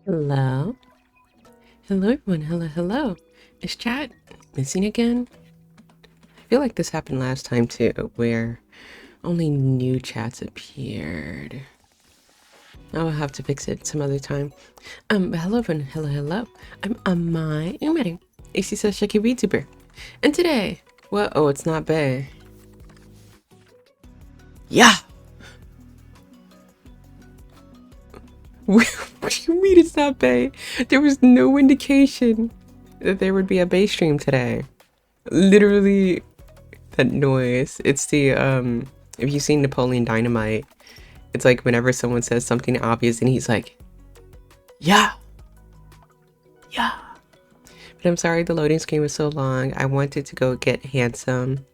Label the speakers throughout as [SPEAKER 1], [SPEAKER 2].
[SPEAKER 1] Hello. Hello, everyone. Hello, hello. Is chat missing again? I feel like this happened last time too, where only new chats appeared. I'll have to fix it some other time. But hello, everyone. Hello, hello. I'm Amai Umimaru, a Shiki VTuber. And today, well, oh, it's not Bay. Yeah! What do you mean it's not Bay? There was no indication that there would be a Bay stream today. Literally, that noise. It's the, if you've seen Napoleon Dynamite, it's like whenever someone says something obvious and he's like, yeah, yeah. But I'm sorry the loading screen was so long. I wanted to go get Handsome.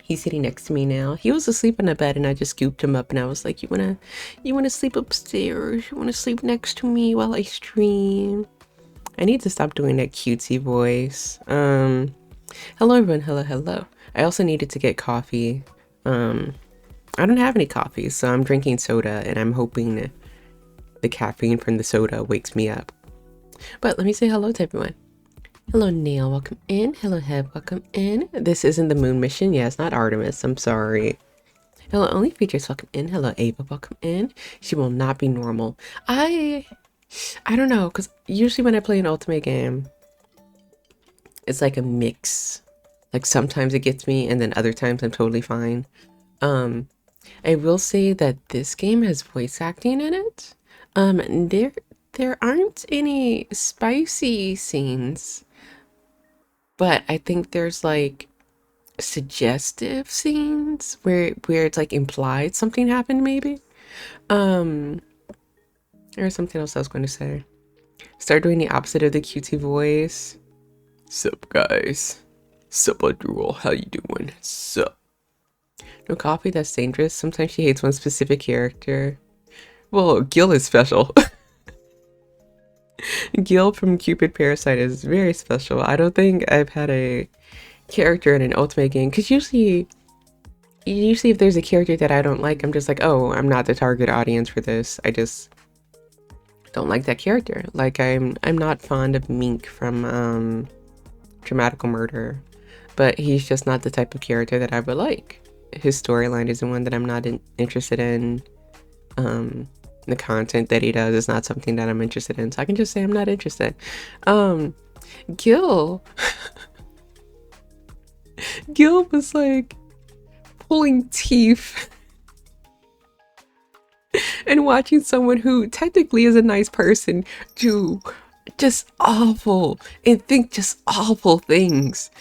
[SPEAKER 1] He's sitting next to me now. He was asleep in the bed and I just scooped him up and I was like, you wanna sleep upstairs? You wanna sleep next to me while I stream? I need to stop doing that cutesy voice. Hello everyone, hello, hello. I also needed to get coffee. I don't have any coffee, so I'm drinking soda and I'm hoping the caffeine from the soda wakes me up. But let me say hello to everyone. Hello Neil, welcome in. Hello Heb, welcome in. This isn't the moon mission. Yeah, it's not Artemis, I'm sorry. Hello Only Features, welcome in. Hello Ava, welcome in. She will not be normal. I don't know, because usually when I play an ultimate game, it's like a mix. Like sometimes it gets me and then other times I'm totally fine. I will say that this game has voice acting in it. There aren't any spicy scenes, but I think there's like suggestive scenes where it's like implied something happened maybe. There's something else I was going to say. Start doing the opposite of the QT voice. Sup guys? Sup Adrul, how you doing? Sup? No coffee, that's dangerous. Sometimes she hates one specific character. Well, Gil is special. Gil from Cupid Parasite is very special. I don't think I've had a character in an ultimate game, because usually if there's a character that I don't like, I'm just like, oh, I'm not the target audience for this. I just don't like that character. Like I'm not fond of Mink from Dramatical Murder, but he's just not the type of character that I would like. His storyline isn't one that I'm not interested in. The content that he does is not something that I'm interested in, so I can just say I'm not interested. Gil Gil was like pulling teeth and watching someone who technically is a nice person do just awful and think just awful things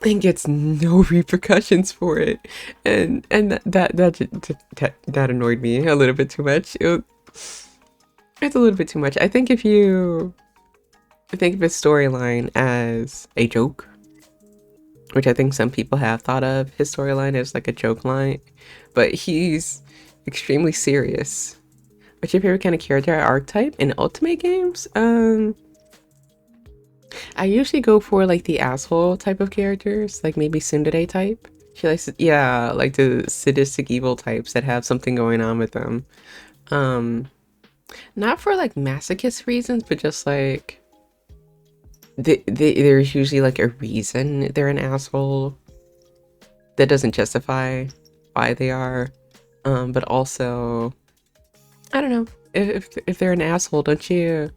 [SPEAKER 1] and gets no repercussions for it, and that annoyed me a little bit too much. It's a little bit too much. I think if you think of his storyline as a joke, which I think some people have thought of his storyline as like a joke line, but he's extremely serious. What's your favorite kind of character archetype in Ultimate games? I usually go for like the asshole type of characters, like maybe Tsundere type. She likes, yeah, like the sadistic evil types that have something going on with them. Not for like masochist reasons, but just like there's usually like a reason they're an asshole that doesn't justify why they are. But also, I don't know, if they're an asshole, don't you?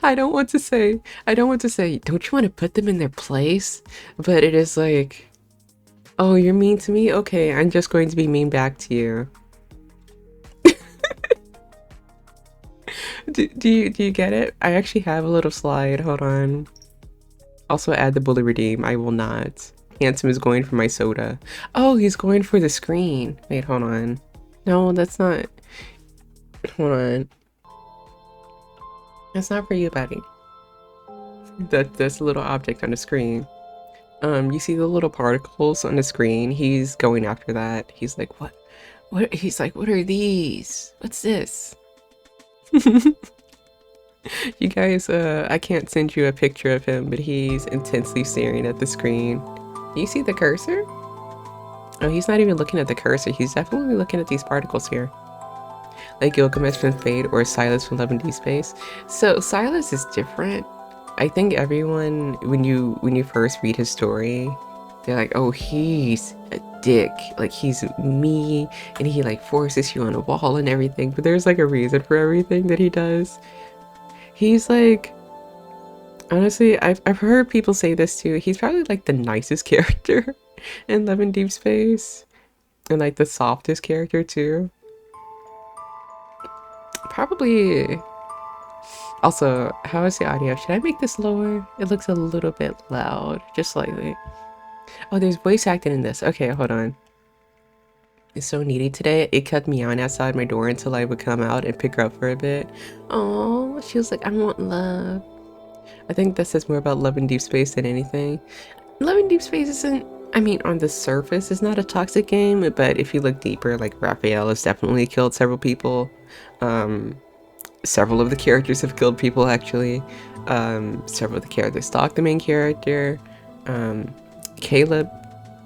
[SPEAKER 1] I don't want to say, don't you want to put them in their place? But it is like, oh, you're mean to me? Okay, I'm just going to be mean back to you. Do you get it? I actually have a little slide. Hold on. Also add the bully redeem. I will not. Handsome is going for my soda. Oh, he's going for the screen. Wait, hold on. No, that's not. Hold on. That's not for you, buddy. That's a little object on the screen. You see the little particles on the screen? He's going after that. He's like, what? What? He's like, what are these? What's this? You guys, I can't send you a picture of him, but he's intensely staring at the screen. You see the cursor? Oh, he's not even looking at the cursor. He's definitely looking at these particles here. like Gilgamesh from Fate or Silas from Love and Deep Space. So Silas is different. I think everyone, when you first read his story, they're like, oh, he's a dick, like he's me, and he like forces you on a wall and everything. But there's like a reason for everything that he does. He's like, honestly, I've heard people say this too. He's probably like the nicest character in Love and Deep Space, and like the softest character too. Probably. Also, how is the audio? Should I make this lower? It looks a little bit loud, just slightly. Oh, there's voice acting in this. Okay, hold on. It's so needy today. It kept me on outside my door until I would come out and pick her up for a bit. Oh, she was like, I want love. I think that says more about Love in Deep Space than anything. Love in Deep Space isn't, I mean, on the surface, it's not a toxic game, but if you look deeper, like Raphael has definitely killed several people. Several of the characters have killed people, actually. Several of the characters stalk the main character. Caleb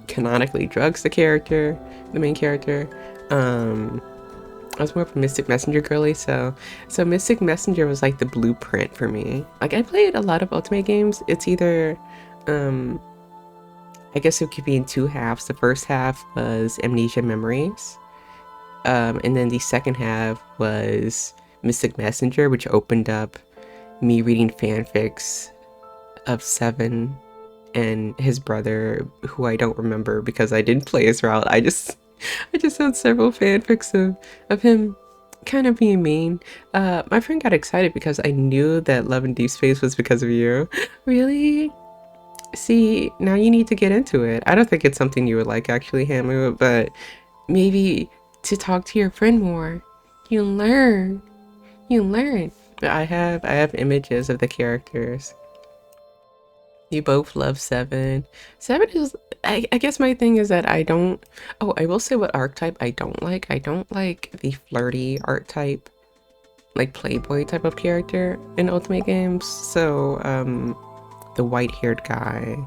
[SPEAKER 1] canonically drugs the main character. I was more of a Mystic Messenger girly, so Mystic Messenger was like the blueprint for me. Like, I played a lot of Ultimate games. It's either, I guess it could be in two halves. The first half was Amnesia Memories, and then the second half was Mystic Messenger, which opened up me reading fanfics of Seven and his brother, who I don't remember because I didn't play his route. I just found several fanfics of him kind of being mean. My friend got excited because I knew that Love and Deep Space was because of you. Really? See, now you need to get into it. I don't think it's something you would like, actually, Hamu, but maybe to talk to your friend more. You learn. But I have images of the characters. You both love Seven. Seven is, I guess my thing is that I don't, oh, I will say what archetype I don't like. I don't like the flirty archetype, like Playboy type of character in Ultimate games. So, the white-haired guy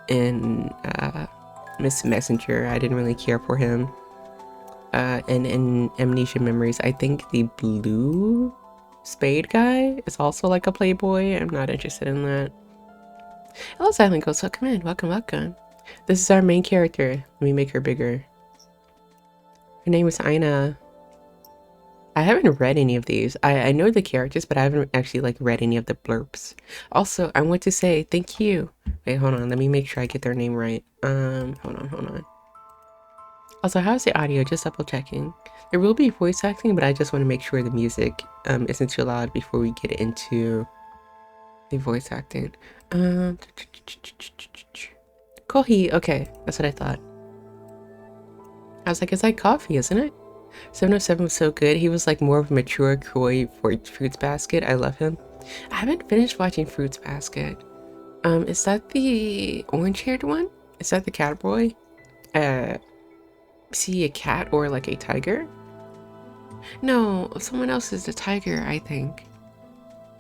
[SPEAKER 1] in Miss Messenger, I didn't really care for him. And in Amnesia Memories, I think the blue spade guy is also like a Playboy. I'm not interested in that. Hello, Silent Ghost. Welcome in. Welcome. This is our main character. Let me make her bigger. Her name is Aina. I haven't read any of these. I know the characters, but I haven't actually like read any of the blurbs. Also, I want to say thank you. Wait, hold on. Let me make sure I get their name right. Hold on. Also, how's the audio? Just double checking. There will be voice acting, but I just want to make sure the music isn't too loud before we get into the voice acting. Kohi. Okay, that's what I thought. I was like, it's like coffee, isn't it? 707 was so good. He was like more of a mature Koi for Fruits Basket. I love him. I haven't finished watching Fruits Basket. Is that the orange-haired one? Is that the cat boy? Is he a cat or like a tiger? No, someone else is the tiger, I think.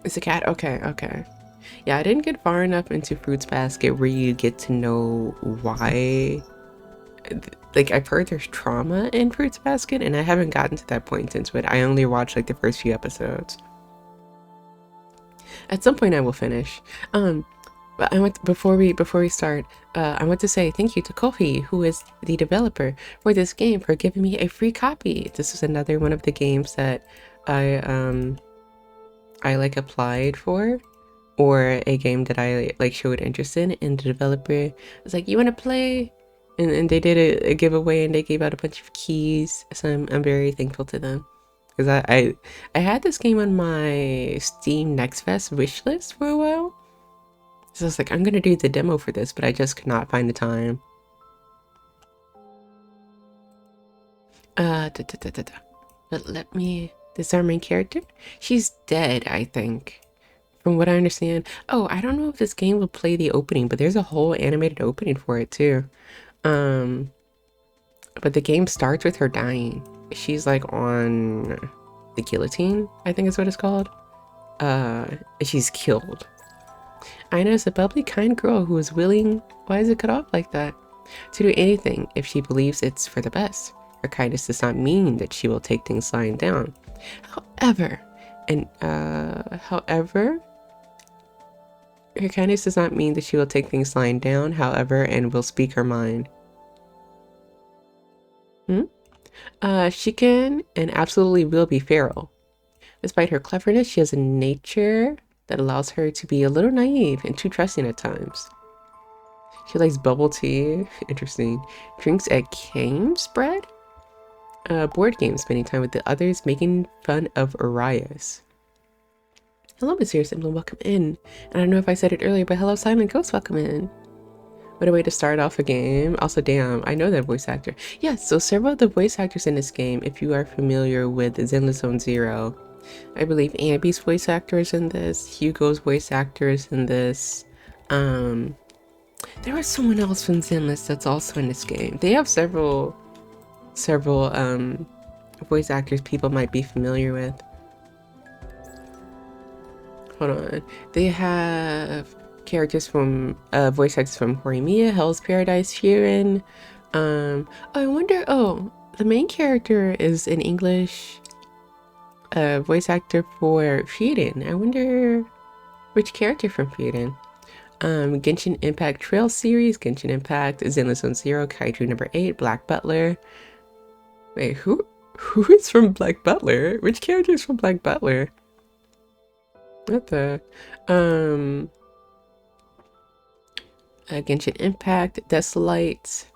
[SPEAKER 1] It's a cat? Okay. Yeah, I didn't get far enough into Fruits Basket where you get to know why. Like, I've heard there's trauma in Fruits Basket, and I haven't gotten to that point since, but I only watched like the first few episodes. At some point I will finish. But before we start, I want to say thank you to Kofi, who is the developer for this game, for giving me a free copy. This is another one of the games that I like applied for, or a game that I like showed interest in, and the developer was like, "You want to play?" And they did a giveaway, and they gave out a bunch of keys. So I'm very thankful to them, because I had this game on my Steam Next Fest wish list for a while. So I was like, I'm gonna do the demo for this, but I just could not find the time. But let me, this is our main character. She's dead, I think, from what I understand. Oh, I don't know if this game will play the opening, but there's a whole animated opening for it too. But the game starts with her dying. She's like on the guillotine, I think is what it's called. She's killed. Aina is a bubbly, kind girl who is willing, why is it cut off like that? To do anything if she believes it's for the best. Her kindness does not mean that she will take things lying down. However, her kindness does not mean that she will take things lying down, however, and will speak her mind. She can and absolutely will be feral. Despite her cleverness, she has a nature that allows her to be a little naive and too trusting at times. She likes bubble tea. Interesting. Drinks at game spread. Board games, spending time with the others, making fun of Aries. Hello, Mysterious Emblem, welcome in. And I don't know if I said it earlier, but hello, Silent Ghost, welcome in. What a way to start off a game. Also, damn, I know that voice actor. Yes, so several of the voice actors in this game, if you are familiar with Zenless Zone Zero, I believe Ambi's voice actor is in this, Hugo's voice actor is in this. There was someone else from Zenless that's also in this game. They have several voice actors people might be familiar with. Hold on. They have characters from voice actors from Horimiya, Hell's Paradise, Sheeran. I wonder, the main character is an English voice actor for Frieren. I wonder which character from Frieren. Genshin Impact Trail series, Genshin Impact, Zenless Zone Zero, Kaiju number 8, Black Butler. Wait, who is from Black Butler? Which character is from Black Butler? What the? Genshin Impact, Desolate.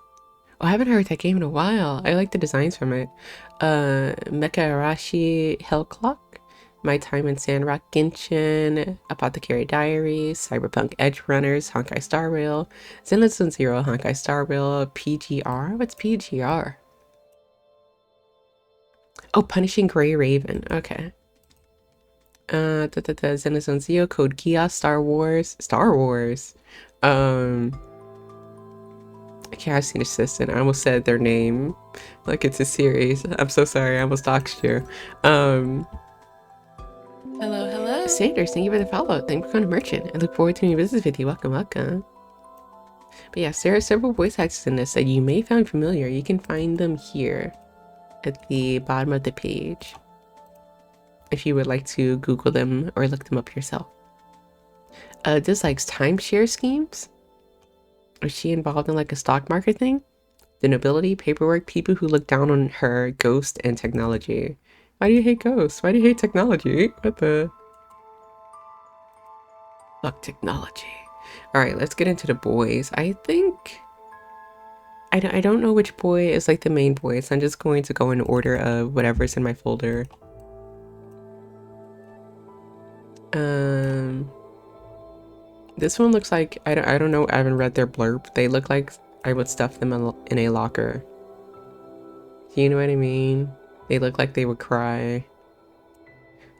[SPEAKER 1] Oh, I haven't heard that game in a while. I like the designs from it. Mecha Arashi Hellclock, My Time in Sandrock Genshin, Apothecary Diaries, Cyberpunk Edge Runners, Honkai Star Rail, Zenless Zone Zero, Honkai Star Rail, PGR. What's PGR? Oh, Punishing Grey Raven. Okay. Zenless Zone Zero, Code Geass, Star Wars. Casting assistant. I almost said their name like it's a series. I'm so sorry. I almost doxed you. Hello. Sanders, thank you for the follow. Thank you for becoming a merchant. I look forward to your business with you. Welcome. But yes, there are several voice actors in this that you may find familiar. You can find them here at the bottom of the page if you would like to Google them or look them up yourself. Dislikes timeshare schemes. Is she involved in like a stock market thing? The nobility, paperwork, people who look down on her, ghost, and technology. Why do you hate ghosts? Why do you hate technology? What the? Fuck technology. Alright, let's get into the boys. I think... I don't know which boy is like the main boy, so I'm just going to go in order of whatever's in my folder. This one looks like, I don't know, I haven't read their blurb. They look like I would stuff them in a locker. Do you know what I mean? They look like they would cry.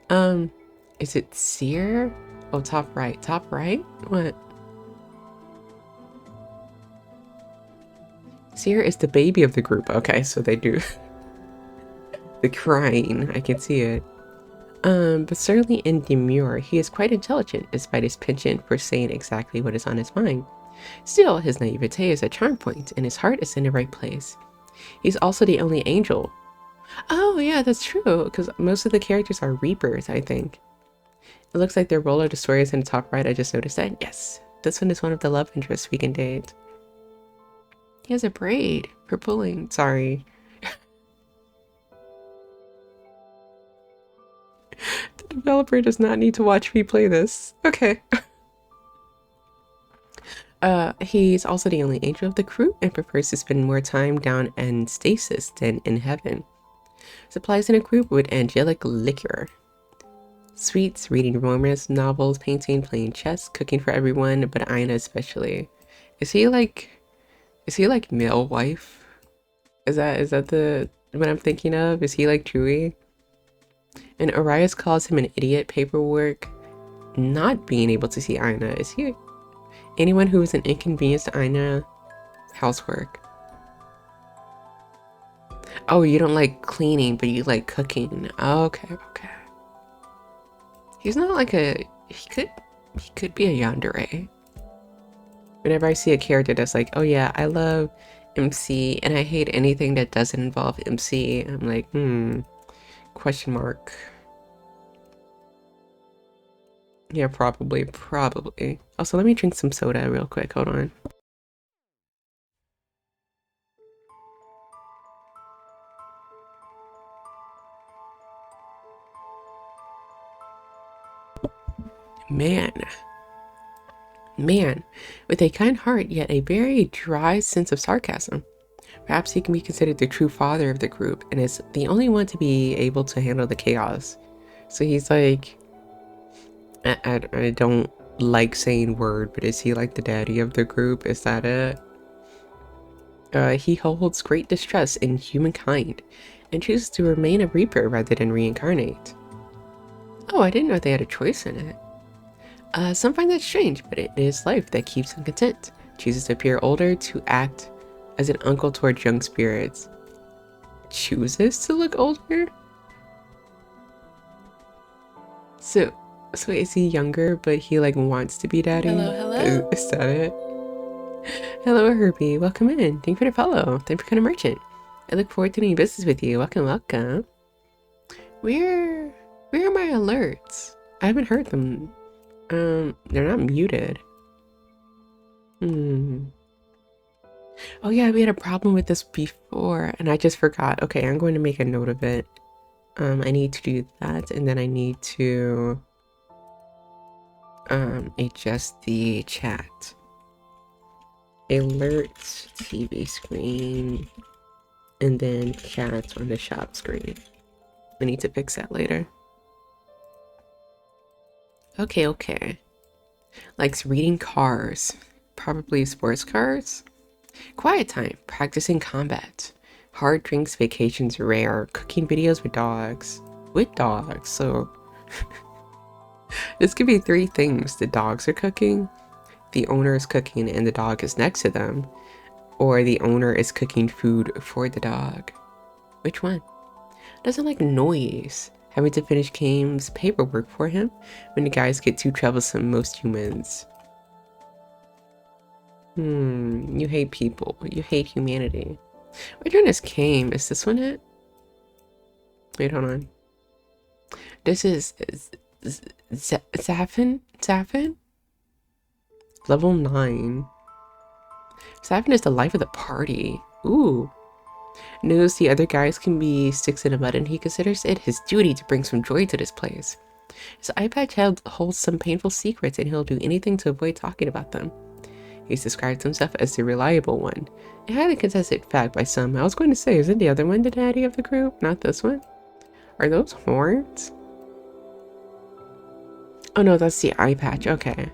[SPEAKER 1] Is it Seer? Oh, top right. What? Seer is the baby of the group. Okay, so they do. The crying, I can see it. But certainly in demure, he is quite intelligent despite his penchant for saying exactly what is on his mind. Still, his naivete is a charm point and his heart is in the right place. He's also the only angel. Oh yeah, that's true, because most of the characters are Reapers, I think. It looks like their role of the story is in the top right. I just noticed that. Yes, this one is one of the love interests we can date. He has a braid for pulling. Sorry. The developer does not need to watch me play this. Okay. He's also the only angel of the crew and prefers to spend more time down in stasis than in heaven. Supplies in a group with angelic liquor. Sweets, reading romance novels, painting, playing chess, cooking for everyone, but Aina especially. Is he like male wife? Is that the what I'm thinking of? Is he like Chewie? And Arias calls him an idiot. Paperwork, not being able to see Aina. Is he anyone who is an inconvenience to Aina? Housework. Oh, you don't like cleaning, but you like cooking. Okay. He's not like a... He could be a yandere. Whenever I see a character that's like, oh yeah, I love MC, and I hate anything that doesn't involve MC. I'm like, question mark. Yeah, probably. Also, let me drink some soda real quick. Hold on. Man, with a kind heart, yet a very dry sense of sarcasm. Perhaps he can be considered the true father of the group and is the only one to be able to handle the chaos. So he's like, I don't like saying word, but is he like the daddy of the group? Is that it? He holds great distrust in humankind and chooses to remain a reaper rather than reincarnate. Oh, I didn't know they had a choice in it. Some find that strange, but it is life that keeps him content. Chooses to appear older to act as an uncle toward young spirits. Chooses to look older? So is he younger, but he like wants to be daddy?
[SPEAKER 2] Hello.
[SPEAKER 1] Is that it? Hello, Herbie. Welcome in. Thank you for the follow. Thank you for becoming a merchant. I look forward to doing business with you. Welcome. Where are my alerts? I haven't heard them. They're not muted. Oh yeah, we had a problem with this before, and I just forgot. Okay, I'm going to make a note of it. I need to do that, and then I need to adjust the chat. Alert TV screen, and then chat on the shop screen. I need to fix that later. Okay. Likes reading cars, probably sports cars. Quiet time, practicing combat. Hard drinks, vacations rare. Cooking videos with dogs. So this could be 3 things. The dogs are cooking, the owner is cooking, and the dog is next to them. Or the owner is cooking food for the dog. Which one? Doesn't like noise. Having to finish Kame's paperwork for him when the guys get too troublesome, most humans. You hate people. You hate humanity. Which one is Kame? Is this one it? Wait, hold on. This is Zafin? Level 9. Zafin is the life of the party. Ooh. Knows the other guys can be sticks in a mud, and he considers it his duty to bring some joy to this place. His eye patch holds some painful secrets, and he'll do anything to avoid talking about them. He's described himself as the reliable one. A highly contested fact by some. I was going to say, isn't the other one the daddy of the group? Not this one? Are those horns? Oh no, that's the eye patch. Okay.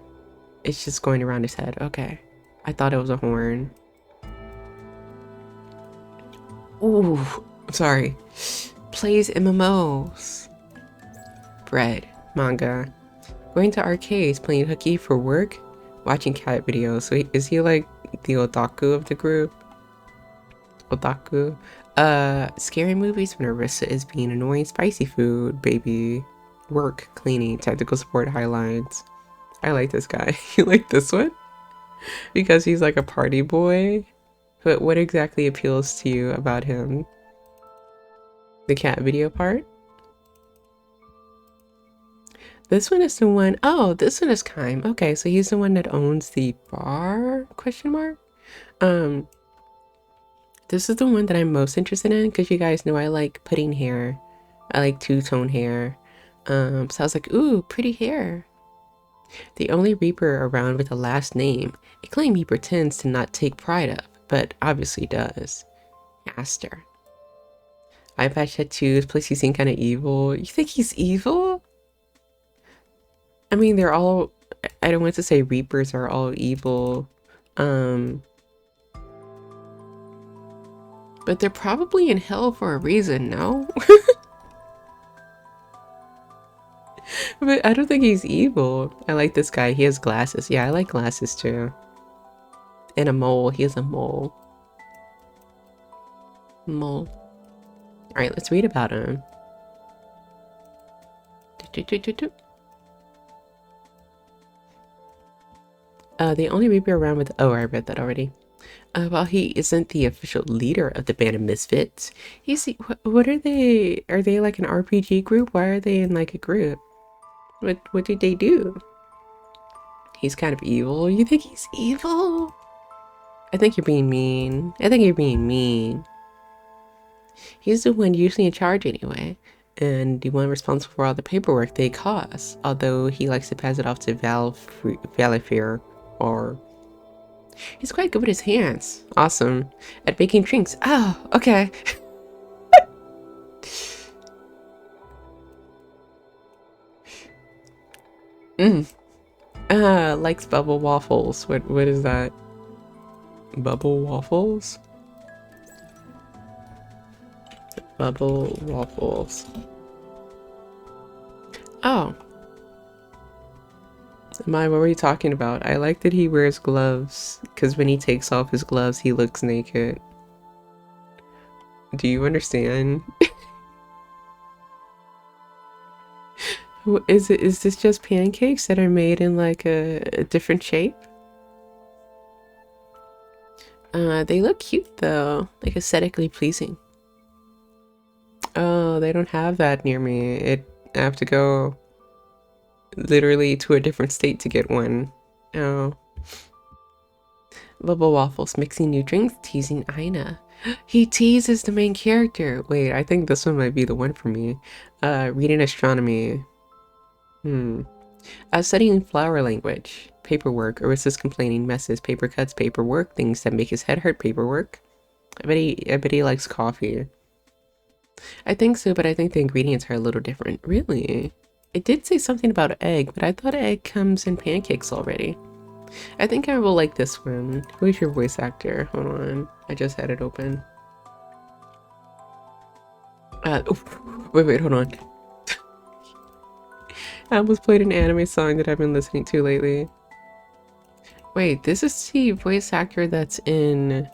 [SPEAKER 1] It's just going around his head. Okay. I thought it was a horn. Ooh, sorry. Plays MMOs. Bread. Manga. Going to arcades, playing hooky for work, watching cat videos. So is he like the otaku of the group? Otaku. Scary movies when Arissa is being annoying. Spicy food, baby. Work, cleaning, technical support highlights. I like this guy. You like this one? Because he's like a party boy? But what exactly appeals to you about him? The cat video part? This one is the one, oh, this one is Kime. Okay, so he's the one that owns the bar, question mark? This is the one that I'm most interested in because you guys know I like putting hair. I like two-tone hair. So I was like, ooh, pretty hair. The only Reaper around with a last name, a claim he pretends to not take pride of, but obviously does. Aster. Eye patch tattoos, plus he seems kind of evil. You think he's evil? I mean, they're all, I don't want to say Reapers are all evil. But they're probably in hell for a reason, no? But I don't think he's evil. I like this guy. He has glasses. Yeah, I like glasses too. And a mole. He has a mole. Mole. Alright, let's read about him. The only Reaper around with... Oh, I read that already. Well, he isn't the official leader of the band of misfits. What are they? Are they like an RPG group? Why are they in like a group? What did they do? He's kind of evil. You think he's evil? I think you're being mean. I think you're being mean. He's the one usually in charge anyway, and the one responsible for all the paperwork they cause, although he likes to pass it off to Valifair, or... He's quite good with his hands. Awesome. At baking drinks. Oh, okay. Likes bubble waffles. What is that? Bubble waffles? Bubble waffles. Oh. Amai, what were you talking about? I like that he wears gloves, because when he takes off his gloves, he looks naked. Do you understand? Is this just pancakes that are made in like a different shape? They look cute though, like aesthetically pleasing. Oh, they don't have that near me. I have to go literally to a different state to get one. Oh. Bubble waffles, mixing new drinks, teasing Aina. He teases the main character. Wait, I think this one might be the one for me. Reading astronomy. Studying flower language. Paperwork. Arissa's complaining messes. Paper cuts, paperwork. Things that make his head hurt, paperwork. I bet he likes coffee. I think so, but I think the ingredients are a little different. Really? It did say something about egg, but I thought egg comes in pancakes already. I think I will like this one. Who is your voice actor? Hold on. I just had it open. Wait, hold on. I almost played an anime song that I've been listening to lately. Wait, this is the voice actor that's in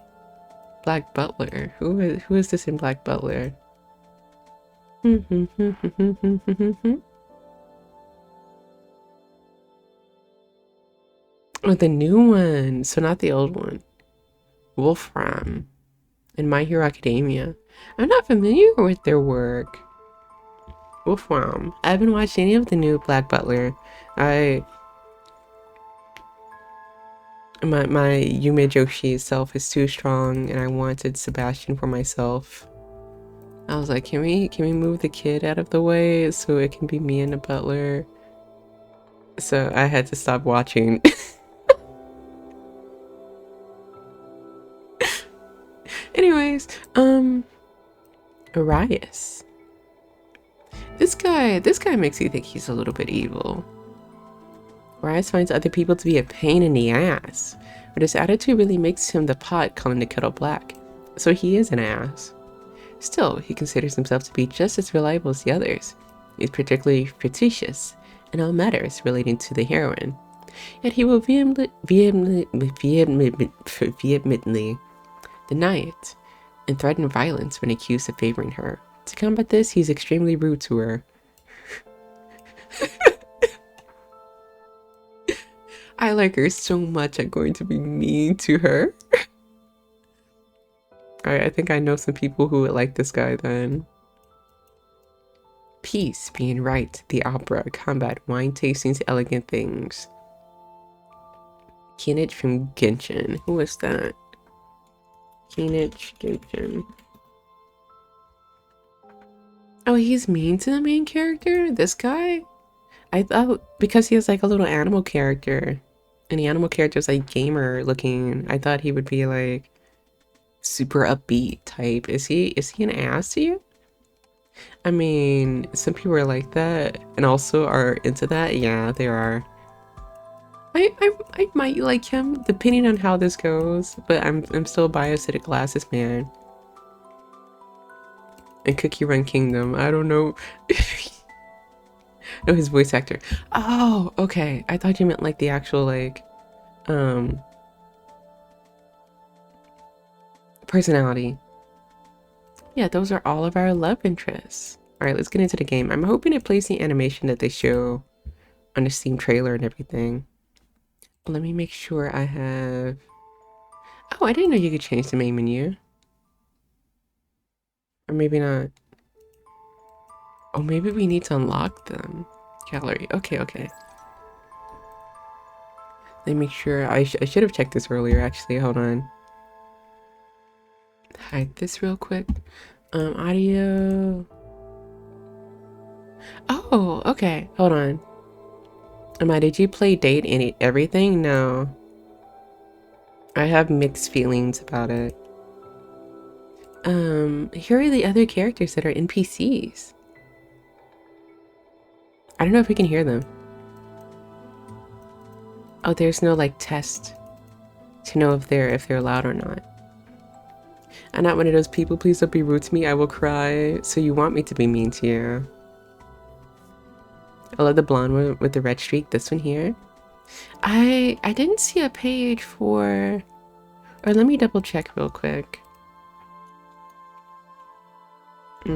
[SPEAKER 1] Black Butler. Who is this in Black Butler? Oh, the new one. So not the old one. Wolfram in My Hero Academia. I'm not familiar with their work. Wolfram. I haven't watched any of the new Black Butler. My Yume Joshi self is too strong, and I wanted Sebastian for myself. I was like, can we move the kid out of the way so it can be me and the butler? So I had to stop watching. Anyways, Aries. This guy makes you think he's a little bit evil. Aries finds other people to be a pain in the ass, but his attitude really makes him the pot calling the kettle black. So he is an ass. Still, he considers himself to be just as reliable as the others. He's particularly fictitious in all matters relating to the heroine. Yet he will vehemently deny it and threaten violence when accused of favoring her. To combat this, he's extremely rude to her. I like her so much, I'm going to be mean to her. Alright, I think I know some people who would like this guy then. Peace, being right, the opera, combat, wine tastings, elegant things. Kinich from Genshin. Who is that? Kinich Genshin. Oh, he's mean to the main character? This guy? I thought because he has like a little animal character, and the animal character is like gamer looking, I thought he would be like super upbeat type. Is he an ass to you? I mean, some people are like that and also are into that. Yeah, they are. I might like him depending on how this goes, but I'm still biased to the glasses man. And Cookie Run Kingdom. I don't know. No, his voice actor. Oh, okay. I thought you meant like the actual like personality. Yeah, those are all of our love interests. Alright, let's get into the game. I'm hoping it plays the animation that they show on the Steam trailer and everything. Let me make sure I have... Oh, I didn't know you could change the main menu. Or maybe not. Oh, maybe we need to unlock them. Gallery. Okay, okay. Let me make sure. I should have checked this earlier, actually. Hold on. Hide this real quick. Audio. Oh, okay. Hold on. Amai, did you play date everything? No. I have mixed feelings about it. Here are the other characters that are NPCs. I don't know if we can hear them. Oh, there's no like test to know if they're loud or not. I'm not one of those people. Please don't be rude to me. I will cry. So you want me to be mean to you? I love the blonde one with the red streak. This one here. I didn't see a page for. Or let me double check real quick. I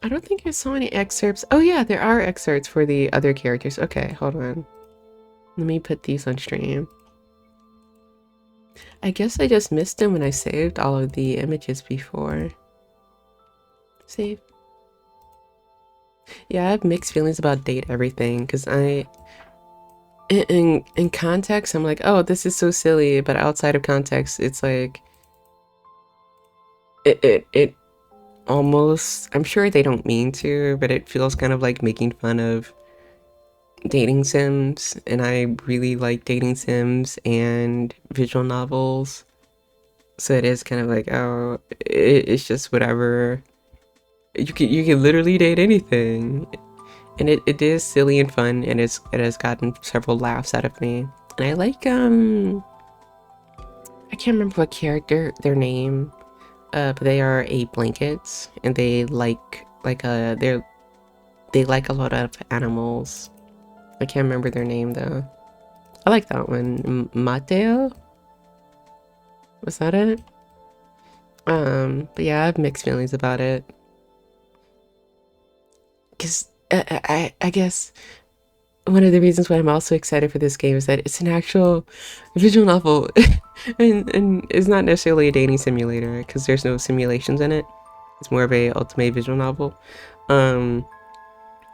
[SPEAKER 1] don't think I saw any excerpts. Oh yeah, there are excerpts for the other characters. Okay, hold on. Let me put these on stream. I guess I just missed them when I saved all of the images before. Save. Yeah, I have mixed feelings about date everything because in context I'm like, oh, this is so silly, but outside of context it's like it almost, I'm sure they don't mean to, but it feels kind of like making fun of dating sims, and I really like dating sims and visual novels, so it is kind of like, oh, it's just whatever. You can literally date anything, and it is silly and fun, and it has gotten several laughs out of me. And I like I can't remember what character, their name, but they are a blankets, and they like they like a lot of animals. I can't remember their name though. I like that one. Mateo? Was that it? But yeah, I have mixed feelings about it. Cause I guess one of the reasons why I'm also excited for this game is that it's an actual visual novel, and it's not necessarily a dating simulator because there's no simulations in it. It's more of a ultimate visual novel. And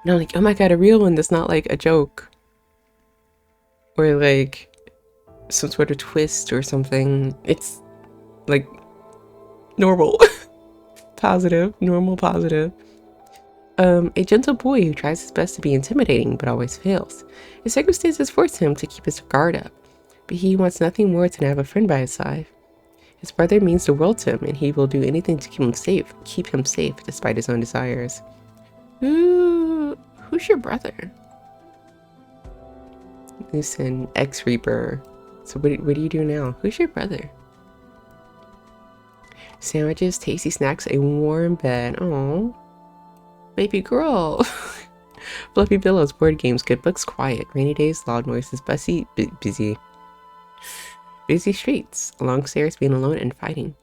[SPEAKER 1] I'm like, oh my god, a real one that's not like a joke or like some sort of twist or something. It's like normal, positive, normal, positive. A gentle boy who tries his best to be intimidating but always fails. His circumstances force him to keep his guard up, but he wants nothing more than to have a friend by his side. His brother means the world to him, and he will do anything to keep him safe despite his own desires. Who's your brother? Listen, ex-reaper. So what do you do now? Who's your brother? Sandwiches, tasty snacks, a warm bed. Oh, baby girl. Fluffy pillows, board games, good books, quiet. Rainy days, loud noises, busy streets. Long stairs, being alone and fighting.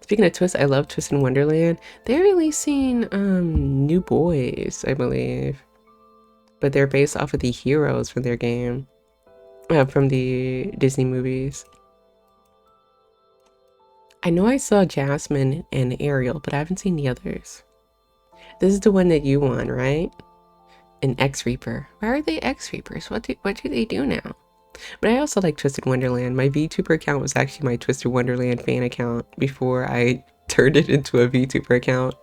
[SPEAKER 1] Speaking of twists, I love Twist in Wonderland. They're releasing new boys, I believe, but they're based off of the heroes from their game, from the Disney movies. I know I saw Jasmine and Ariel, but I haven't seen the others. This is the one that you won, right? An ex-reaper. Why are they ex-reapers? What do they do now? But I also like Twisted Wonderland. My VTuber account was actually my Twisted Wonderland fan account before I turned it into a VTuber account.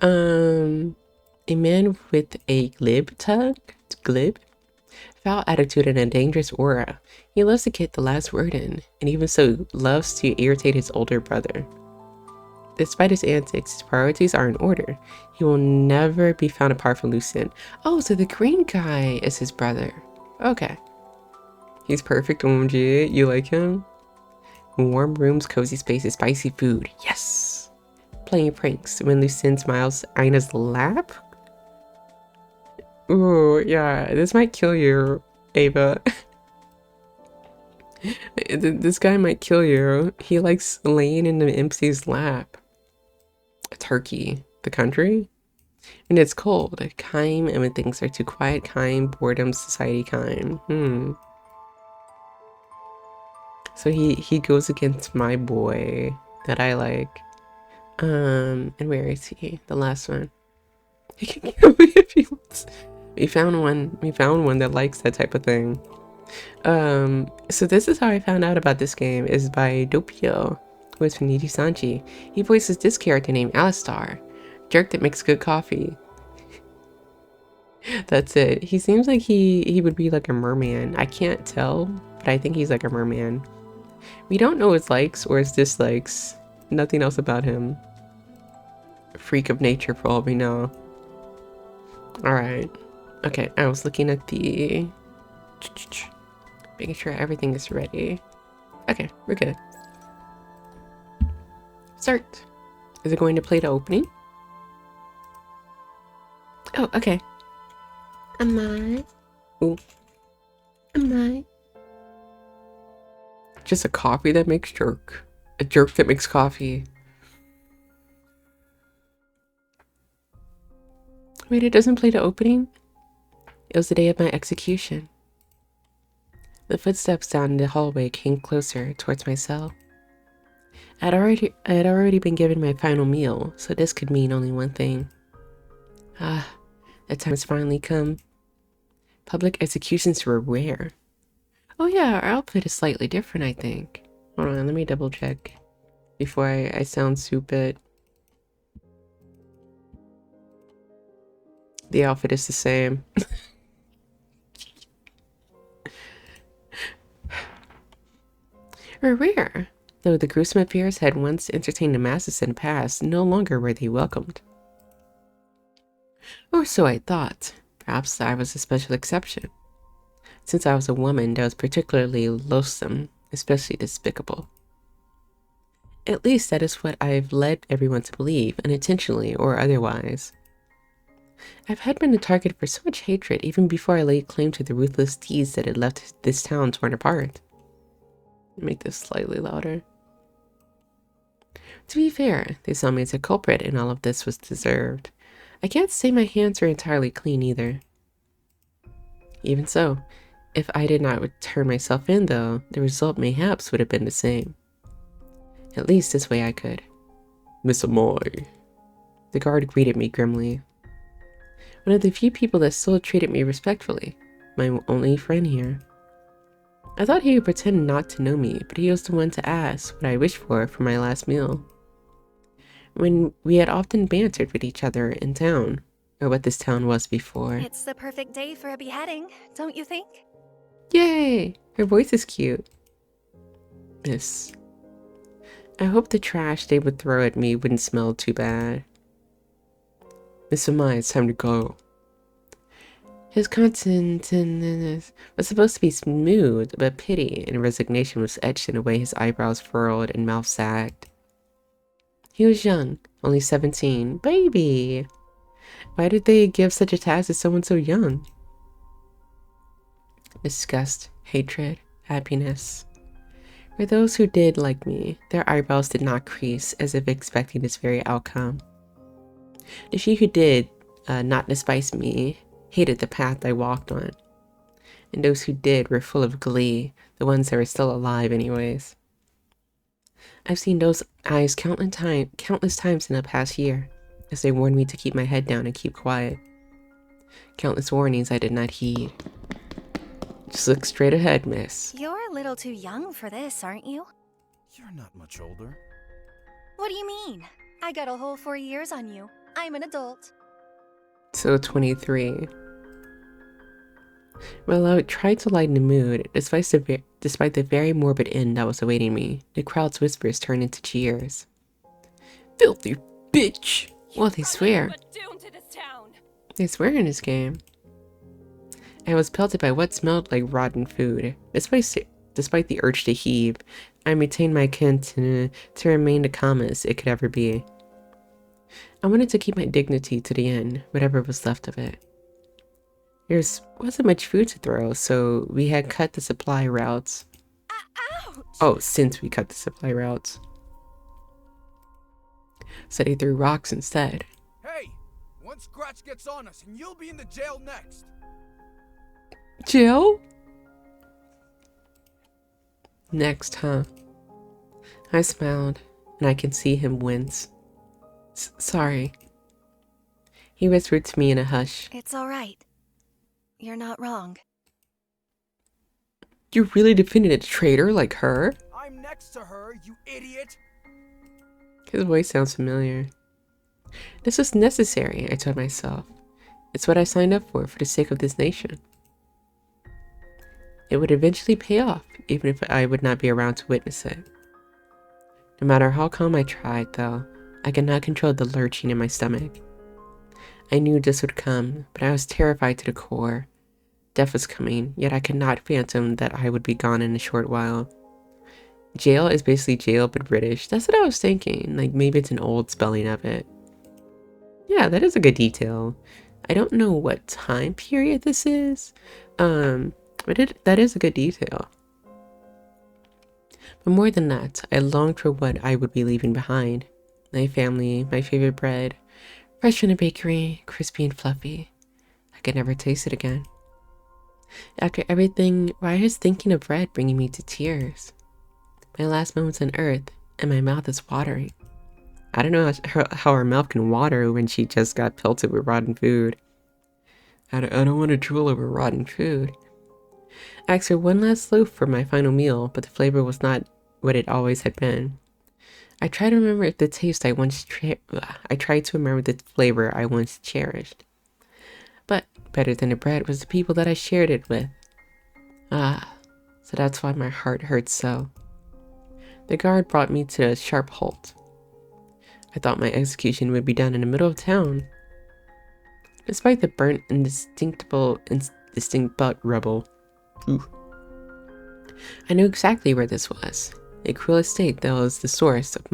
[SPEAKER 1] A man with a glib, foul attitude and a dangerous aura. He loves to get the last word in, and even so loves to irritate his older brother. Despite his antics, his priorities are in order. He will never be found apart from Lucien. Oh, so the green guy is his brother. Okay. He's perfect, OMG. You like him? Warm rooms, cozy spaces, spicy food. Yes! Playing pranks. When Lucien smiles, Aina's lap? Ooh, yeah. This might kill you, Ava. This guy might kill you. He likes laying in the MC's lap. Turkey, the country? And it's cold. Kime, and when things are too quiet, Kime, boredom, society, Kime. So he goes against my boy that I like. And where is he? The last one. He can kill me if he wants. We found one. We found one that likes that type of thing. So this is how I found out about this game, is by Doppio, who is from Niji Sanchi. He voices this character named Alistar, jerk that makes good coffee. That's it. He seems like he would be like a merman. I can't tell, but I think he's like a merman. We don't know his likes or his dislikes. Nothing else about him. Freak of nature for all we know. Alright. Okay, I was looking at the... making sure everything is ready. Okay, we're good. Start. Is it going to play the opening? Oh, okay. Amai. Ooh. Amai. Just a coffee that makes jerk. A jerk that makes coffee. Wait, it doesn't play the opening? It was the day of my execution. The footsteps down the hallway came closer towards my cell. I had already been given my final meal, so this could mean only one thing. Ah, the time has finally come. Public executions were rare. Oh yeah, our outfit is slightly different, I think. Hold on, let me double check before I sound stupid. The outfit is the same. Or rare, though the gruesome affairs had once entertained the masses in the past, no longer were they welcomed. Or so I thought. Perhaps I was a special exception. Since I was a woman that was particularly loathsome, especially despicable. At least that is what I've led everyone to believe, unintentionally or otherwise. I've had been the target for so much hatred even before I laid claim to the ruthless deeds that had left this town torn apart. Make this slightly louder. To be fair, they saw me as a culprit and all of this was deserved. I can't say my hands are entirely clean either. Even so, if I did not turn myself in though, the result mayhaps would have been the same. At least this way I could. Miss Amai. The guard greeted me grimly. One of the few people that still treated me respectfully. My only friend here. I thought he would pretend not to know me, but he was the one to ask what I wished for my last meal. When we had often bantered with each other in town, or what this town was before.
[SPEAKER 2] It's the perfect day for a beheading, don't you think?
[SPEAKER 1] Yay! Her voice is cute. Miss. I hope the trash they would throw at me wouldn't smell too bad. Miss Amai, it's time to go. His countenance was supposed to be smooth, but pity and resignation was etched in the way his eyebrows furrowed and mouth sagged. He was young, only 17. Baby! Why did they give such a task to someone so young? Disgust, hatred, happiness. For those who did like me, their eyebrows did not crease as if expecting this very outcome. The few who did not despise me hated the path I walked on. And those who did were full of glee, the ones that were still alive anyways. I've seen those eyes countless times in the past year, as they warned me to keep my head down and keep quiet. Countless warnings I did not heed. Just look straight ahead, miss.
[SPEAKER 2] You're a little too young for this, aren't you?
[SPEAKER 3] You're not much older.
[SPEAKER 2] What do you mean? I got a whole 4 years on you. I'm an adult.
[SPEAKER 1] So 23. Well, I tried to lighten the mood, despite the very morbid end that was awaiting me. The crowd's whispers turned into cheers. Filthy bitch! Well, they swear. They swear in this game. I was pelted by what smelled like rotten food. Despite the urge to heave, I maintained my content to remain the calmest it could ever be. I wanted to keep my dignity to the end, whatever was left of it. There wasn't much food to throw, so we had cut the supply routes.
[SPEAKER 2] Ouch!
[SPEAKER 1] Oh, since we cut the supply routes. So they threw rocks instead.
[SPEAKER 3] Hey! One scratch gets on us and you'll be in the jail next!
[SPEAKER 1] Jill? Next, huh? I smiled, and I can see him wince. Sorry. He whispered to me in a hush.
[SPEAKER 2] It's all right. You're not wrong.
[SPEAKER 1] You really defended a traitor like her?
[SPEAKER 3] I'm next to her, you idiot!
[SPEAKER 1] His voice sounds familiar. This was necessary, I told myself. It's what I signed up for the sake of this nation. It would eventually pay off, even if I would not be around to witness it. No matter how calm I tried, though, I could not control the lurching in my stomach. I knew this would come, but I was terrified to the core. Death was coming, yet I could not fathom that I would be gone in a short while. Jail is basically jail, but British. That's what I was thinking. Like, maybe it's an old spelling of it. Yeah, that is a good detail. I don't know what time period this is, but that is a good detail. But more than that, I longed for what I would be leaving behind. My family, my favorite bread, fresh from the bakery, crispy and fluffy. I could never taste it again. After everything, why is thinking of bread bringing me to tears? My last moments on earth, and my mouth is watering. I don't know how her mouth can water when she just got pelted with rotten food. I don't want to drool over rotten food. I asked her one last loaf for my final meal, but the flavor was not what it always had been. I tried to remember the taste I tried to remember the flavor I once cherished. But better than the bread was the people that I shared it with. So that's why my heart hurts so. The guard brought me to a sharp halt. I thought my execution would be done in the middle of town. Despite the burnt and distinct rubble, I knew exactly where this was. A cruel estate that was the source of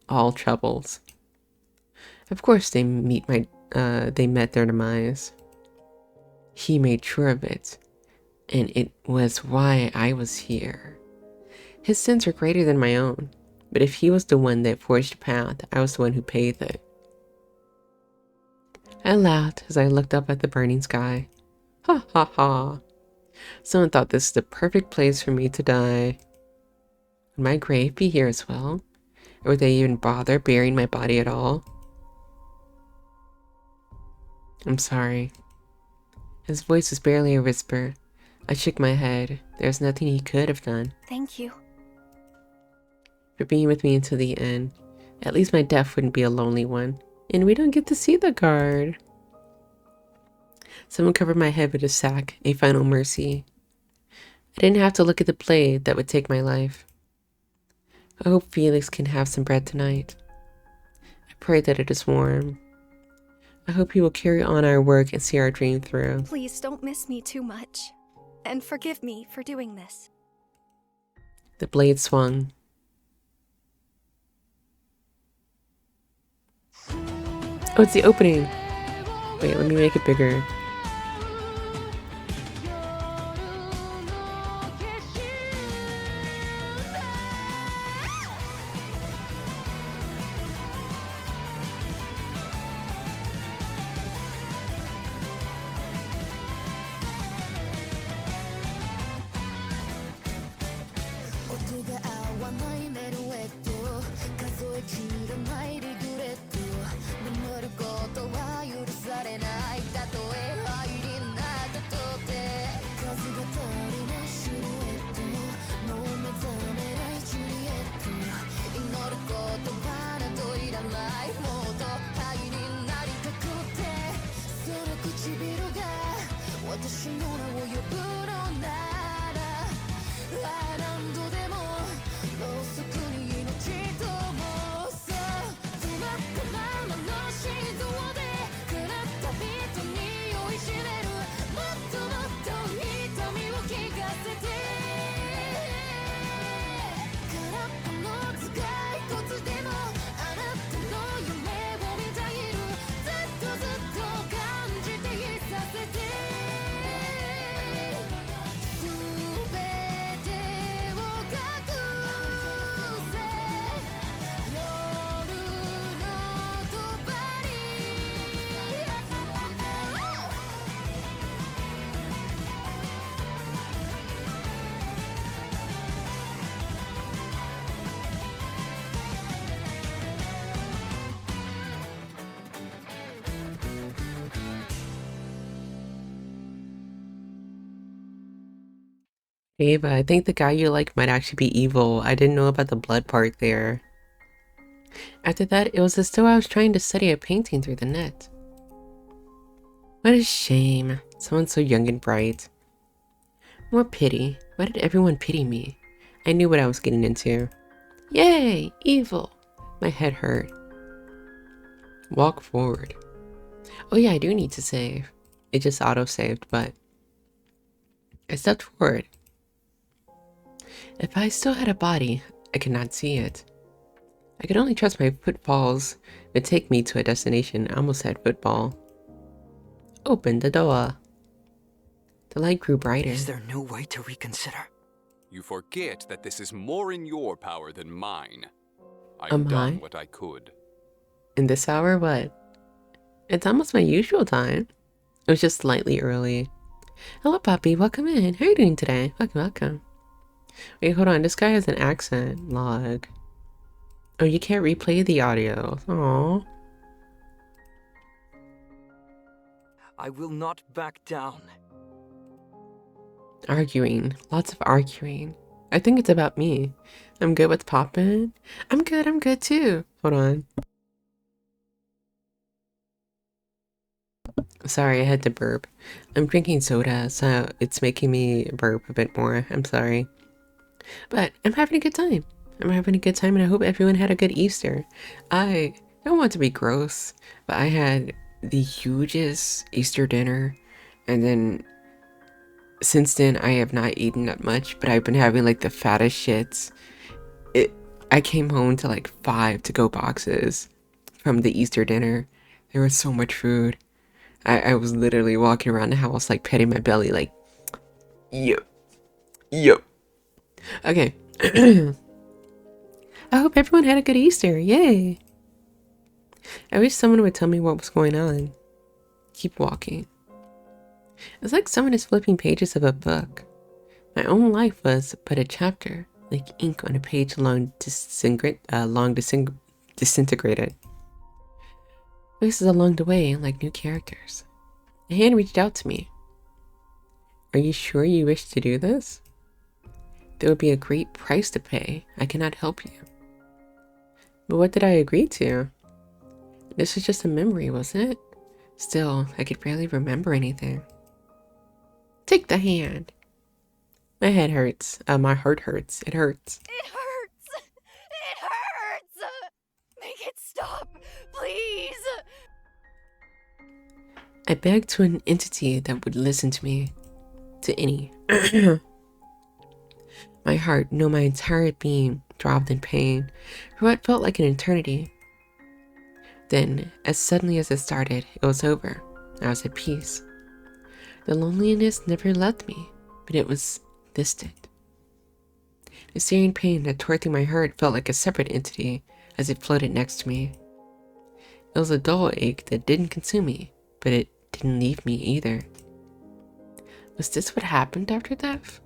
[SPEAKER 1] all troubles. Of course they met their demise. He made sure of it, and it was why I was here. His sins were greater than my own, but if he was the one that forged the path, I was the one who paved it. I laughed as I looked up at the burning sky. Ha ha ha. Someone thought this was the perfect place for me to die. Would my grave be here as well? Or would they even bother burying my body at all? I'm sorry. His voice was barely a whisper. I shook my head. There was nothing he could have done.
[SPEAKER 2] Thank you.
[SPEAKER 1] For being with me until the end. At least my death wouldn't be a lonely one. And we don't get to see the guard. Someone covered my head with a sack, a final mercy. I didn't have to look at the blade that would take my life. I hope Felix can have some bread tonight. I pray that it is warm. I hope he will carry on our work and see our dream through.
[SPEAKER 2] Please don't miss me too much. And forgive me for doing this.
[SPEAKER 1] The blade swung. Oh, it's the opening. Wait, let me make it bigger. Ava, I think the guy you like might actually be evil. I didn't know about the blood part there. After that, it was as though I was trying to study a painting through the net. What a shame. Someone so young and bright. More pity. Why did everyone pity me? I knew what I was getting into. Yay! Evil! My head hurt. Walk forward. Oh yeah, I do need to save. It just auto-saved, but... I stepped forward. If I still had a body, I could not see it. I could only trust my footfalls would take me to a destination. I almost said football. Open the door. The light grew brighter.
[SPEAKER 4] Is there no way to reconsider?
[SPEAKER 5] You forget that this is more in your power than mine. I've
[SPEAKER 1] Am
[SPEAKER 5] done
[SPEAKER 1] I?
[SPEAKER 5] what I could.
[SPEAKER 1] In this hour, what? It's almost my usual time. It was just slightly early. Hello, Poppy. Welcome in. How are you doing today? Welcome, welcome. Wait, hold on. This guy has an accent. Log. Oh, you can't replay the audio. Aww.
[SPEAKER 4] I will not back down.
[SPEAKER 1] Arguing. Lots of arguing. I think it's about me. I'm good. What's poppin'? I'm good too. Hold on. Sorry, I had to burp. I'm drinking soda, so it's making me burp a bit more. I'm sorry. But I'm having a good time. I'm having a good time, and I hope everyone had a good Easter. I don't want to be gross, but I had the hugest Easter dinner, and then since then I have not eaten that much, but I've been having like the fattest shits. I came home to like 5 to-go boxes from the Easter dinner. There was so much food. I was literally walking around the house like petting my belly like, yup, yup. Okay. I hope everyone had a good Easter. Yay. I wish someone would tell me what was going on. Keep walking. It's like someone is flipping pages of a book. My own life was but a chapter, like ink on a page disintegrated. Voices along the way, like new characters. A hand reached out to me. Are you sure you wish to do this? There would be a great price to pay. I cannot help you. But what did I agree to? This was just a memory, wasn't it? Still, I could barely remember anything. Take the hand. My head hurts. My heart hurts. It hurts.
[SPEAKER 2] It hurts! It hurts! Make it stop, please!
[SPEAKER 1] I begged to an entity that would listen to me. To any. My heart, no, my entire being throbbed in pain for what felt like an eternity. Then, as suddenly as it started, it was over. I was at peace. The loneliness never left me, but it was distant. The searing pain that tore through my heart felt like a separate entity as it floated next to me. It was a dull ache that didn't consume me, but it didn't leave me either. Was this what happened after death?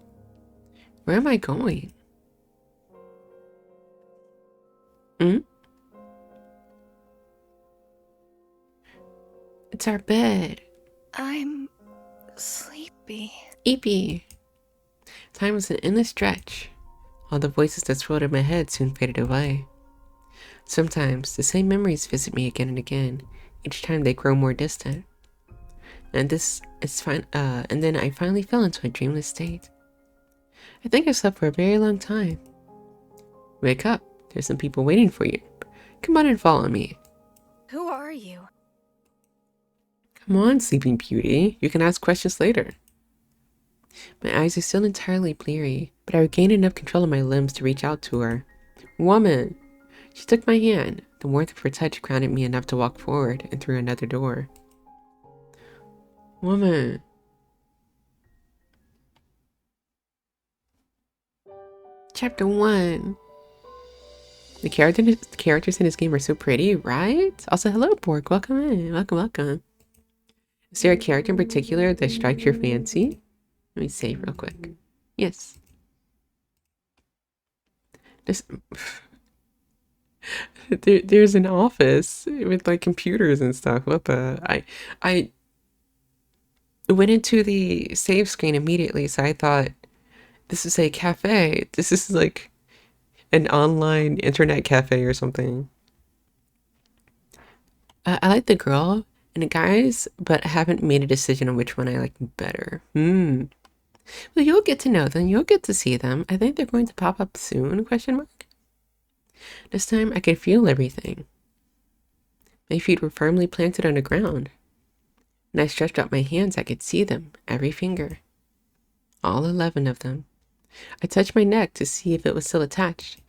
[SPEAKER 1] Where am I going? It's our bed.
[SPEAKER 2] I'm sleepy.
[SPEAKER 1] Eepy. Time was an endless stretch. All the voices that swirled in my head soon faded away. Sometimes the same memories visit me again and again. Each time they grow more distant. And then I finally fell into a dreamless state. I think I slept for a very long time. Wake up. There's some people waiting for you. Come on and follow me.
[SPEAKER 2] Who are you?
[SPEAKER 1] Come on, Sleeping Beauty. You can ask questions later. My eyes are still entirely bleary, but I regained enough control of my limbs to reach out to her. Woman! She took my hand. The warmth of her touch grounded me enough to walk forward and through another door. Woman. Chapter 1. The characters in this game are so pretty, right? Also, hello, Borg. Welcome in. Welcome, welcome. Is there a character in particular that strikes your fancy? Let me save real quick. Yes. There's an office with like computers and stuff. What the? I went into the save screen immediately, so I thought This is a cafe. This is like an online internet cafe or something. I like the girl and the guys, but I haven't made a decision on which one I like better. Well, you'll get to know them. You'll get to see them. I think they're going to pop up soon, question mark. This time I could feel everything. My feet were firmly planted on the ground. When I stretched out my hands, I could see them, every finger. All 11 of them. I touched my neck to see if it was still attached.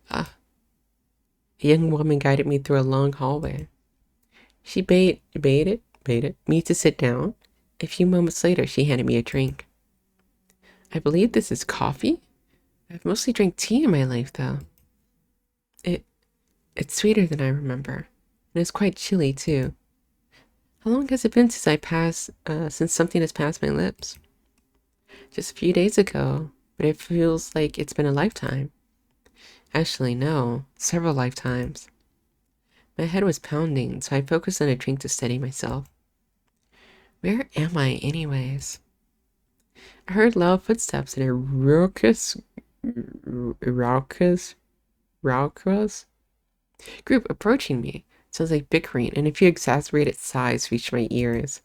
[SPEAKER 1] A young woman guided me through a long hallway. She baited me to sit down. A few moments later, she handed me a drink. I believe this is coffee. I've mostly drank tea in my life, though. It's sweeter than I remember, and it's quite chilly too. How long has it been since something has passed my lips? Just a few days ago, but it feels like it's been a lifetime. Actually, no, several lifetimes. My head was pounding, so I focused on a drink to steady myself. Where am I, anyways? I heard loud footsteps and a raucous group approaching me. Sounds like bickering, and a few exasperated sighs reached my ears.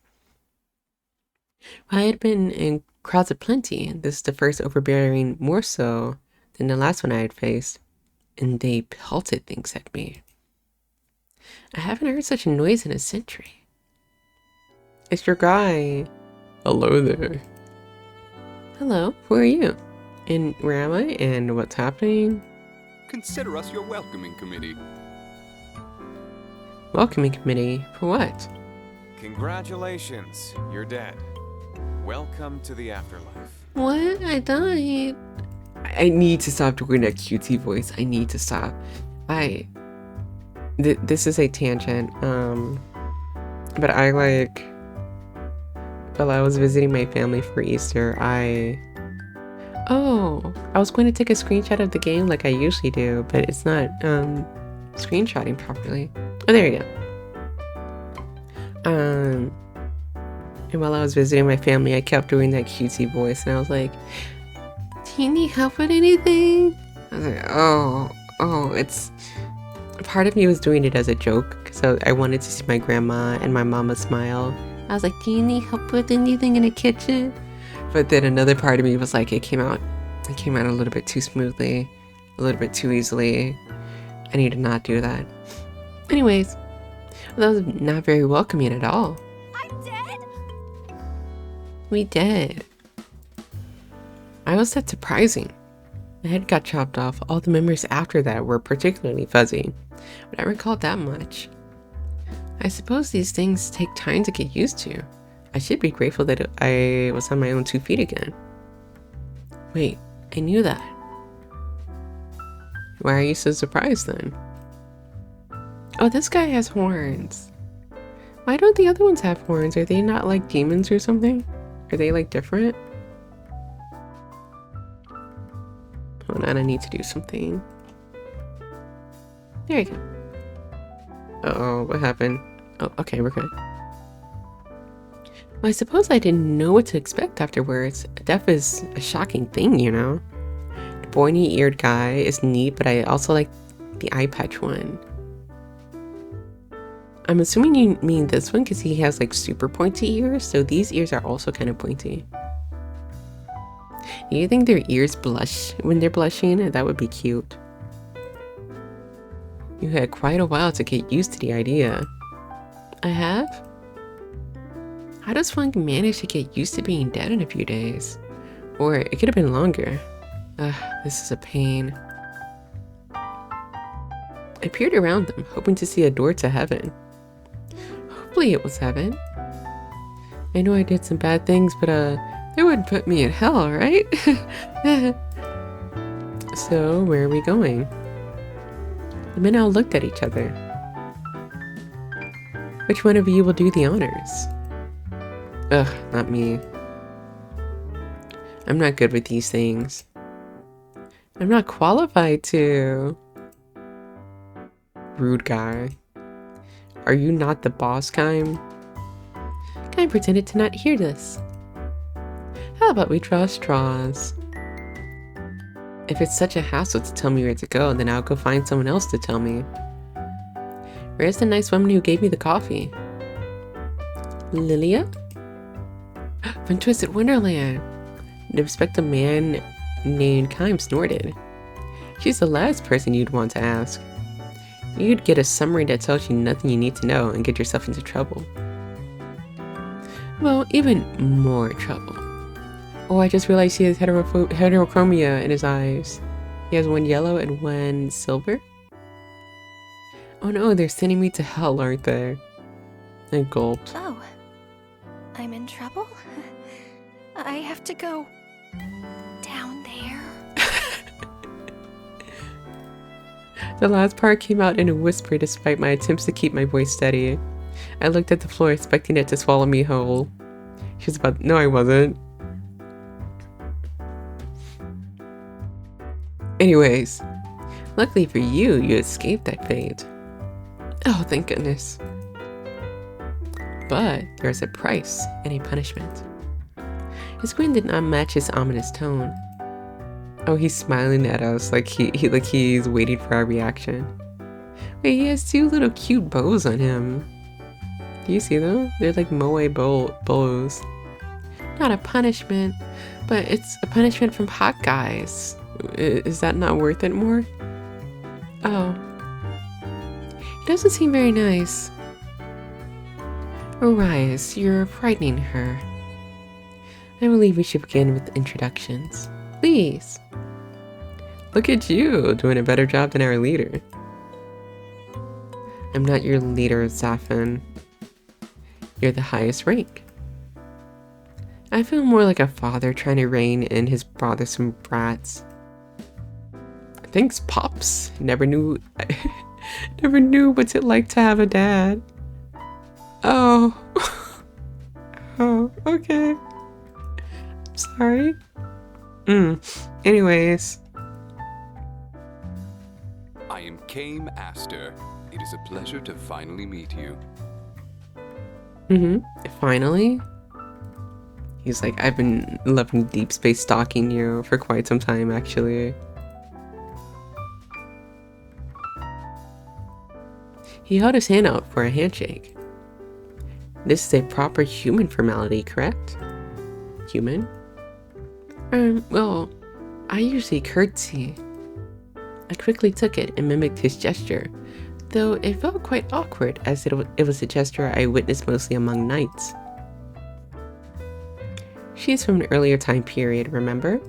[SPEAKER 1] I had been in crowds aplenty, and this is the first overbearing more so than the last one I had faced, and they pelted things at me. I haven't heard such a noise in a century. It's your guy. Hello there. Hello, who are you? And where am I? And what's happening?
[SPEAKER 5] Consider us your welcoming committee.
[SPEAKER 1] Welcoming committee? For what?
[SPEAKER 6] Congratulations, you're dead. Welcome to the afterlife.
[SPEAKER 1] What? I died. I need to stop doing that cutesy voice. I need to stop. This is a tangent. But while I was visiting my family for Easter, I was going to take a screenshot of the game like I usually do, but it's not screenshotting properly. Oh, there you go. And while I was visiting my family, I kept doing that cutesy voice, and I was like, "Do you need help with anything?" I was like, "Oh, it's." Part of me was doing it as a joke, because I wanted to see my grandma and my mama smile. I was like, "Do you need help with anything in the kitchen?" But then another part of me was like, it came out a little bit too smoothly, a little bit too easily. I need to not do that. Anyways, that was not very welcoming at all.
[SPEAKER 2] I'm dead?
[SPEAKER 1] We did. I was that surprising. My head got chopped off. All the memories after that were particularly fuzzy, but I recalled that much. I suppose these things take time to get used to. I should be grateful that I was on my own 2 feet again. Wait, I knew that. Why are you so surprised then? Oh, this guy has horns. Why don't the other ones have horns? Are they not like demons or something? Are they like different? Hold on, I need to do something. There you go. Uh-oh, what happened? Oh, okay, we're good. Well, I suppose I didn't know what to expect afterwards. Death is a shocking thing, you know? The pointy-eared guy is neat, but I also like the eye patch one. I'm assuming you mean this one because he has like super pointy ears, so these ears are also kind of pointy. Do you think their ears blush when they're blushing? That would be cute. You had quite a while to get used to the idea. I have? How does one manage to get used to being dead in a few days? Or it could have been longer. This is a pain. I peered around them, hoping to see a door to heaven. Hopefully it was heaven. I know I did some bad things, but they wouldn't put me in hell, right? So, where are we going? The men all looked at each other. Which one of you will do the honors? Ugh, not me. I'm not good with these things. I'm not qualified to. Rude guy. Are you not the boss kind? Guy pretended to not hear this. How about we draw straws? If it's such a hassle to tell me where to go, then I'll go find someone else to tell me. Where's the nice woman who gave me the coffee? Lilia? From Twisted Wonderland. The respected man named Kime snorted. She's the last person you'd want to ask. You'd get a summary that tells you nothing you need to know and get yourself into trouble. Well, even more trouble. Oh, I just realized he has heterochromia in his eyes. He has one yellow and one silver. Oh no, they're sending me to hell, aren't they? I gulped.
[SPEAKER 2] Oh. I'm in trouble? I have to go down there.
[SPEAKER 1] The last part came out in a whisper despite my attempts to keep my voice steady. I looked at the floor expecting it to swallow me whole. She was about— no, I wasn't. Anyways, luckily for you, you escaped that fate. Oh, thank goodness. But there's a price and a punishment. His grin did not match his ominous tone. Oh, he's smiling at us like he's waiting for our reaction. Wait, he has two little cute bows on him. Do you see them? They're like moe bows. Not a punishment, but it's a punishment from hot guys. Is that not worth it more? Oh. He doesn't seem very nice. Aries, you're frightening her. I believe we should begin with introductions. Please. Look at you, doing a better job than our leader. I'm not your leader, Zafin. You're the highest rank. I feel more like a father trying to rein in his bothersome brats. Thanks, Pops. Never knew what's it like to have a dad. Oh. Oh, okay. Sorry. Anyways.
[SPEAKER 5] I am Kame Aster. It is a pleasure to finally meet you.
[SPEAKER 1] Finally? He's like, I've been loving deep space stalking you for quite some time, actually. He held his hand out for a handshake. This is a proper human formality, correct? Human? Well, I usually curtsy. I quickly took it and mimicked his gesture, though it felt quite awkward as it was a gesture I witnessed mostly among knights. She is from an earlier time period, remember?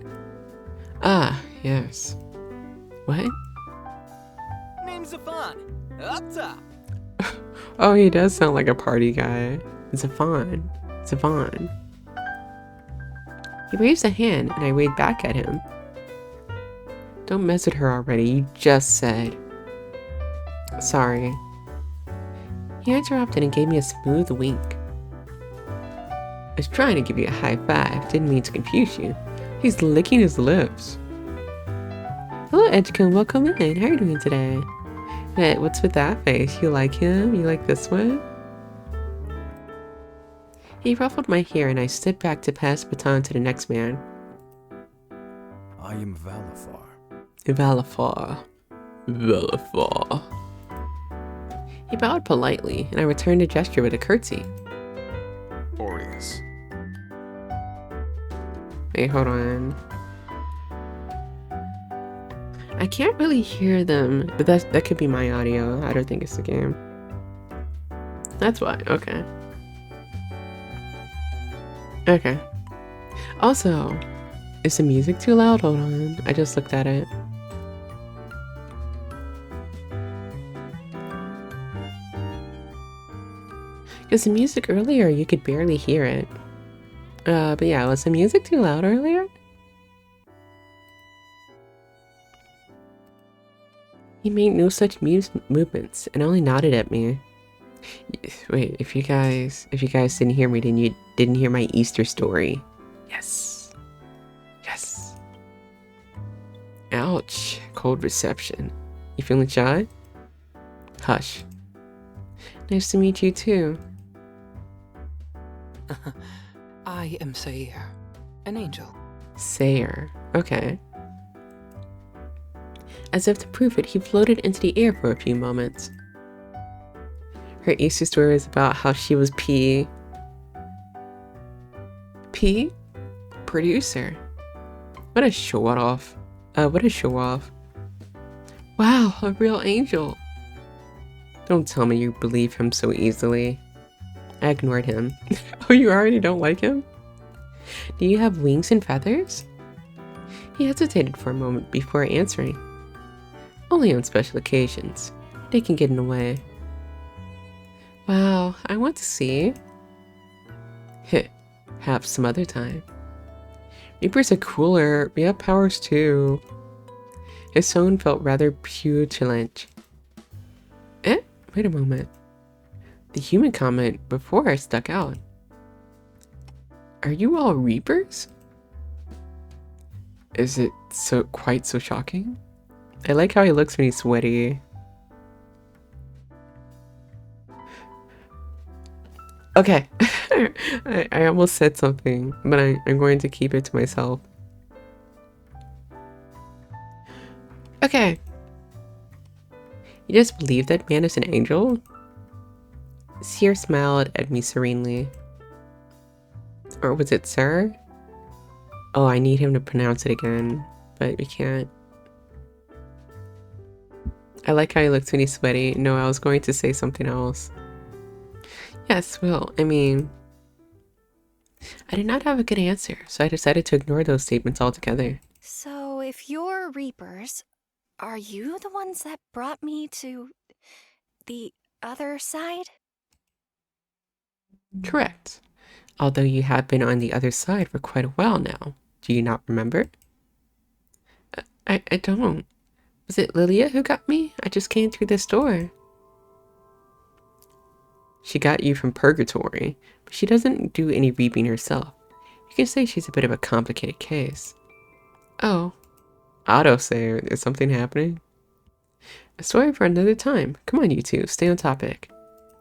[SPEAKER 1] Ah, yes. What?
[SPEAKER 4] Name's Zafan. Up top.
[SPEAKER 1] Oh, he does sound like a party guy. Zafan. He raised a hand and I waved back at him. Don't mess with her already, you just said. Sorry. He interrupted and gave me a smooth wink. I was trying to give you a high five, didn't mean to confuse you. He's licking his lips. Hello, Edgecombe, welcome in. How are you doing today? Wait, what's with that face? You like him? You like this one? He ruffled my hair and I stood back to pass the baton to the next man.
[SPEAKER 3] I am Valafar.
[SPEAKER 1] Valafar. He bowed politely and I returned the gesture with a curtsy.
[SPEAKER 6] Aries.
[SPEAKER 1] Wait, hold on. I can't really hear them, but that could be my audio. I don't think it's the game. That's why. Okay. Okay. Also, is the music too loud? Hold on. I just looked at it. Because the music earlier, you could barely hear it. But yeah, was the music too loud earlier? He made no such movements and only nodded at me. Wait, if you guys didn't hear me, then you didn't hear my Easter story. Yes. Yes. Ouch. Cold reception. You feeling shy? Hush. Nice to meet you too.
[SPEAKER 4] I am Sayer, an angel.
[SPEAKER 1] Sayer. Okay. As if to prove it, he floated into the air for a few moments. Her Easter story is about how she was P? Producer. What a show off. What a show off. Wow, a real angel. Don't tell me you believe him so easily. I ignored him. Oh, you already don't like him? Do you have wings and feathers? He hesitated for a moment before answering. Only on special occasions. They can get in the way. Wow, I want to see. Heh, perhaps some other time. Reapers are cooler. We have powers too. His tone felt rather petulant. Wait a moment. The human comment before stuck out. Are you all Reapers? Is it quite so shocking? I like how he looks when he's sweaty. Okay. I almost said something, but I'm going to keep it to myself. Okay. You just believe that man is an angel? Seer smiled at me serenely. Or was it sir? Oh, I need him to pronounce it again, but we can't. I like how he looks when he's sweaty. No, I was going to say something else. Yes, well, I mean, I did not have a good answer, so I decided to ignore those statements altogether.
[SPEAKER 2] So, if you're Reapers, are you the ones that brought me to the other side?
[SPEAKER 1] Correct. Although you have been on the other side for quite a while now. Do you not remember? I don't. Was it Lilia who got me? I just came through this door. She got you from purgatory, but she doesn't do any reaping herself. You can say she's a bit of a complicated case. Oh. Autosave. Is something happening? A story for another time. Come on, you two. Stay on topic.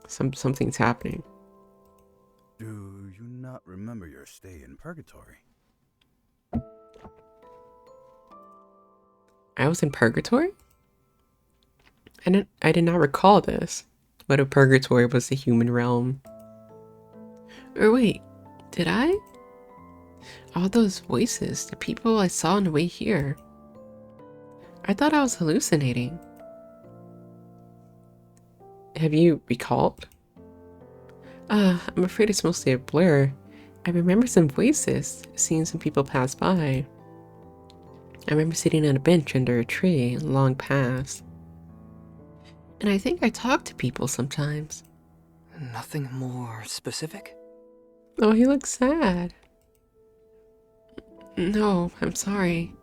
[SPEAKER 1] Something's happening.
[SPEAKER 3] Do you not remember your stay in purgatory?
[SPEAKER 1] I was in purgatory? I did not recall this. But if purgatory was the human realm. Or wait, did I? All those voices, the people I saw on the way here. I thought I was hallucinating. Have you recalled? I'm afraid it's mostly a blur. I remember some voices, seeing some people pass by. I remember sitting on a bench under a tree, long past. And I think I talk to people sometimes.
[SPEAKER 4] Nothing more specific?
[SPEAKER 1] Oh, he looks sad. No, I'm sorry.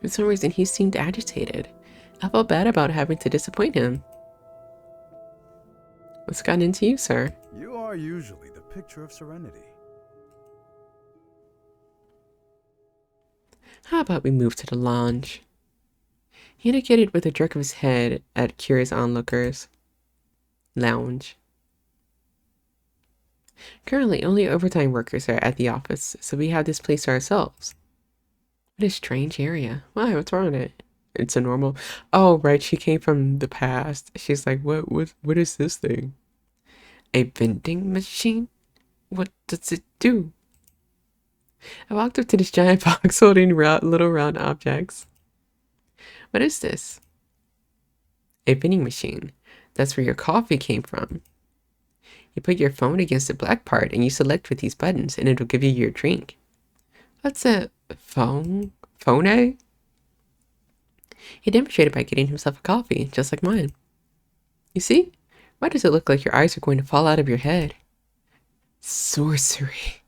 [SPEAKER 1] For some reason, he seemed agitated. I felt bad about having to disappoint him. What's gotten into you, sir?
[SPEAKER 3] You are usually the picture of serenity.
[SPEAKER 1] How about we move to the lounge? He indicated with a jerk of his head at curious onlookers. Lounge. Currently, only overtime workers are at the office, so we have this place to ourselves. What a strange area. Why? What's wrong with it? It's a normal... Oh, right, she came from the past. She's like, what is this thing? A vending machine? What does it do? I walked up to this giant box holding little round objects. What is this? A vending machine. That's where your coffee came from. You put your phone against the black part and you select with these buttons and it'll give you your drink. What's a phone? Phone? He demonstrated by getting himself a coffee, just like mine. You see? Why does it look like your eyes are going to fall out of your head? Sorcery.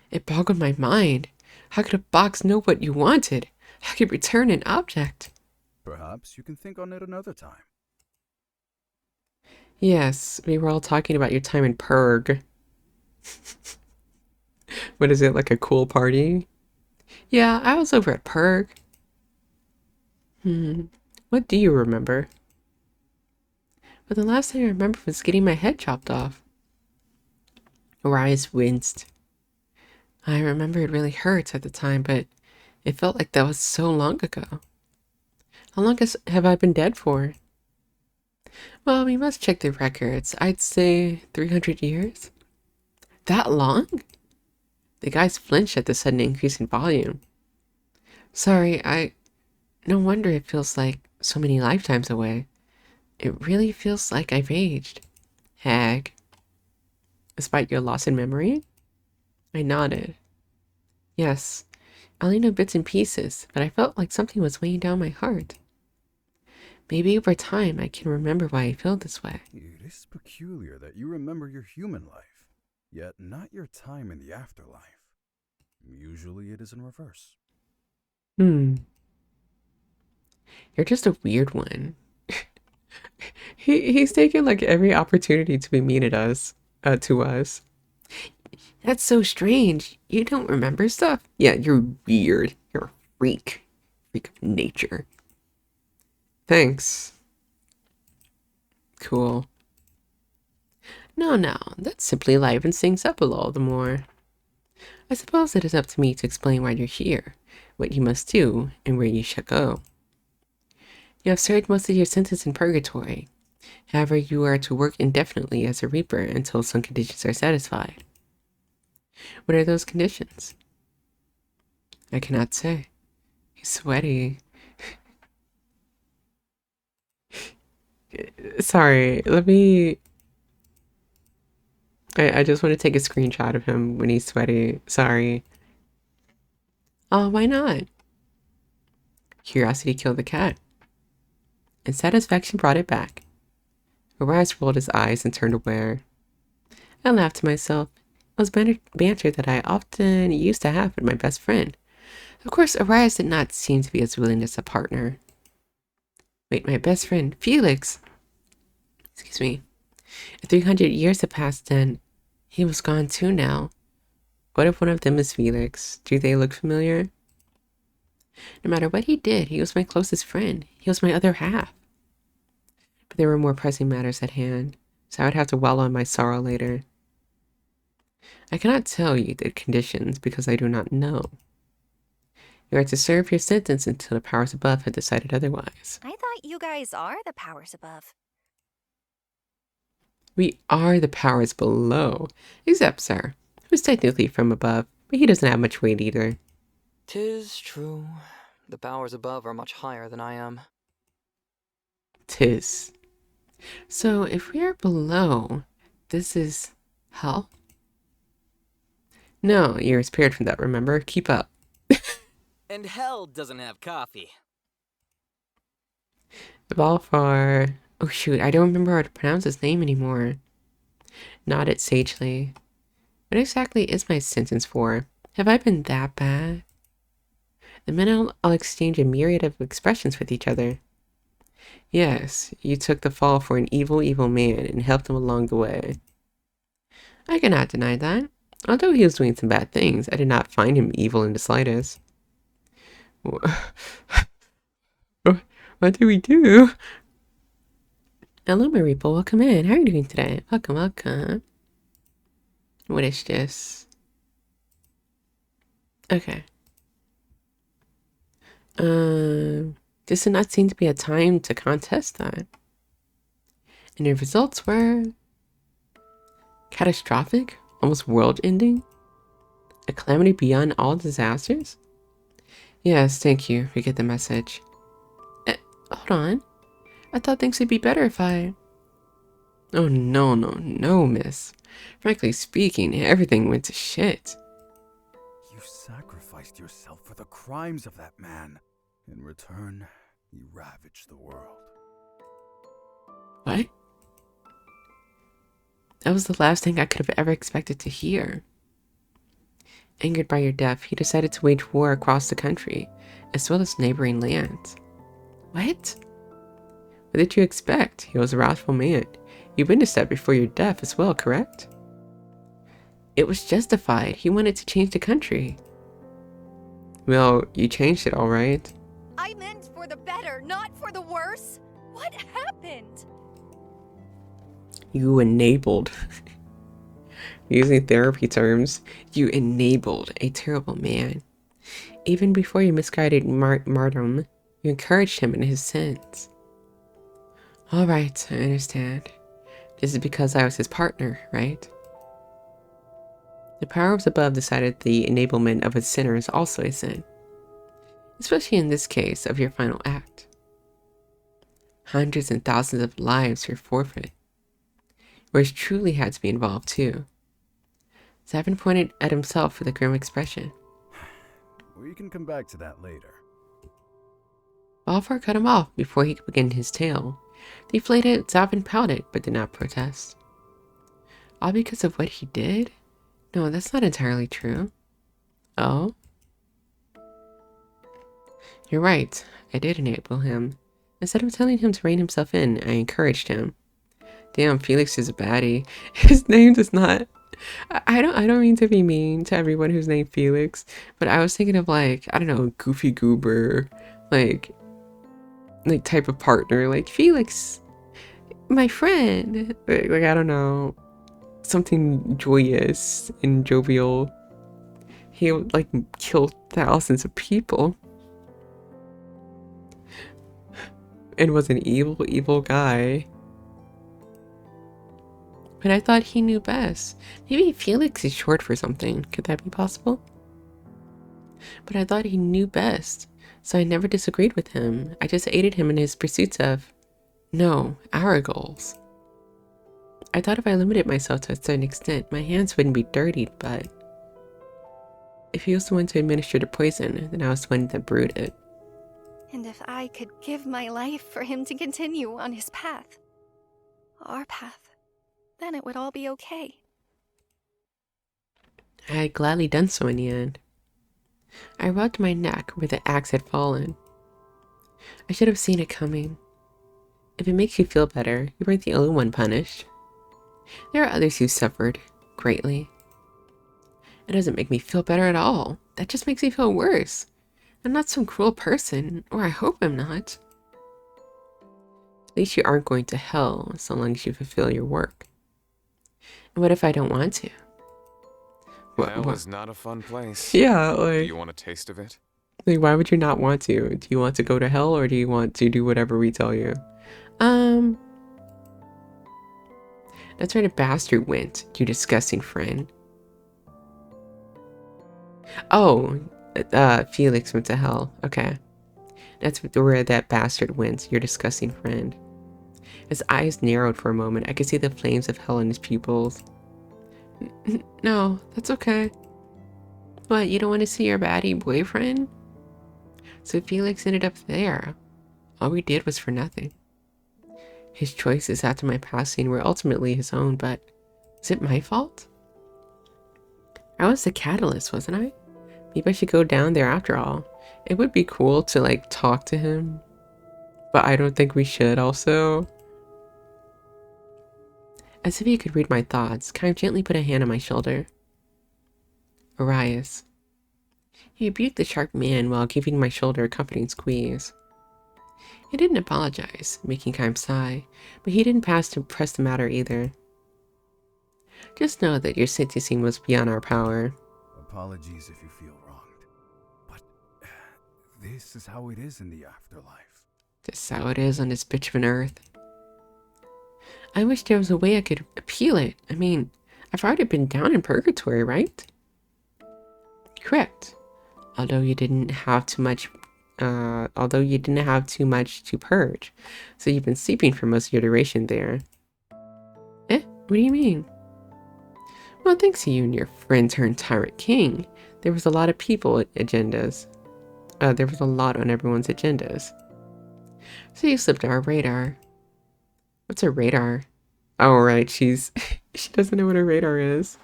[SPEAKER 1] It boggled my mind. How could a box know what you wanted? How could it return an object?
[SPEAKER 3] Perhaps you can think on it another time.
[SPEAKER 1] Yes, we were all talking about your time in Purg. What is it, like a cool party? Yeah, I was over at Purg. What do you remember? But the last thing I remember was getting my head chopped off. Aries winced. I remember it really hurt at the time, but it felt like that was so long ago. How long have I been dead for? Well, we must check the records. I'd say 300 years. That long? The guys flinched at the sudden increase in volume. Sorry, no wonder it feels like so many lifetimes away. It really feels like I've aged. Hag. Despite your loss in memory? I nodded. Yes, I only know bits and pieces, but I felt like something was weighing down my heart. Maybe over time I can remember why I feel this way.
[SPEAKER 3] It is peculiar that you remember your human life, yet not your time in the afterlife. Usually it is in reverse.
[SPEAKER 1] You're just a weird one. He's taken like every opportunity to be mean at us, to us. That's so strange. You don't remember stuff? Yeah, you're weird. You're a freak. Freak of nature. Thanks. Cool. No, that simply livens things up a little more. I suppose it is up to me to explain why you're here, what you must do, and where you shall go. You have served most of your sentence in purgatory. However, you are to work indefinitely as a reaper until some conditions are satisfied. What are those conditions? I cannot say. He's sweaty. Sorry, let me... I just want to take a screenshot of him when he's sweaty. Sorry. Oh, why not? Curiosity killed the cat. And satisfaction brought it back. Aries rolled his eyes and turned away. I laughed to myself. It was banter that I often used to have with my best friend. Of course, Aries did not seem to be as willing as a partner. Wait, my best friend, Felix. Excuse me. 300 years had passed then. He was gone too now. What if one of them is Felix? Do they look familiar? No matter what he did, he was my closest friend. He was my other half. But there were more pressing matters at hand, so I would have to wallow in my sorrow later. I cannot tell you the conditions because I do not know. You are to serve your sentence until the powers above have decided otherwise.
[SPEAKER 2] I thought you guys are the powers above.
[SPEAKER 1] We are the powers below, except Sir, who's technically from above, but he doesn't have much weight either.
[SPEAKER 4] 'Tis true. The powers above are much higher than I am.
[SPEAKER 1] 'Tis. So if we are below, this is hell? No, you're spared from that, remember? Keep up.
[SPEAKER 7] And hell doesn't have coffee.
[SPEAKER 1] Valfar. Oh shoot, I don't remember how to pronounce his name anymore. Nodded sagely. What exactly is my sentence for? Have I been that bad? The men all exchange a myriad of expressions with each other. Yes, you took the fall for an evil, evil man and helped him along the way. I cannot deny that. Although he was doing some bad things, I did not find him evil in the slightest. What do we do? Hello, Maripo. Welcome in. How are you doing today? Welcome, welcome. What is this? Okay. This did not seem to be a time to contest that. And the results were catastrophic, almost world-ending, a calamity beyond all disasters. Yes, thank you. We get the message. Hold on. I thought things would be better if I... Oh, no, miss. Frankly speaking, everything went to shit.
[SPEAKER 3] You sacrificed yourself for the crimes of that man. In return, he ravaged the world.
[SPEAKER 1] What? That was the last thing I could have ever expected to hear. Angered by your death, he decided to wage war across the country, as well as neighboring lands. What? What did you expect? He was a wrathful man. You witnessed that before your death as well, correct? It was justified. He wanted to change the country. Well, you changed it, all right.
[SPEAKER 2] I meant for the better, not for the worse. What happened?
[SPEAKER 1] You enabled. Using therapy terms, you enabled a terrible man. Even before your misguided martyrdom, You encouraged him in his sins. All right, I understand. This is because I was his partner, right? The powers above decided the enablement of a sinner is also a sin. Especially in this case of your final act. Hundreds and thousands of lives were forfeit. Yours truly had to be involved too. Zavin pointed at himself with a grim expression.
[SPEAKER 3] We can come back to that later.
[SPEAKER 1] Balfour cut him off before he could begin his tale. Deflated, Zavin pouted, but did not protest. All because of what he did? No, that's not entirely true. Oh? You're right. I did enable him. Instead of telling him to rein himself in, I encouraged him. Damn, Felix is a baddie. His name does not... I don't mean to be mean to everyone who's named Felix, but I was thinking of like, I don't know, Goofy Goober, like type of partner, like Felix, my friend, like I don't know, something joyous and jovial. He would like kill thousands of people and was an evil guy. But I thought he knew best. Maybe Felix is short for something. Could that be possible? But I thought he knew best, so I never disagreed with him. I just aided him in his pursuits of, no, our goals. I thought if I limited myself to a certain extent, my hands wouldn't be dirtied, but if he was the one to administer the poison, then I was the one that brewed it.
[SPEAKER 2] And if I could give my life for him to continue on his path, our path, then it would all be okay.
[SPEAKER 1] I had gladly done so in the end. I rubbed my neck where the axe had fallen. I should have seen it coming. If it makes you feel better, you weren't the only one punished. There are others who suffered greatly. It doesn't make me feel better at all. That just makes me feel worse. I'm not some cruel person, or I hope I'm not. At least you aren't going to hell so long as you fulfill your work. And what if I don't want to?
[SPEAKER 6] Hell is not a fun place.
[SPEAKER 1] Yeah,
[SPEAKER 6] Do
[SPEAKER 1] like,
[SPEAKER 6] you want a taste of it?
[SPEAKER 1] why would you not want to? Do you want to go to hell or do you want to do whatever we tell you? That's where the bastard went, you disgusting friend. Oh, Felix went to hell. Okay. That's where that bastard went, your disgusting friend. His eyes narrowed for a moment. I could see the flames of hell in his pupils. No, that's okay. What, you don't want to see your baddie boyfriend? So Felix ended up there. All we did was for nothing. His choices after my passing were ultimately his own, but is it my fault? I was the catalyst, wasn't I? Maybe I should go down there after all. It would be cool to like talk to him, but I don't think we should also. As if he could read my thoughts, Kai gently put a hand on my shoulder. Aries. He rebuked the sharp man while giving my shoulder a comforting squeeze. He didn't apologize, making Kai sigh, but he didn't press the matter either. Just know that your sentencing was beyond our power.
[SPEAKER 3] Apologies if you feel wronged, but this is how it is in the afterlife.
[SPEAKER 1] That's how it is on this bitch of an earth. I wish there was a way I could appeal it. I mean, I've already been down in purgatory, right? Correct. Although you didn't have too much to purge, so you've been sleeping for most of your duration there. Eh? What do you mean? Well, thanks to you and your friend turned tyrant king, there was a lot of agendas. There was a lot on everyone's agendas. So you slipped our radar. What's a radar? Oh, right, she doesn't know what a radar is.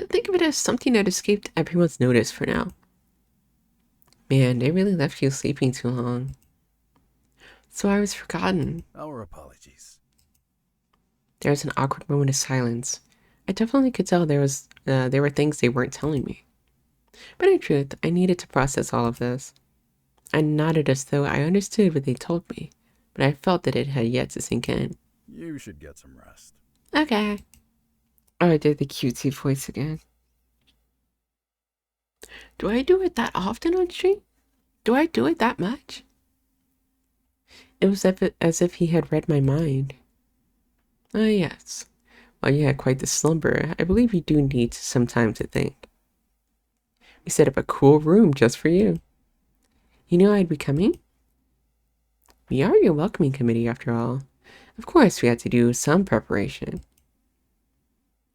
[SPEAKER 1] Think of it as something that escaped everyone's notice for now. Man, they really left you sleeping too long. So I was forgotten.
[SPEAKER 3] Our apologies.
[SPEAKER 1] There was an awkward moment of silence. I definitely could tell there were things they weren't telling me. But in truth, I needed to process all of this. I nodded as though I understood what they told me, but I felt that it had yet to sink in.
[SPEAKER 3] You should get some rest.
[SPEAKER 1] Okay. Oh, I did the cutesy voice again. Do I do it that often on stream? Do I do it that much? It was as if he had read my mind. Ah, yes. While you had quite the slumber, I believe you do need some time to think. We set up a cool room just for you. You knew I'd be coming? We are your welcoming committee, after all. Of course, we had to do some preparation.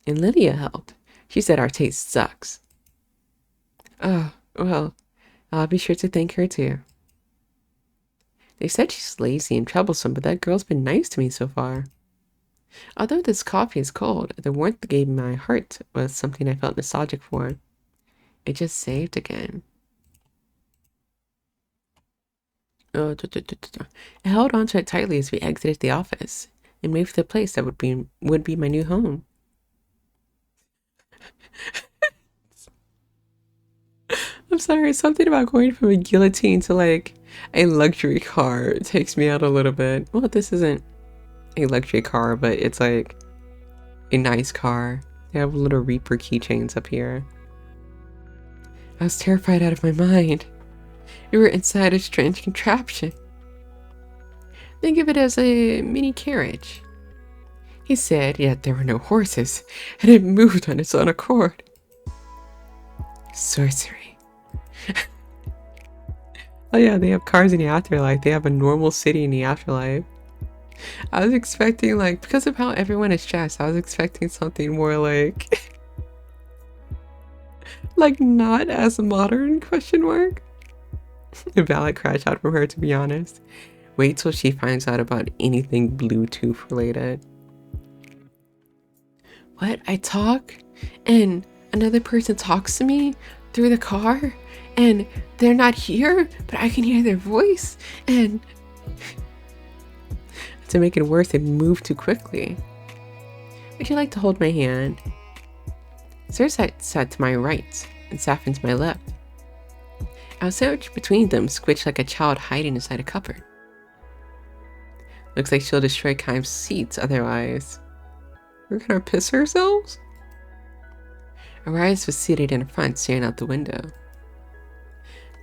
[SPEAKER 1] And Lydia helped. She said our taste sucks. Oh, well, I'll be sure to thank her too. They said she's lazy and troublesome, but that girl's been nice to me so far. Although this coffee is cold, the warmth that gave my heart was something I felt nostalgic for. It just saved again. I held onto it tightly as we exited the office and moved to the place that would be my new home. I'm sorry, something about going from a guillotine to like a luxury car takes me out a little bit. Well, this isn't a luxury car, but it's like a nice car. They have little Reaper keychains up here. I was terrified out of my mind. We were inside a strange contraption. Think of it as a mini carriage. He said, yet there were no horses, and it moved on its own accord. Sorcery. Oh yeah, they have cars in the afterlife. They have a normal city in the afterlife. I was expecting, like, because of how everyone is dressed, I was expecting something more like like not as modern, question mark. A valid crash out from her, to be honest. Wait till she finds out about anything Bluetooth related. What? I talk and another person talks to me through the car and they're not here, but I can hear their voice, and to make it worse, it moved too quickly. Would you like to hold my hand? Cersei sat to my right and Saffron to my left. I was sandwiched between them, squished like a child hiding inside a cupboard. Looks like she'll destroy Kaim's seats otherwise. We're gonna piss ourselves? Aries was seated in front, staring out the window.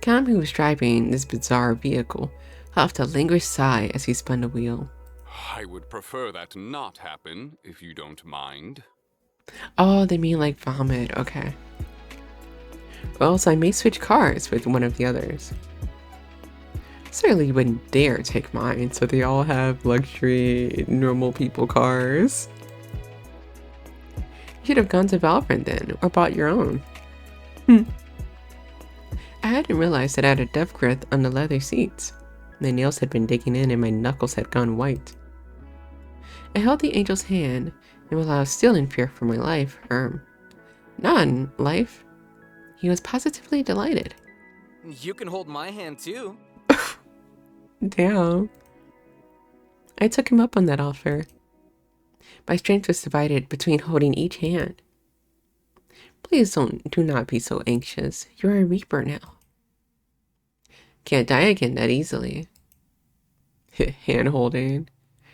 [SPEAKER 1] Kaim, who was driving this bizarre vehicle, huffed a lingering sigh as he spun the wheel.
[SPEAKER 5] I would prefer that not happen, if you don't mind.
[SPEAKER 1] Oh, they mean like vomit, okay. Or else I may switch cars with one of the others. Certainly you wouldn't dare take mine, so they all have luxury, normal people cars. You should have gone to Valorant then, or bought your own. I hadn't realized that I had a death grip on the leather seats. My nails had been digging in and my knuckles had gone white. I held the angel's hand, and while I was still in fear for my life, not in life, he was positively delighted.
[SPEAKER 7] You can hold my hand too.
[SPEAKER 1] Damn. I took him up on that offer. My strength was divided between holding each hand. Please do not be so anxious. You're a Reaper now. Can't die again that easily. Hand holding.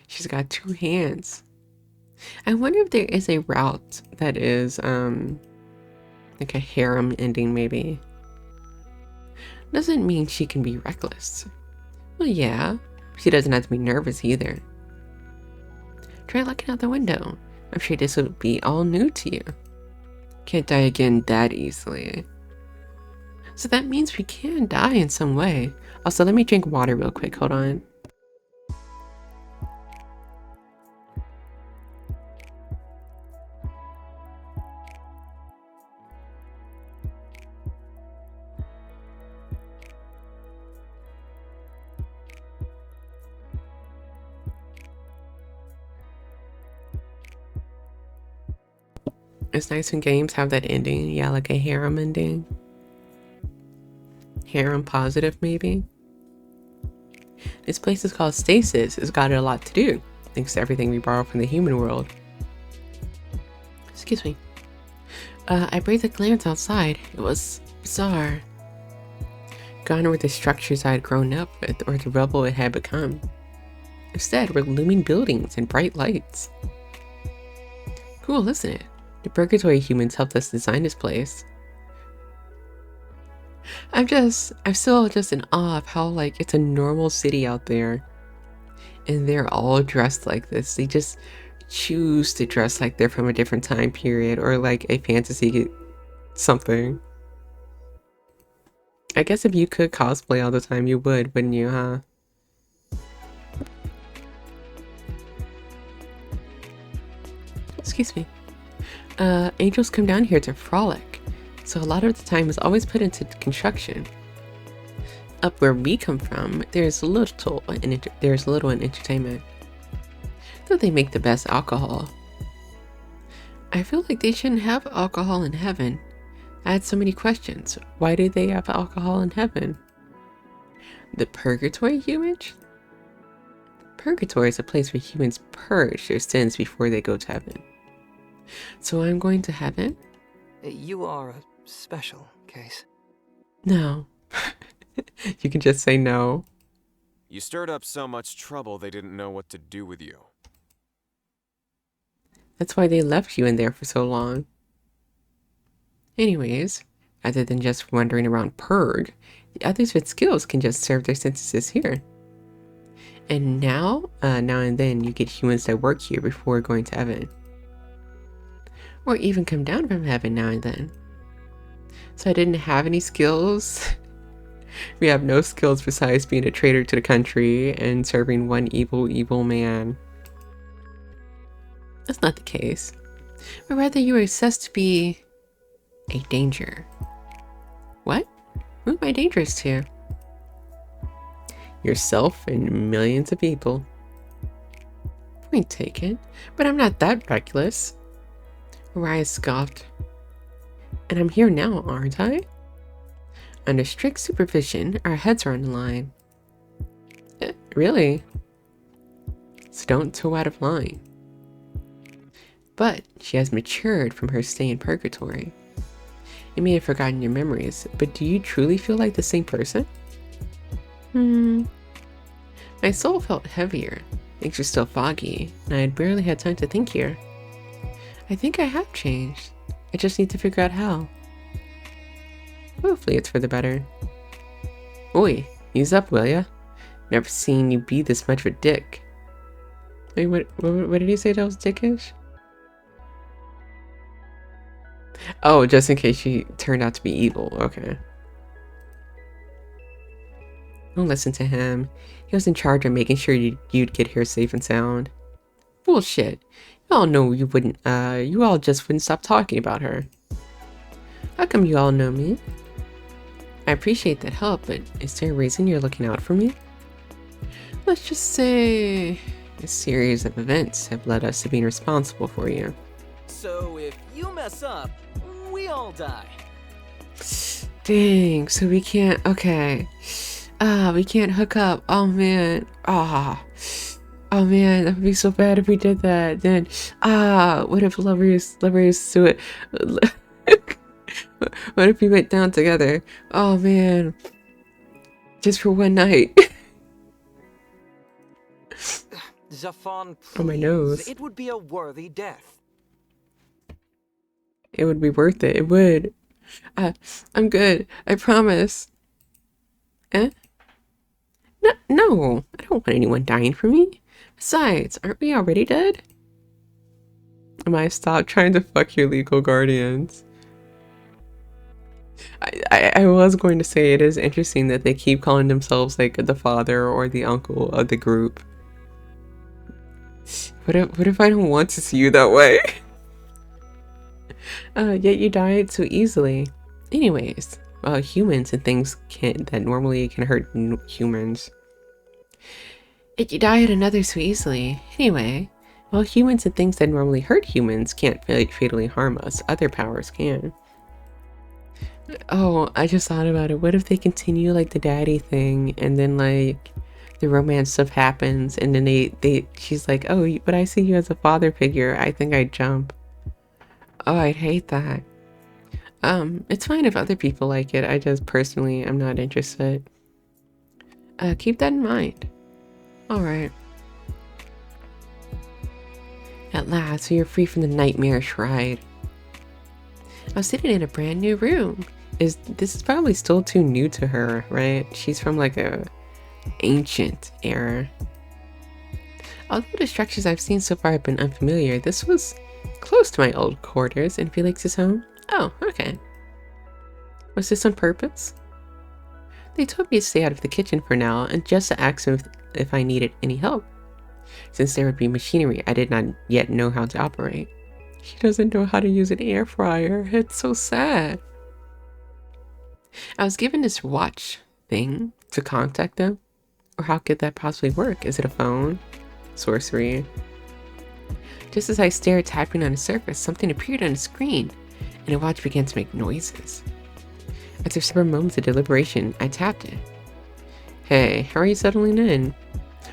[SPEAKER 1] She's got two hands. I wonder if there is a route that is, like a harem ending maybe. Doesn't mean she can be reckless. Well, yeah, she doesn't have to be nervous either. Try looking out the window. I'm sure this will be all new to you. Can't die again that easily. So that means we can die in some way. Also, let me drink water real quick. Hold on. It's nice when games have that ending. Yeah, like a harem ending. Harem positive, maybe. This place is called Stasis. It's got a lot to do, thanks to everything we borrow from the human world. Excuse me. I breathed a glance outside. It was bizarre. Gone were the structures I had grown up with, or the rubble it had become. Instead, were looming buildings and bright lights. Cool, isn't it? The purgatory humans helped us design this place. I'm still just in awe of how, like, it's a normal city out there. And they're all dressed like this. They just choose to dress like they're from a different time period or like a fantasy something. I guess if you could cosplay all the time, you would, wouldn't you, huh? Excuse me. Angels come down here to frolic, so a lot of the time is always put into construction. Up where we come from, there's little in entertainment. Though they make the best alcohol. I feel like they shouldn't have alcohol in heaven. I had so many questions. Why do they have alcohol in heaven? The purgatory, humans? Purgatory is a place where humans purge their sins before they go to heaven. So I'm going to heaven?
[SPEAKER 4] You are a special case.
[SPEAKER 1] No. You can just say no.
[SPEAKER 6] You stirred up so much trouble they didn't know what to do with you.
[SPEAKER 1] That's why they left you in there for so long. Anyways, rather than just wandering around purg, the others with skills can just serve their sentences here. And now and then you get humans that work here before going to heaven. Or even come down from heaven now and then. So I didn't have any skills. We have no skills besides being a traitor to the country and serving one evil man. That's not the case. But rather you are assessed to be a danger. What? Who am I dangerous to? Yourself and millions of people. Point taken. But I'm not that reckless. Aries scoffed. And I'm here now, aren't I? Under strict supervision, our heads are on the line. Really? So don't toe out of line. But she has matured from her stay in purgatory. You may have forgotten your memories, but do you truly feel like the same person? My soul felt heavier. Things are still foggy, and I had barely had time to think here. I think I have changed. I just need to figure out how. Hopefully it's for the better. Oi, ease up, will ya? Never seen you be this much of a dick. Wait, what did he say that was dickish? Oh, just in case she turned out to be evil. Okay. Don't listen to him. He was in charge of making sure you'd get here safe and sound. Bullshit. You all know you wouldn't, you all just wouldn't stop talking about her. How come you all know me? I appreciate that help, but is there a reason you're looking out for me? Let's just say a series of events have led us to being responsible for you.
[SPEAKER 7] So if you mess up, we all die.
[SPEAKER 1] Dang, so we can't, okay. We can't hook up. Oh man. Oh man, that would be so bad if we did that. Then, what if lovers do it? What if we went down together? Oh man. Just for one night.
[SPEAKER 4] Zafon, please.
[SPEAKER 1] Oh, my nose.
[SPEAKER 4] It would be a worthy death.
[SPEAKER 1] It would be worth it. It would. I'm good. I promise. Eh? No. I don't want anyone dying for me. Besides, aren't we already dead? Amai, stop trying to fuck your legal guardians. I was going to say it is interesting that they keep calling themselves like the father or the uncle of the group. What if I don't want to see you that way? Yet you died so easily. Anyways, humans and things that normally can hurt humans. Yet you die at another so easily. Anyway, while humans and things that normally hurt humans can't fatally harm us, other powers can. Oh, I just thought about it. What if they continue like the daddy thing and then like the romance stuff happens and then she's like, oh, but I see you as a father figure. I think I'd jump. Oh, I'd hate that. It's fine if other people like it. I just personally am not interested. Keep that in mind. Alright. At last, we are free from the nightmarish ride. I was sitting in a brand new room. This is probably still too new to her, right? She's from like a ancient era. Although the structures I've seen so far have been unfamiliar, this was close to my old quarters in Felix's home. Oh, okay. Was this on purpose? They told me to stay out of the kitchen for now and just to ask them if I needed any help, since there would be machinery I did not yet know how to operate. She doesn't know how to use an air fryer. It's so sad. I was given this watch thing to contact them. Or how could that possibly work? Is it a phone? Sorcery. Just as I stared, tapping on the surface, something appeared on the screen, and the watch began to make noises. After several moments of deliberation, I tapped it. Hey, how are you settling in?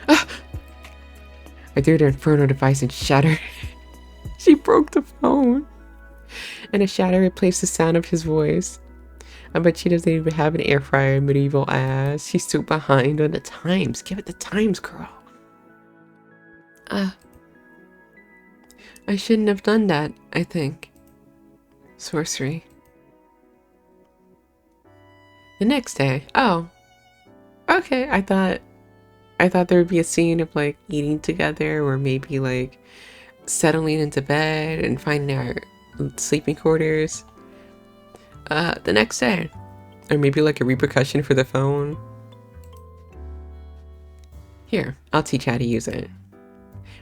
[SPEAKER 1] Ah! I threw the infernal device and shattered. She broke the phone. And a shatter replaced the sound of his voice. I bet she doesn't even have an air fryer, medieval ass. She's too behind on the times. Give it the times, girl. I shouldn't have done that, I think. Sorcery. The next day. Oh. Okay, I thought there would be a scene of like eating together or maybe like settling into bed and finding our sleeping quarters. The next day. Or maybe like a repercussion for the phone. Here, I'll teach you how to use it.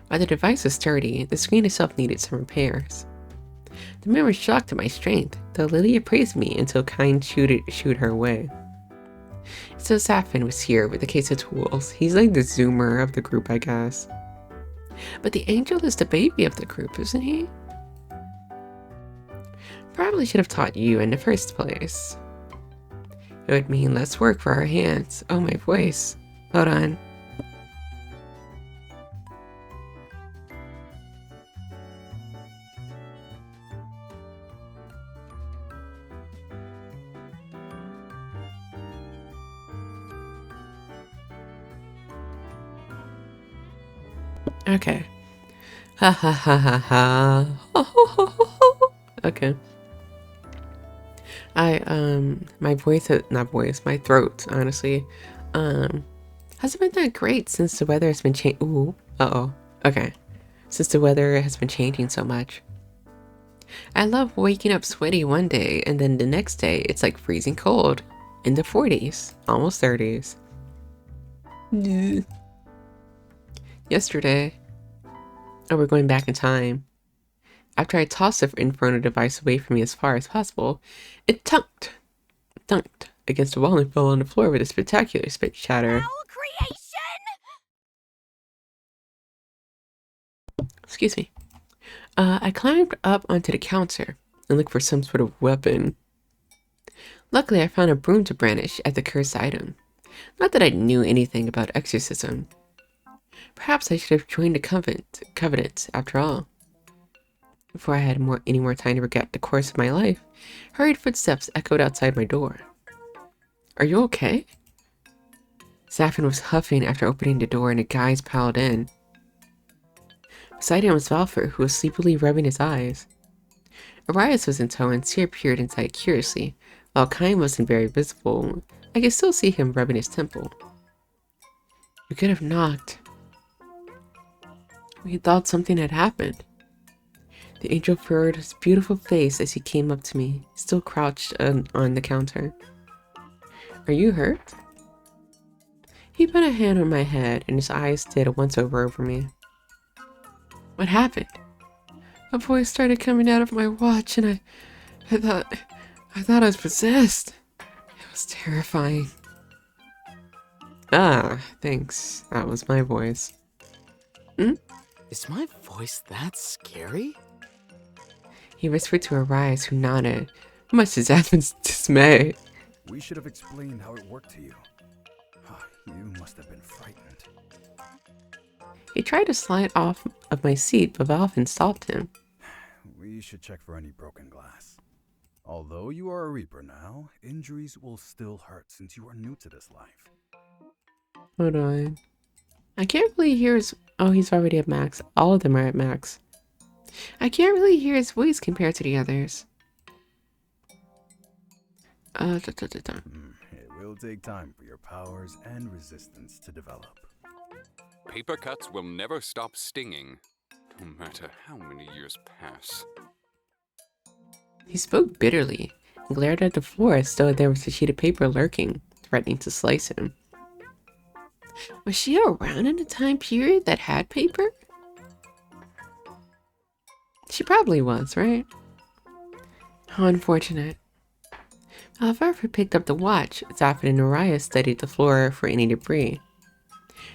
[SPEAKER 1] While the device was sturdy, the screen itself needed some repairs. The man was shocked at my strength, though Lilia praised me until Kind shooed her away. So Safin was here with a case of tools. He's like the zoomer of the group, I guess. But the angel is the baby of the group, isn't he? Probably should have taught you in the first place. It would mean less work for our hands. Oh, my voice. Hold on. Okay. Ha ha ha ha ha. Okay. My my throat, honestly, hasn't been that great since the weather has been changing. Ooh, okay. Since the weather has been changing so much. I love waking up sweaty one day and then the next day it's like freezing cold. In the 40s, almost 30s. Yesterday, we're going back in time. After I tossed the infernal device away from me as far as possible, it thunked against the wall and fell on the floor with a spectacular spit shatter. Excuse me. I climbed up onto the counter and looked for some sort of weapon. Luckily, I found a broom to brandish at the cursed item. Not that I knew anything about exorcism. Perhaps I should have joined the covenant after all. Before I had any more time to regret the course of my life, hurried footsteps echoed outside my door. Are you okay? Safin was huffing after opening the door and the guys piled in. Beside him was Valfer, who was sleepily rubbing his eyes. Aries was in tow and Seer peered inside curiously. While Kain wasn't very visible, I could still see him rubbing his temple. You could have knocked. We thought something had happened. The angel furrowed his beautiful face as he came up to me, still crouched on the counter. Are you hurt? He put a hand on my head and his eyes did a once-over over me. What happened? A voice started coming out of my watch and I thought I was possessed. It was terrifying. Ah, thanks. That was my voice.
[SPEAKER 7] Is my voice that scary?
[SPEAKER 1] He whispered to Arise, who nodded, much to Zavin's dismay.
[SPEAKER 3] We should have explained how it worked to you. You must have been frightened.
[SPEAKER 1] He tried to slide off of my seat, but Valvin stopped him.
[SPEAKER 3] We should check for any broken glass. Although you are a Reaper now, injuries will still hurt since you are new to this life.
[SPEAKER 1] Hold on. I can't really hear his... Oh, he's already at max. All of them are at max. I can't really hear his voice compared to the others.
[SPEAKER 3] It will take time for your powers and resistance to develop.
[SPEAKER 5] Paper cuts will never stop stinging, no matter how many years pass.
[SPEAKER 1] He spoke bitterly and glared at the floor as though there was a sheet of paper lurking, threatening to slice him. Was she around in a time period that had paper? She probably was, right? How unfortunate. Alfalfa picked up the watch as Alfred and Uriah studied the floor for any debris.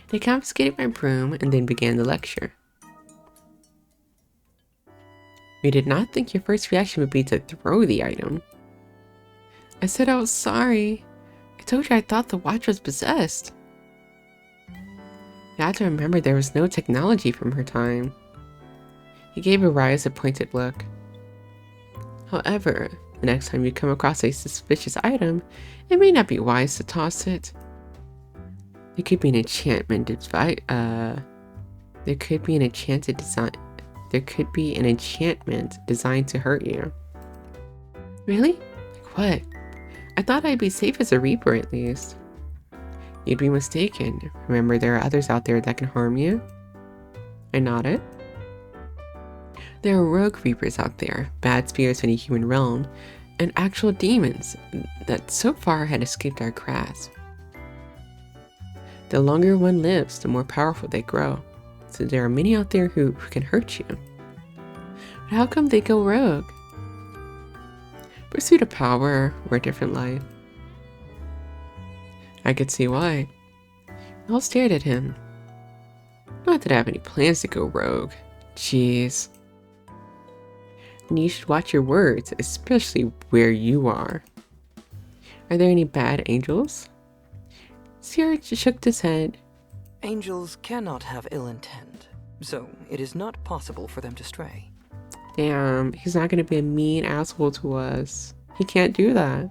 [SPEAKER 1] They confiscated my broom and then began the lecture. We did not think your first reaction would be to throw the item. I said I was sorry. I told you I thought the watch was possessed. You had to remember there was no technology from her time. He gave Uriah a pointed look. However, the next time you come across a suspicious item, it may not be wise to toss it. There could be an enchantment designed to hurt you. Really? Like what? I thought I'd be safe as a Reaper at least. You'd be mistaken. Remember, there are others out there that can harm you. I nodded. There are rogue Reapers out there, bad spirits in a human realm, and actual demons that so far had escaped our grasp. The longer one lives, the more powerful they grow. So there are many out there who can hurt you. But how come they go rogue? Pursuit of power or a different life. I could see why. We all stared at him. Not that I have any plans to go rogue. Jeez. And you should watch your words, especially where you are. Are there any bad angels? Sierra shook his head.
[SPEAKER 4] Angels cannot have ill intent, so it is not possible for them to stray.
[SPEAKER 1] Damn, he's not gonna be a mean asshole to us. He can't do that.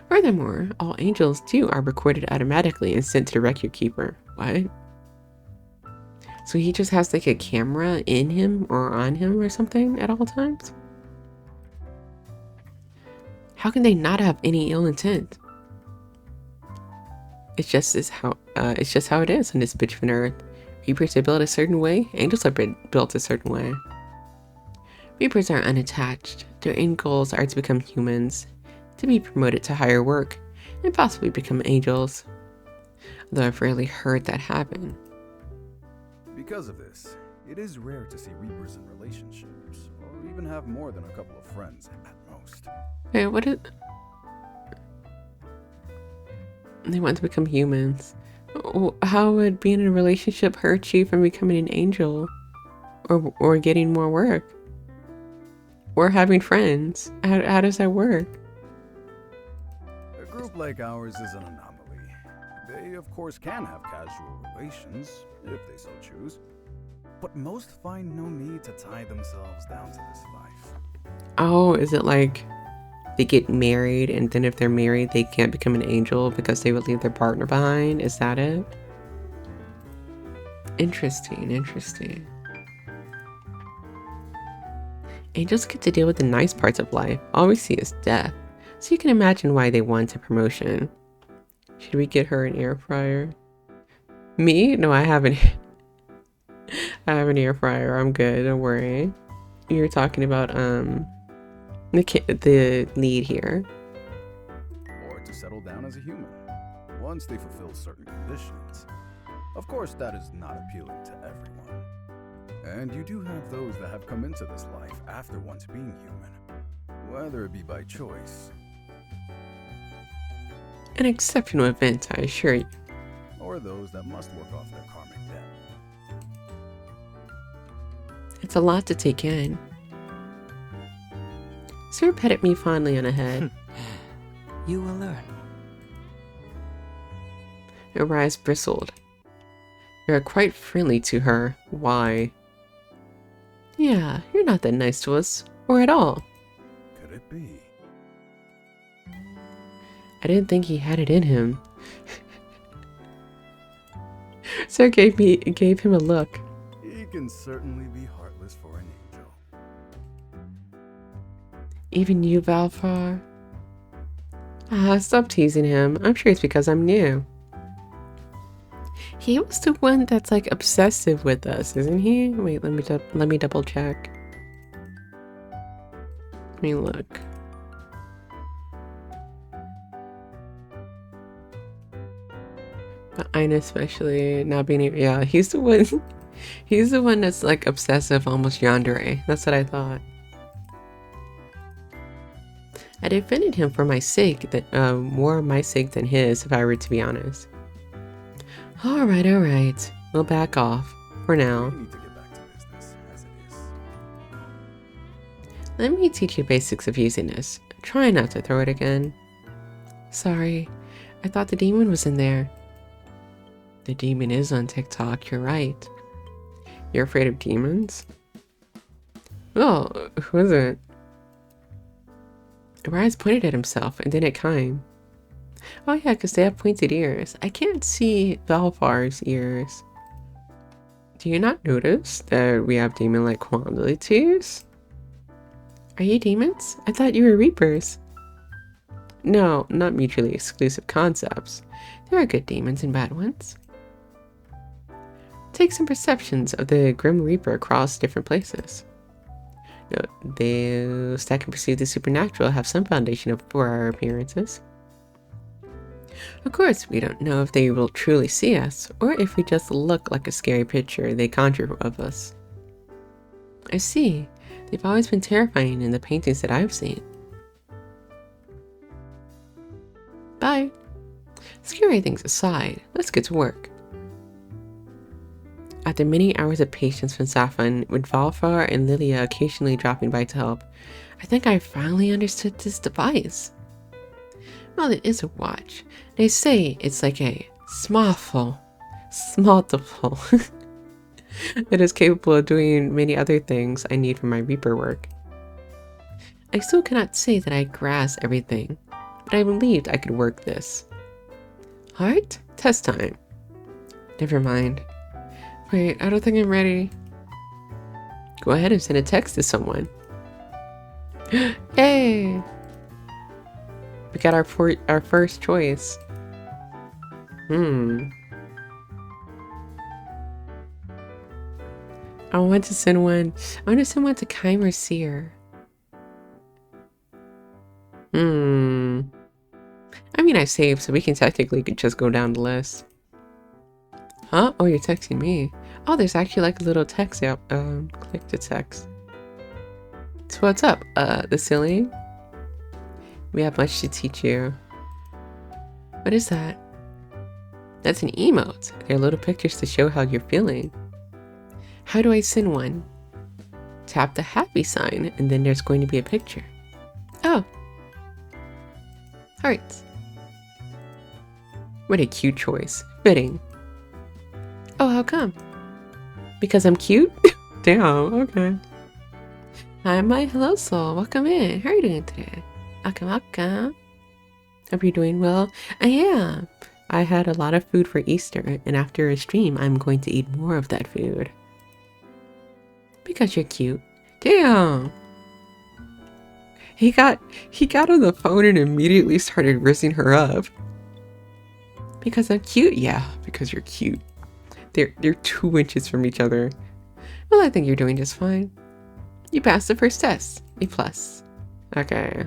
[SPEAKER 1] Furthermore, all angels too are recorded automatically and sent to the record keeper. What? So he just has like a camera in him or on him or something at all times? How can they not have any ill intent? It's just how it is on this bitch of an earth. Reapers are built a certain way, angels are built a certain way. Reapers are unattached. Their end goals are to become humans, to be promoted to higher work, and possibly become angels. Though I've rarely heard that happen.
[SPEAKER 3] Because of this, it is rare to see Reapers in relationships, or even have more than a couple of friends at most.
[SPEAKER 1] Wait, what is... They want to become humans. How would being in a relationship hurt you from becoming an angel? Or getting more work? Or having friends? How does that work?
[SPEAKER 3] A group like ours is an anomaly. They, of course, can have casual relations, if they so choose. But most find no need to tie themselves down to this life.
[SPEAKER 1] Oh, is it like they get married and then if they're married they can't become an angel because they would leave their partner behind? Is that it? Interesting. Angels get to deal with the nice parts of life. All we see is death. So you can imagine why they want a promotion. Should we get her an air fryer? Me? No, I haven't. I have an air fryer. I'm good. Don't worry. You're talking about the lead here.
[SPEAKER 3] Or to settle down as a human, once they fulfill certain conditions. Of course, that is not appealing to everyone. And you do have those that have come into this life after once being human, whether it be by choice.
[SPEAKER 1] An exceptional event, I assure you.
[SPEAKER 3] Or those that must work off their karmic debt.
[SPEAKER 1] It's a lot to take in. Sir petted me fondly on the head.
[SPEAKER 4] You will learn.
[SPEAKER 1] Her eyes bristled. You are quite friendly to her. Why? Yeah, you're not that nice to us. Or at all.
[SPEAKER 3] Could it be?
[SPEAKER 1] I didn't think he had it in him. Sir gave him a look.
[SPEAKER 3] He can certainly be heartless for an angel.
[SPEAKER 1] Even you, Valfar? Ah, stop teasing him. I'm sure it's because I'm new. He was the one that's like obsessive with us, isn't he? Wait, let me double check. Let me look. Aina especially not being, yeah, he's the one. He's the one that's like obsessive, almost yandere. That's what I thought. I defended him for my sake, that more my sake than his, if I were to be honest. All right. We'll back off for now.
[SPEAKER 3] We need to get back to business as it is.
[SPEAKER 1] Let me teach you basics of using this. Try not to throw it again. Sorry, I thought the demon was in there. The demon is on TikTok, you're right. You're afraid of demons? Oh, who is it? Aries pointed at himself and then at Kaim. Oh yeah, because they have pointed ears. I can't see Valfar's ears. Do you not notice that we have demon-like qualities? Are you demons? I thought you were reapers. No, not mutually exclusive concepts. There are good demons and bad ones. Take some perceptions of the Grim Reaper across different places. No, those that can perceive the supernatural have some foundation for our appearances. Of course, we don't know if they will truly see us, or if we just look like a scary picture they conjure of us. I see. They've always been terrifying in the paintings that I've seen. Bye. Scary things aside, let's get to work. After many hours of patience from Safan, with Valfar and Lilia occasionally dropping by to help, I think I finally understood this device. Well, it is a watch. They say it's like a smallful. It is capable of doing many other things I need for my Reaper work. I still cannot say that I grasp everything, but I believed I could work this. Alright, test time. Never mind. Wait, I don't think I'm ready. Go ahead and send a text to someone. Hey! We got our first choice. I want to send one to Kaim or Seer. I mean, I saved, so we can technically just go down the list. Huh? Oh, you're texting me. Oh, there's actually like a little text out. Click to text. So what's up? The ceiling? We have much to teach you. What is that? That's an emote. They're little pictures to show how you're feeling. How do I send one? Tap the happy sign, and then there's going to be a picture. Oh. Hearts. What a cute choice. Fitting. Oh, how come? Because I'm cute? Damn, okay. Hi, my hello soul. Welcome in. How are you doing today? Welcome. Hope you're doing well. I am. I had a lot of food for Easter, and after a stream, I'm going to eat more of that food. Because you're cute. Damn. He got on the phone and immediately started rizzing her up. Because I'm cute? Yeah, because you're cute. They're 2 inches from each other. Well, I think you're doing just fine. You passed the first test. A+. Okay,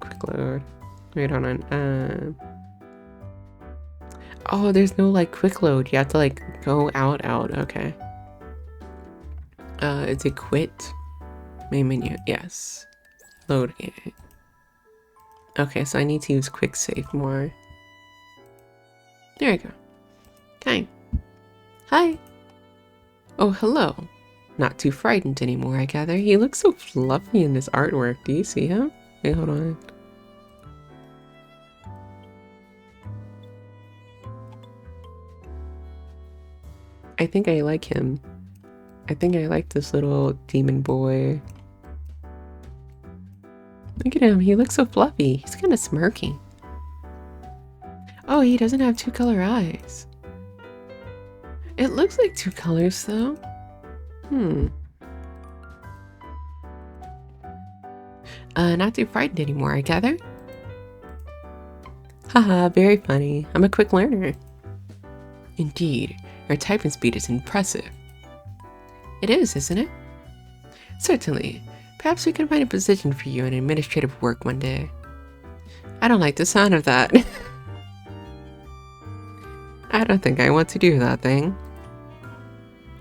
[SPEAKER 1] quick load. Wait, hold on. Oh, there's no like quick load. You have to like go out. Okay. It's a quit. Main menu. Yes. Loading it. Okay, so I need to use quick save more. There we go. Okay. Hi. Oh, hello. Not too frightened anymore, I gather. He looks so fluffy in this artwork. Do you see him? Wait, hold on. I think I like him. I think I like this little demon boy. Look at him. He looks so fluffy. He's kind of smirking. Oh, he doesn't have 2 color eyes. It looks like 2 colors, though. Not too frightened anymore, I gather. Haha, very funny. I'm a quick learner. Indeed, your typing speed is impressive. It is, isn't it? Certainly. Perhaps we can find a position for you in administrative work one day. I don't like the sound of that. I don't think I want to do that thing.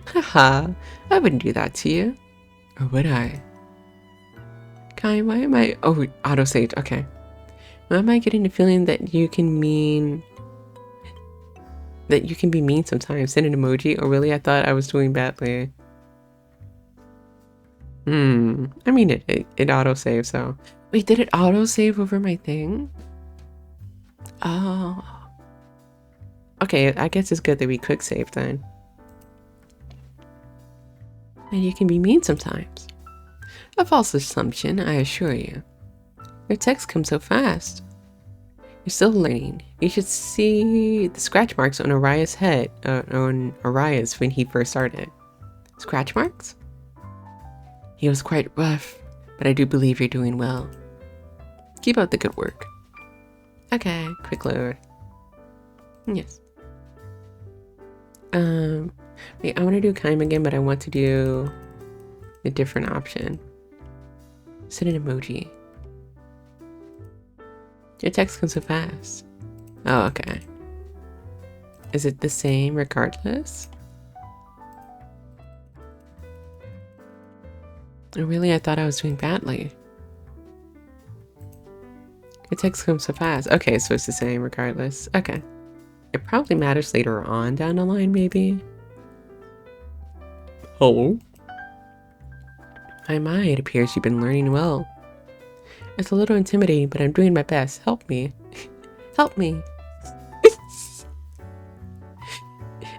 [SPEAKER 1] Haha, I wouldn't do that to you. Or would I? Kai, why am I... Oh, autosaved, okay. Why am I getting the feeling that you can mean... that you can be mean sometimes? Send an emoji? Oh, really? I thought I was doing badly. I mean, it autosaved, so... Wait, did it autosave over my thing? Oh. Okay, I guess it's good that we quick save then. And you can be mean sometimes. A false assumption, I assure you. Your text comes so fast. You're still learning. You should see the scratch marks on Arias' head, on Arias when he first started. Scratch marks? He was quite rough, but I do believe you're doing well. Keep up the good work. Okay, quick load. Yes. Wait, I want to do Kaim again, but I want to do a different option. Send an emoji. Your text comes so fast. Oh, okay. Is it the same regardless? Oh, really? I thought I was doing badly. Your text comes so fast. Okay, so it's the same regardless. Okay. It probably matters later on down the line, maybe. Hello? Hi, Mai. It appears you've been learning well. It's a little intimidating, but I'm doing my best. Help me. Help me.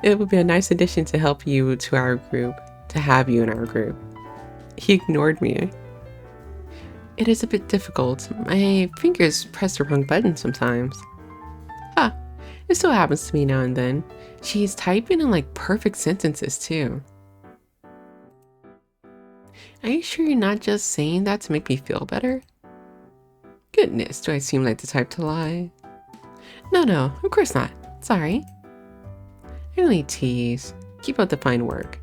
[SPEAKER 1] It would be a nice addition to help you to our group, to have you in our group. He ignored me. It is a bit difficult. My fingers press the wrong button sometimes. Huh. It still happens to me now and then. She's typing in like perfect sentences too. Are you sure you're not just saying that to make me feel better? Goodness, do I seem like the type to lie? No, of course not. Sorry. I only tease. Keep up the fine work.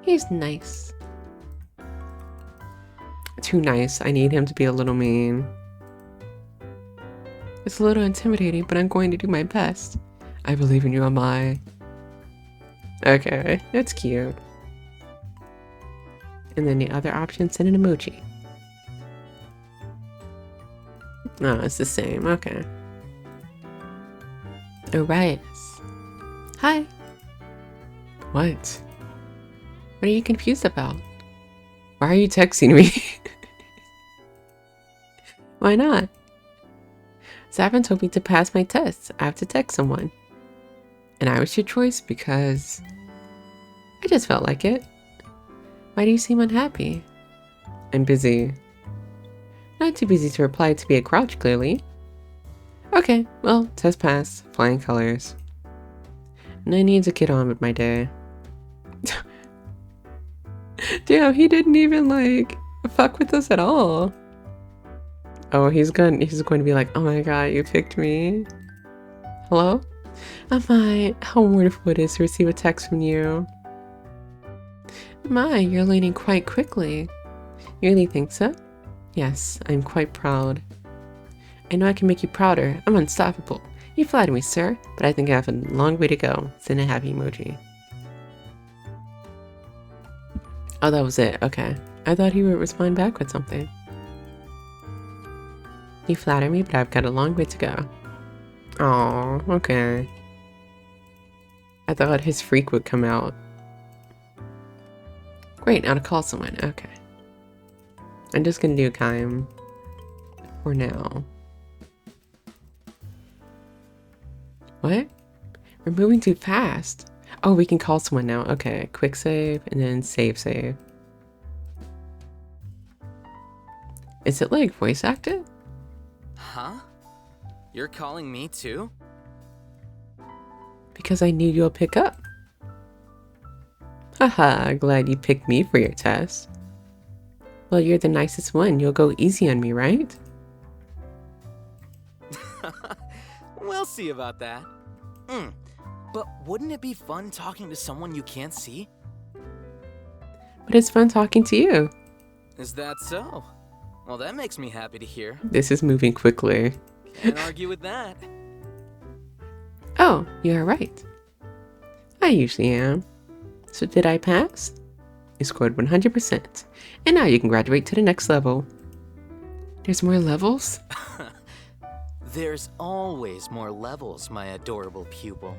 [SPEAKER 1] He's nice. Too nice. I need him to be a little mean. It's a little intimidating, but I'm going to do my best. I believe in you, Amai. Okay, that's cute. And then the other option, send an emoji. Oh, it's the same. Okay. Aries. Hi. What? What are you confused about? Why are you texting me? Why not? Savin told me to pass my tests. I have to text someone. And I was your choice because I just felt like it. Why do you seem unhappy? I'm busy. Not too busy to reply to be a grouch, clearly. Okay, well, test pass, flying colors. And I need to get on with my day. Damn, he didn't even like fuck with us at all. Oh, he's going to be like, oh my god, you picked me. Hello? Amai, how wonderful it is to receive a text from you. My, you're learning quite quickly. You really think so? Yes, I'm quite proud. I know I can make you prouder. I'm unstoppable. You flatter me, sir, but I think I have a long way to go. Send a happy emoji. Oh, that was it. Okay. I thought he would respond back with something. You flatter me, but I've got a long way to go. Oh, okay. I thought his freak would come out. Great, now to call someone. Okay. I'm just gonna do Kaim for now. What? We're moving too fast. Oh, we can call someone now. Okay, quick save and then save. Is it like voice acted?
[SPEAKER 7] Huh? You're calling me too?
[SPEAKER 1] Because I knew you'll pick up. Haha, glad you picked me for your test. Well, you're the nicest one. You'll go easy on me, right?
[SPEAKER 7] We'll see about that. But wouldn't it be fun talking to someone you can't see?
[SPEAKER 1] But it's fun talking to you.
[SPEAKER 7] Is that so? Well, that makes me happy to hear.
[SPEAKER 1] This is moving quickly.
[SPEAKER 7] Can't argue with that.
[SPEAKER 1] Oh, you're right. I usually am. So did I pass? You scored 100%. And now you can graduate to the next level. There's more levels?
[SPEAKER 7] There's always more levels, my adorable pupil.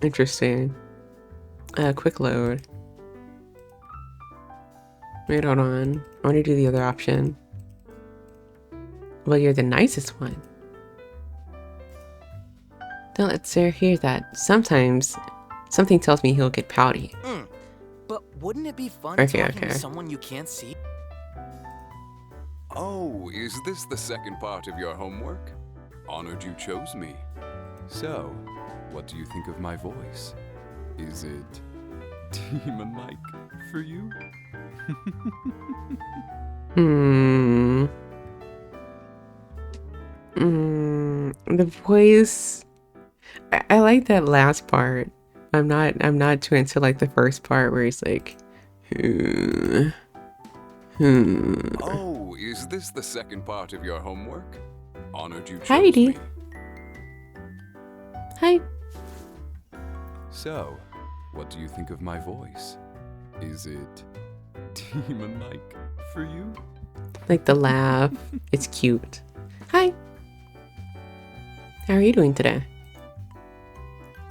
[SPEAKER 1] Interesting. Quick load. Wait, hold on. I want to do the other option. Well, you're the nicest one. Don't let Sarah hear that. Sometimes, something tells me he'll get pouty.
[SPEAKER 7] But wouldn't it be fun talking to someone you can't see?
[SPEAKER 5] Oh, is this the second part of your homework? Honored you chose me. So, what do you think of my voice? Is it demon-like for you?
[SPEAKER 1] The voice. I like that last part. I'm not too into like the first part where he's like,
[SPEAKER 5] Oh, is this the second part of your homework? Honored you chose
[SPEAKER 1] Heidi.
[SPEAKER 5] me.
[SPEAKER 1] Hi.
[SPEAKER 5] So, what do you think of my voice? Is it demon-like for you?
[SPEAKER 1] Like the laugh. It's cute. Hi. How are you doing today?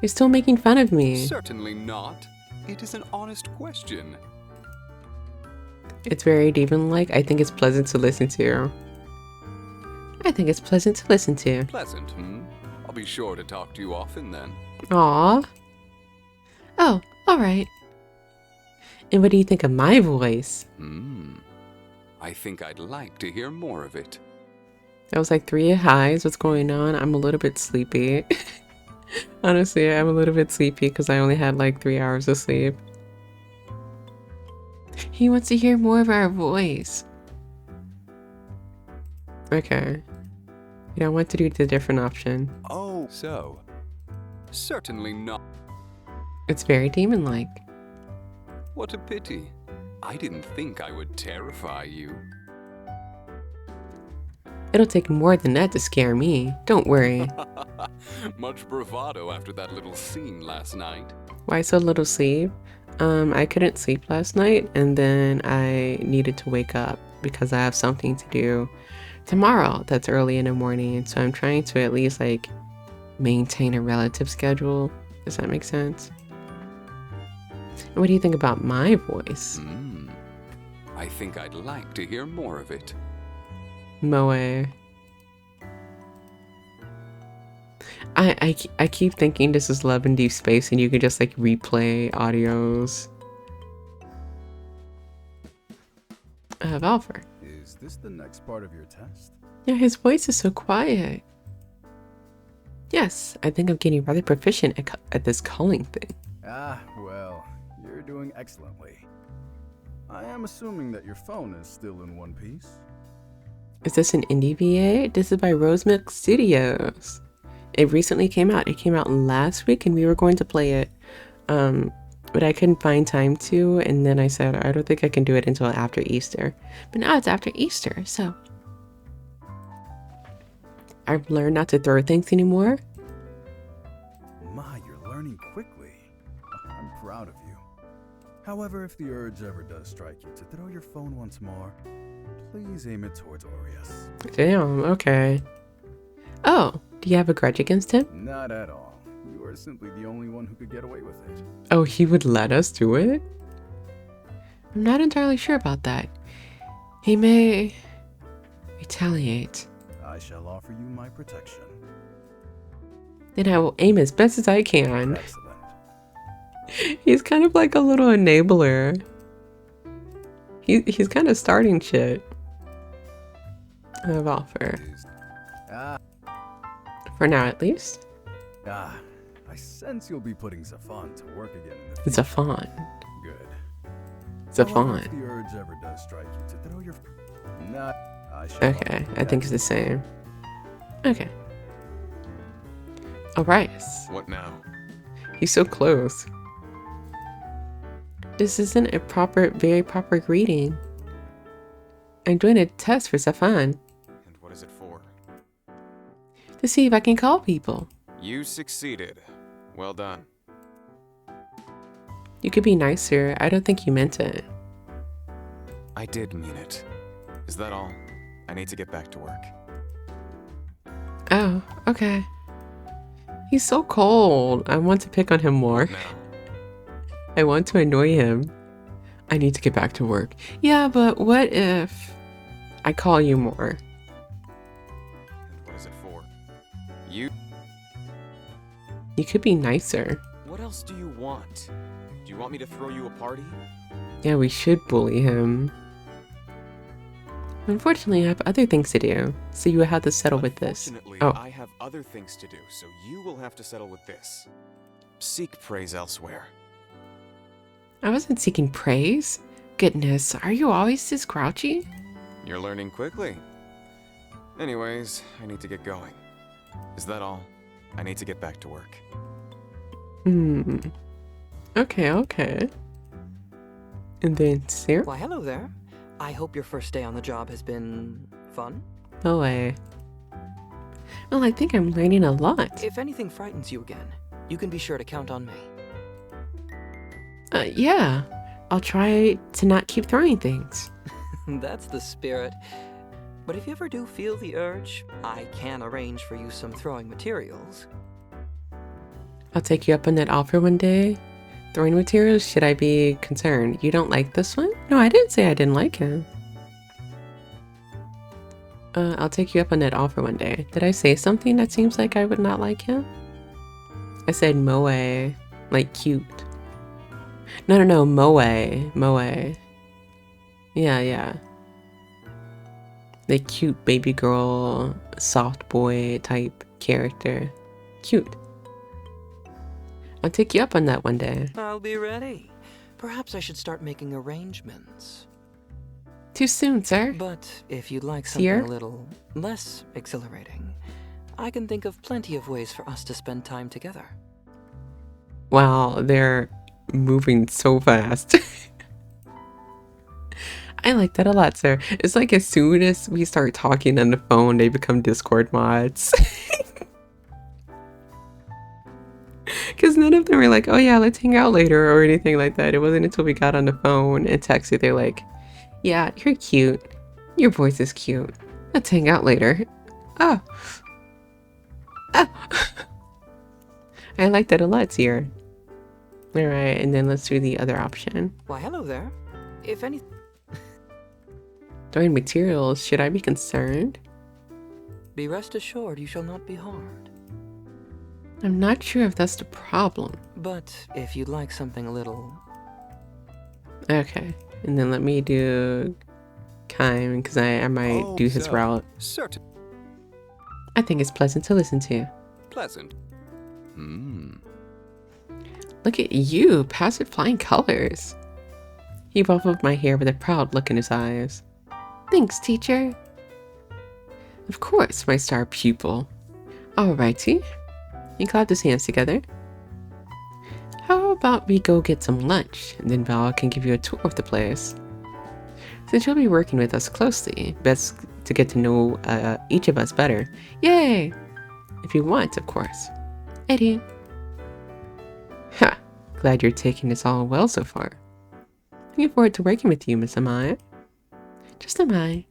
[SPEAKER 1] You're still making fun of me.
[SPEAKER 5] Certainly not. It is an honest question.
[SPEAKER 1] It's very demon-like. I think it's pleasant to listen to. I think it's pleasant to listen to.
[SPEAKER 5] Pleasant, I'll be sure to talk to you often then.
[SPEAKER 1] Aw. Oh, alright. And what do you think of my voice?
[SPEAKER 5] I think I'd like to hear more of it.
[SPEAKER 1] That was like 3 highs. What's going on? I'm a little bit sleepy. Honestly, I'm a little bit sleepy because I only had like 3 hours of sleep. He wants to hear more of our voice. Okay. Yeah, I want to do the different option.
[SPEAKER 5] Oh, so. Certainly not.
[SPEAKER 1] It's very demon-like.
[SPEAKER 5] What a pity. I didn't think I would terrify you.
[SPEAKER 1] It'll take more than that to scare me. Don't worry.
[SPEAKER 5] Much bravado after that little scene last night.
[SPEAKER 1] Why so little sleep? I couldn't sleep last night, and then I needed to wake up because I have something to do tomorrow that's early in the morning. So I'm trying to at least like maintain a relative schedule. Does that make sense? And what do you think about my voice?
[SPEAKER 5] I think I'd like to hear more of it.
[SPEAKER 1] Moe. I keep thinking this is Love in Deep Space and you can just like replay audios. Valver.
[SPEAKER 3] Is this the next part of your test?
[SPEAKER 1] Yeah, his voice is so quiet. Yes, I think I'm getting rather proficient at this calling thing.
[SPEAKER 3] Ah, well, you're doing excellently. I am assuming that your phone is still in one piece.
[SPEAKER 1] Is this an indie VA? This is by Rosemilk Studios. It recently came out. It came out last week and we were going to play it. But I couldn't find time to, and then I said, I don't think I can do it until after Easter. But now it's after Easter, so. I've learned not to throw things anymore.
[SPEAKER 3] My, you're learning quickly. I'm proud of you. However, if the urge ever does strike you to throw your phone once more, please aim it towards Aries.
[SPEAKER 1] Damn, okay. Oh, do you have a grudge against him?
[SPEAKER 3] Not at all. You are simply the only one who could get away with it.
[SPEAKER 1] Oh, he would let us do it? I'm not entirely sure about that. He may retaliate.
[SPEAKER 3] I shall offer you my protection.
[SPEAKER 1] Then I will aim as best as I can.
[SPEAKER 3] Excellent.
[SPEAKER 1] He's kind of like a little enabler. He's kind of starting shit. Of offer. For now, at least.
[SPEAKER 3] I sense you'll be putting Zafan to work again in the
[SPEAKER 1] It's Zafan.
[SPEAKER 3] Good.
[SPEAKER 1] Zafan.
[SPEAKER 3] If the urge ever does strike you to throw your... Not...
[SPEAKER 1] Okay, I think it's the same. Okay. Aries.
[SPEAKER 6] What now?
[SPEAKER 1] He's so close. This isn't a very proper greeting. I'm doing a test for Safan
[SPEAKER 6] And what is it for?
[SPEAKER 1] to see if I can call people.
[SPEAKER 6] You succeeded. Well done.
[SPEAKER 1] You could be nicer. I don't think you meant it.
[SPEAKER 6] I did mean it. Is that all? I need to get back to work.
[SPEAKER 1] Oh, okay. He's so cold. I want to pick on him more.
[SPEAKER 6] Now,
[SPEAKER 1] I want to annoy him. I need to get back to work. Yeah, but what if I call you more?
[SPEAKER 6] and what is it for? You.
[SPEAKER 1] You could be nicer.
[SPEAKER 6] What else do you want? Do you want me to throw you a party?
[SPEAKER 1] Yeah, we should bully him. Unfortunately, I have other things to do, so you will have to settle with this.
[SPEAKER 6] Unfortunately,
[SPEAKER 1] Oh,
[SPEAKER 6] I have other things to do, so you will have to settle with this. Seek praise elsewhere.
[SPEAKER 1] I wasn't seeking praise. Goodness, are you always this grouchy?
[SPEAKER 6] You're learning quickly. Anyways, I need to get going. Is that all? I need to get back to work.
[SPEAKER 1] Okay, okay. And then Sarah?
[SPEAKER 4] Why, hello there. I hope your first day on the job has been fun.
[SPEAKER 1] No way. Well, I think I'm learning a lot.
[SPEAKER 4] If anything frightens you again, you can be sure to count on me.
[SPEAKER 1] Yeah. I'll try to not keep throwing things.
[SPEAKER 4] That's the spirit. But if you ever do feel the urge, I can arrange for you some throwing materials.
[SPEAKER 1] I'll take you up on that offer one day. Throwing materials, should I be concerned? You don't like this one? No, I didn't say I didn't like him. I'll take you up on that offer one day. Did I say something that seems like I would not like him? I said moe, like cute. No, moe. Yeah. The cute baby girl, soft boy type character. Cute. I'll take you up on that one day.
[SPEAKER 4] I'll be ready. Perhaps I should start making arrangements.
[SPEAKER 1] Too soon, sir.
[SPEAKER 4] But if you'd like something
[SPEAKER 1] Here?
[SPEAKER 4] a little less exhilarating, I can think of plenty of ways for us to spend time together.
[SPEAKER 1] Wow, they're moving so fast. I like that a lot, sir. It's like as soon as we start talking on the phone, they become Discord mods. Because none of them were like, oh yeah, let's hang out later or anything like that. It wasn't until we got on the phone and texted, they're like, yeah, you're cute. Your voice is cute. Let's hang out later. Oh. I like that a lot, Sierra. Alright, and then let's do the other option.
[SPEAKER 4] Why, hello there. If any...
[SPEAKER 1] Throwing materials, should I be concerned?
[SPEAKER 4] Be rest assured you shall not be harmed.
[SPEAKER 1] I'm not sure if that's the problem.
[SPEAKER 4] But if you'd like something a little...
[SPEAKER 1] Okay, and then let me do Kime, because I might do his route.
[SPEAKER 5] Certain.
[SPEAKER 1] I think it's pleasant to listen to.
[SPEAKER 5] Pleasant.
[SPEAKER 1] Look at you, pass with flying colors. He ruffled my hair with a proud look in his eyes. Thanks, teacher. Of course, my star pupil. Alrighty. He clapped his hands together. How about we go get some lunch, and then Val can give you a tour of the place. Since you'll be working with us closely, best to get to know each of us better. Yay! If you want, of course. Eddie. Ha! Glad you're taking this all well so far. Looking forward to working with you, Miss Amai. Just Amai.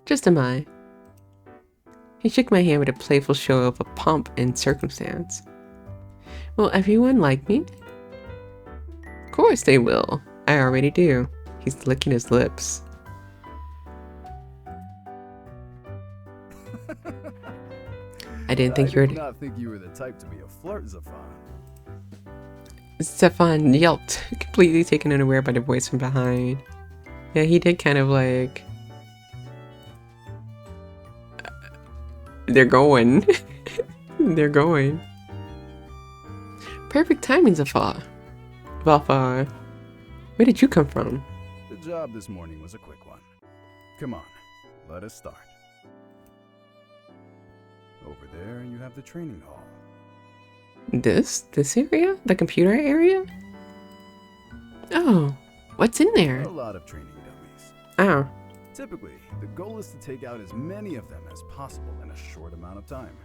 [SPEAKER 1] Just Amai. He shook my hand with a playful show of a pomp and circumstance. Will everyone like me? Of course they will. I already do. He's licking his lips. I didn't think you were...
[SPEAKER 3] I did not think you were the type to be a flirt, Zafan.
[SPEAKER 1] Stefan yelped, completely taken unaware by the voice from behind. Yeah, he did kind of like... They're going. They're going. Perfect timing, Zafar. Valfar. Where did you come from?
[SPEAKER 3] The job this morning was a quick one. Come on, let us start. Over there, you have the training hall.
[SPEAKER 1] This area? The computer area? Oh, what's in there?
[SPEAKER 3] A lot of training dummies.
[SPEAKER 1] Oh,
[SPEAKER 3] Typically, the goal is to take out as many of them as possible in a short amount of time.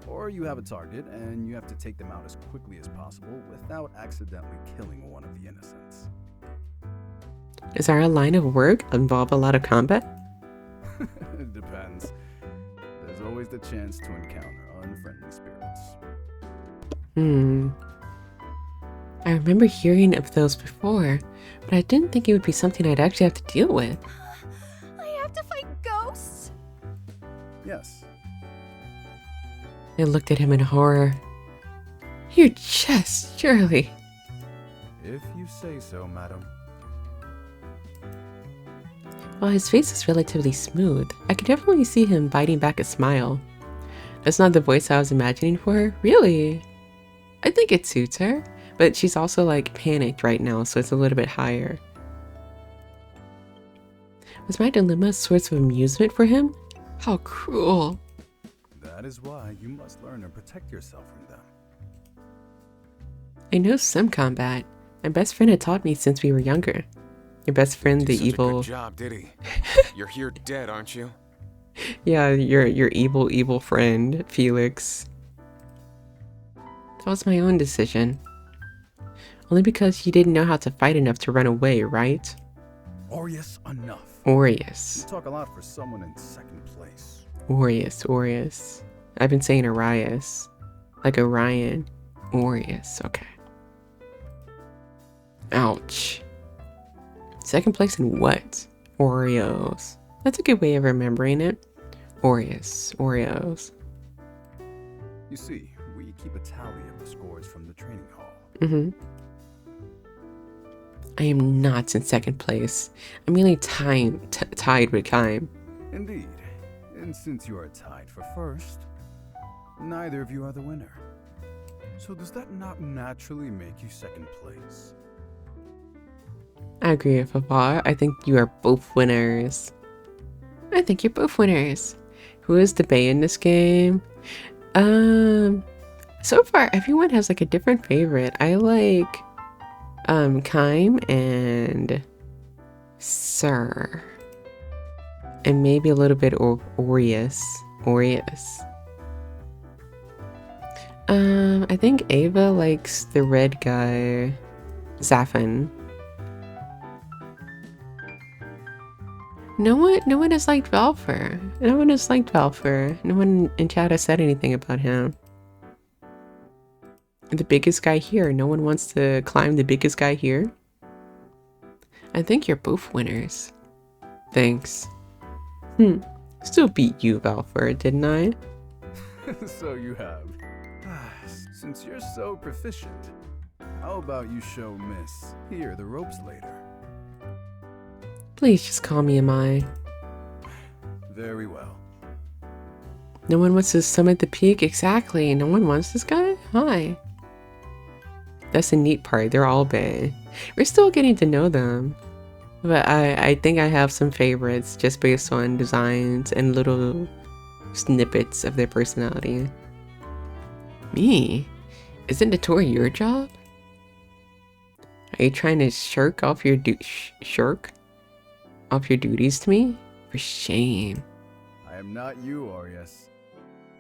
[SPEAKER 3] Or you have a target and you have to take them out as quickly as possible without accidentally killing one of the innocents.
[SPEAKER 1] does our line of work involve a lot of combat?
[SPEAKER 3] It depends. There's always the chance to encounter unfriendly spirits.
[SPEAKER 1] I remember hearing of those before, but I didn't think it would be something I'd actually have to deal with.
[SPEAKER 2] I have to fight ghosts?
[SPEAKER 3] Yes,
[SPEAKER 1] I looked at him in horror. Your chest, surely.
[SPEAKER 3] if you say so, madam.
[SPEAKER 1] While his face is relatively smooth, I could definitely see him biting back a smile. That's not the voice I was imagining for her, really. I think it suits her, but she's also like panicked right now, so it's a little bit higher. Was my dilemma a source of amusement for him? How cruel.
[SPEAKER 3] That is why you must learn to protect yourself from them.
[SPEAKER 1] I know some combat. My best friend had taught me since we were younger. Your best friend,
[SPEAKER 6] Did
[SPEAKER 1] the
[SPEAKER 6] such a
[SPEAKER 1] evil...
[SPEAKER 6] good job, did he? You're here dead, aren't you?
[SPEAKER 1] Yeah, your evil friend, Felix. That was my own decision. Only because you didn't know how to fight enough to run away, right?
[SPEAKER 3] Aureus, enough.
[SPEAKER 1] Aureus.
[SPEAKER 3] You talk a lot for someone in second place.
[SPEAKER 1] Aureus. I've been saying Arias. Like Orion. Aureus, okay. Ouch. Second place in what? Oreos. That's a good way of remembering it. Aureus. Oreos.
[SPEAKER 3] You see, we keep a tally of the scores from the training hall.
[SPEAKER 1] I am not in second place. I'm merely tied with Kime.
[SPEAKER 3] Indeed. And since you are tied for first, neither of you are the winner. So does that not naturally make you second place?
[SPEAKER 1] I agree with Papa. I think you are both winners. I think you're both winners. Who is the Bay in this game? So far everyone has like a different favorite. I like Kime and Sir. And maybe a little bit Aureus. I think Ava likes the red guy, Zafin. No one has liked Valfer. No one has liked Valfer. No one in chat has said anything about him. The biggest guy here. No one wants to climb the biggest guy here. I think you're both winners. Thanks. Still beat you, Valfer, didn't I?
[SPEAKER 3] So you have. Since you're so proficient, how about you show Miss here the ropes later?
[SPEAKER 1] Please just call me Amai.
[SPEAKER 3] Very well.
[SPEAKER 1] No one wants to summit the peak? Exactly. No one wants this guy? Hi. That's the neat part. They're all Bay. We're still getting to know them. But I think I have some favorites just based on designs and little snippets of their personality. Me? Isn't the tour your job? Are you trying to shirk off your duties to me? For shame.
[SPEAKER 3] I am not you, Aries.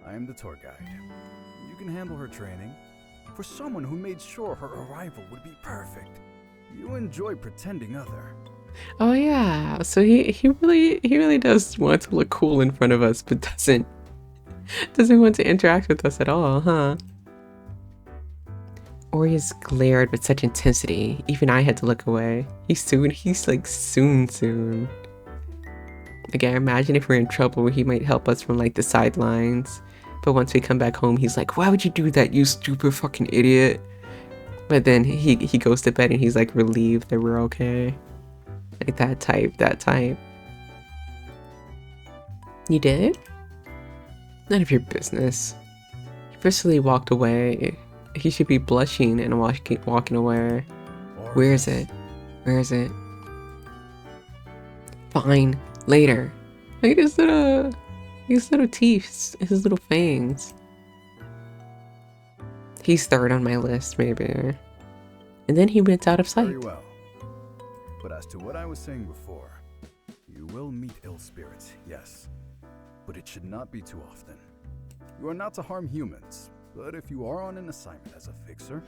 [SPEAKER 3] I am the tour guide. You can handle her training. For someone who made sure her arrival would be perfect, you enjoy pretending other.
[SPEAKER 1] Oh yeah, so he really does want to look cool in front of us, but doesn't want to interact with us at all, huh? Aureus glared with such intensity, even I had to look away. He's like soon. Like I imagine if we're in trouble, he might help us from like the sidelines. But once we come back home, he's like, why would you do that, you stupid fucking idiot? But then he goes to bed and he's like relieved that we're okay. Like that type. You did? None of your business. He brusquely walked away. He should be blushing and walking away. Where is it? Fine. Later. Like, is it His little teeth, his little fangs. He's third on my list, maybe. And then he went out of sight.
[SPEAKER 3] Very well. But as to what I was saying before, you will meet ill spirits, yes. But it should not be too often. You are not to harm humans, but if you are on an assignment as a fixer,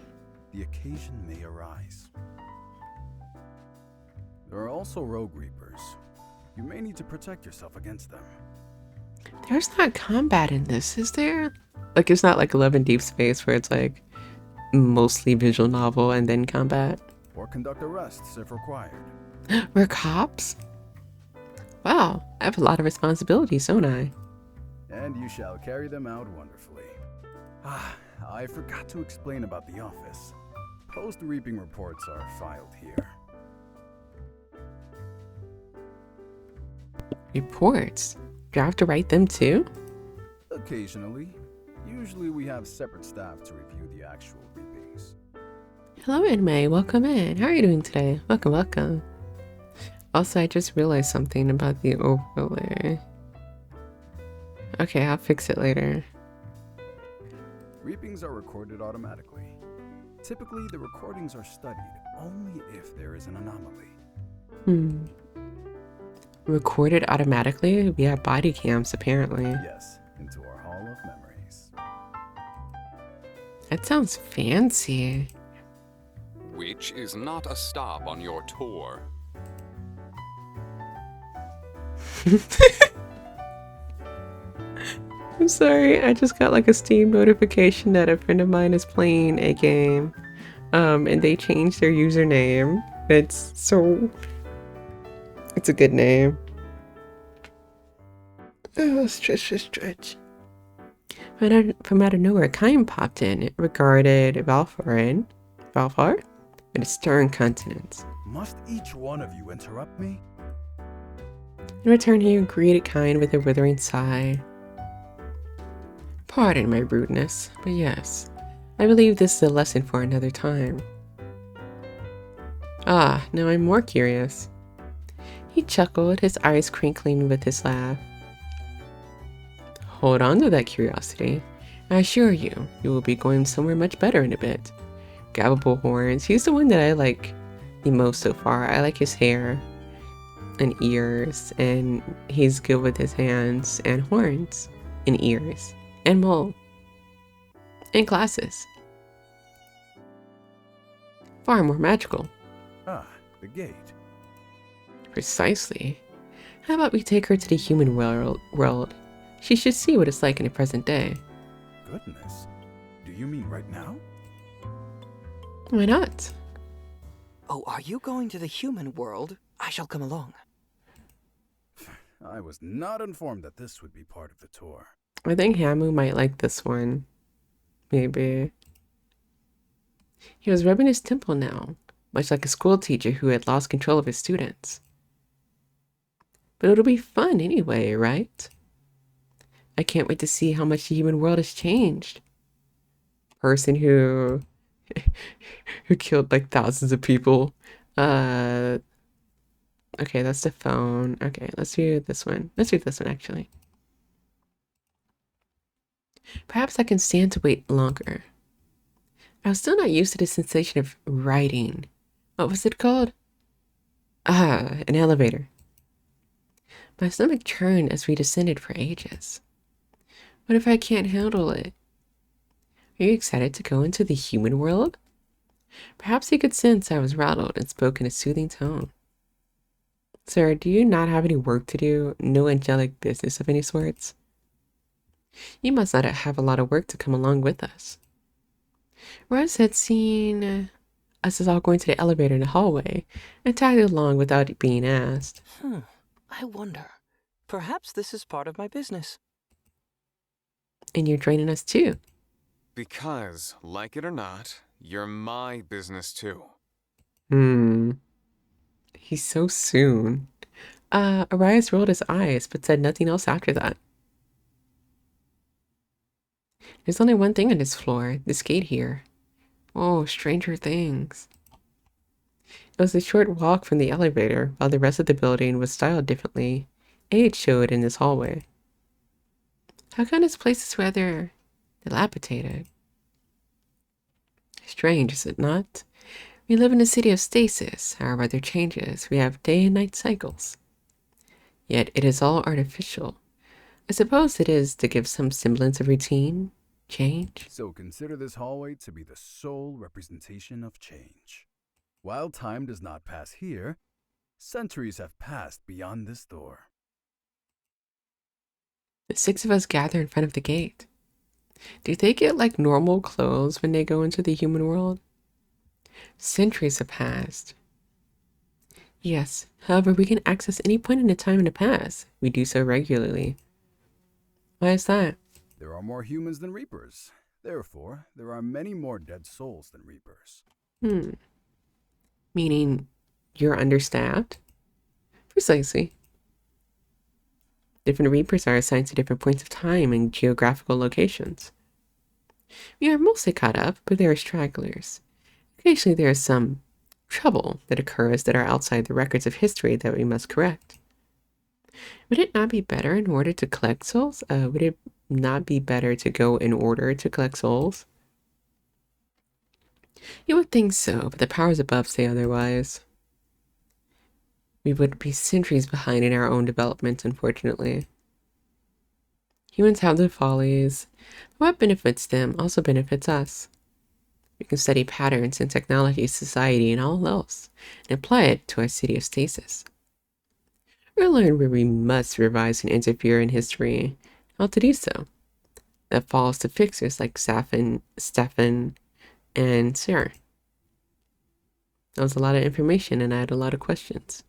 [SPEAKER 3] the occasion may arise. There are also rogue reapers. You may need to protect yourself against them.
[SPEAKER 1] There's not combat in this, is there? Like, it's not like 11 Deep Space where it's like mostly visual novel and then combat.
[SPEAKER 3] Or conduct arrests if required.
[SPEAKER 1] We're cops? Wow, I have a lot of responsibilities, don't I?
[SPEAKER 3] And you shall carry them out wonderfully. I forgot to explain about the office. Post-reaping reports are filed here.
[SPEAKER 1] Reports? Do I have to write them too?
[SPEAKER 3] Occasionally. Usually we have separate staff to review the actual reapings.
[SPEAKER 1] Hello, Amai. Welcome in. How are you doing today? Welcome, welcome. Also, I just realized something about the overlay. Okay, I'll fix it later.
[SPEAKER 3] Reapings are recorded automatically. Typically, the recordings are studied only if there is an anomaly.
[SPEAKER 1] Recorded automatically? We have body cams, apparently.
[SPEAKER 3] Yes, into our Hall of Memories.
[SPEAKER 1] That sounds fancy.
[SPEAKER 5] Which is not a stop on your tour.
[SPEAKER 1] I'm sorry, I just got like a Steam notification that a friend of mine is playing a game. And they changed their username. It's a good name. Oh, stretch. From out of nowhere, Kaim popped in. It regarded Valfar with a stern countenance.
[SPEAKER 3] Must each one of you interrupt me?
[SPEAKER 1] In return, he greeted Kain with a withering sigh. Pardon my rudeness, but yes, I believe this is a lesson for another time. Ah, now I'm more curious. He chuckled, his eyes crinkling with his laugh. Hold on to that curiosity. I assure you, you will be going somewhere much better in a bit. Gabbable Horns, he's the one that I like the most so far. I like his hair and ears, and he's good with his hands and horns and ears and mole and glasses. Far more magical.
[SPEAKER 3] Ah, the gate.
[SPEAKER 1] Precisely. How about we take her to the human world? She should see what it's like in the present day.
[SPEAKER 3] Goodness. Do you mean right now?
[SPEAKER 1] Why not?
[SPEAKER 4] Oh, are you going to the human world? I shall come along.
[SPEAKER 3] I was not informed that this would be part of the tour.
[SPEAKER 1] I think Hamu might like this one. Maybe. He was rubbing his temple now, much like a school teacher who had lost control of his students. But it'll be fun anyway, right? I can't wait to see how much the human world has changed. Person who killed like thousands of people. Okay, that's the phone. Okay, let's do this one. Let's do this one actually. Perhaps I can stand to wait longer. I was still not used to the sensation of riding. What was it called? Ah, an elevator. My stomach churned as we descended for ages. What if I can't handle it? Are you excited to go into the human world? Perhaps he could sense I was rattled and spoke in a soothing tone. Sir, do you not have any work to do? No angelic business of any sorts? You must not have a lot of work to come along with us. Russ had seen us as all going to the elevator in the hallway and tagged along without being asked.
[SPEAKER 4] I wonder. Perhaps this is part of my business.
[SPEAKER 1] And you're draining us too.
[SPEAKER 6] Because, like it or not, you're my business too.
[SPEAKER 1] He's so soon. Aries rolled his eyes but said nothing else after that. There's only one thing on this floor, this gate here. Oh, stranger things. It was a short walk from the elevator, while the rest of the building was styled differently. Age showed in this hallway. How come this place is rather dilapidated? Strange, is it not? We live in a city of stasis. Our weather changes. We have day and night cycles. Yet it is all artificial. I suppose it is to give some semblance of routine, change.
[SPEAKER 3] So consider this hallway to be the sole representation of change. While time does not pass here, centuries have passed beyond this door.
[SPEAKER 1] The 6 of us gather in front of the gate. Do they get like normal clothes when they go into the human world? Centuries have passed. Yes, however, we can access any point in a time in the past. We do so regularly. Why is that?
[SPEAKER 3] There are more humans than Reapers. Therefore, there are many more dead souls than Reapers.
[SPEAKER 1] Meaning you're understaffed? Precisely. Different Reapers are assigned to different points of time and geographical locations. We are mostly caught up, but there are stragglers. Occasionally there is some trouble that occurs that are outside the records of history that we must correct. Would it not be better in order to collect souls? Would it not be better to go in order to collect souls? You would think so, but the powers above say otherwise. We would be centuries behind in our own development, unfortunately. Humans have their follies. What benefits them also benefits us. We can study patterns in technology, society, and all else, and apply it to our city of stasis. We'll learn where we must revise and interfere in history, how to do so. That falls to fixers like Stefan, and Sarah. That was a lot of information, and I had a lot of questions.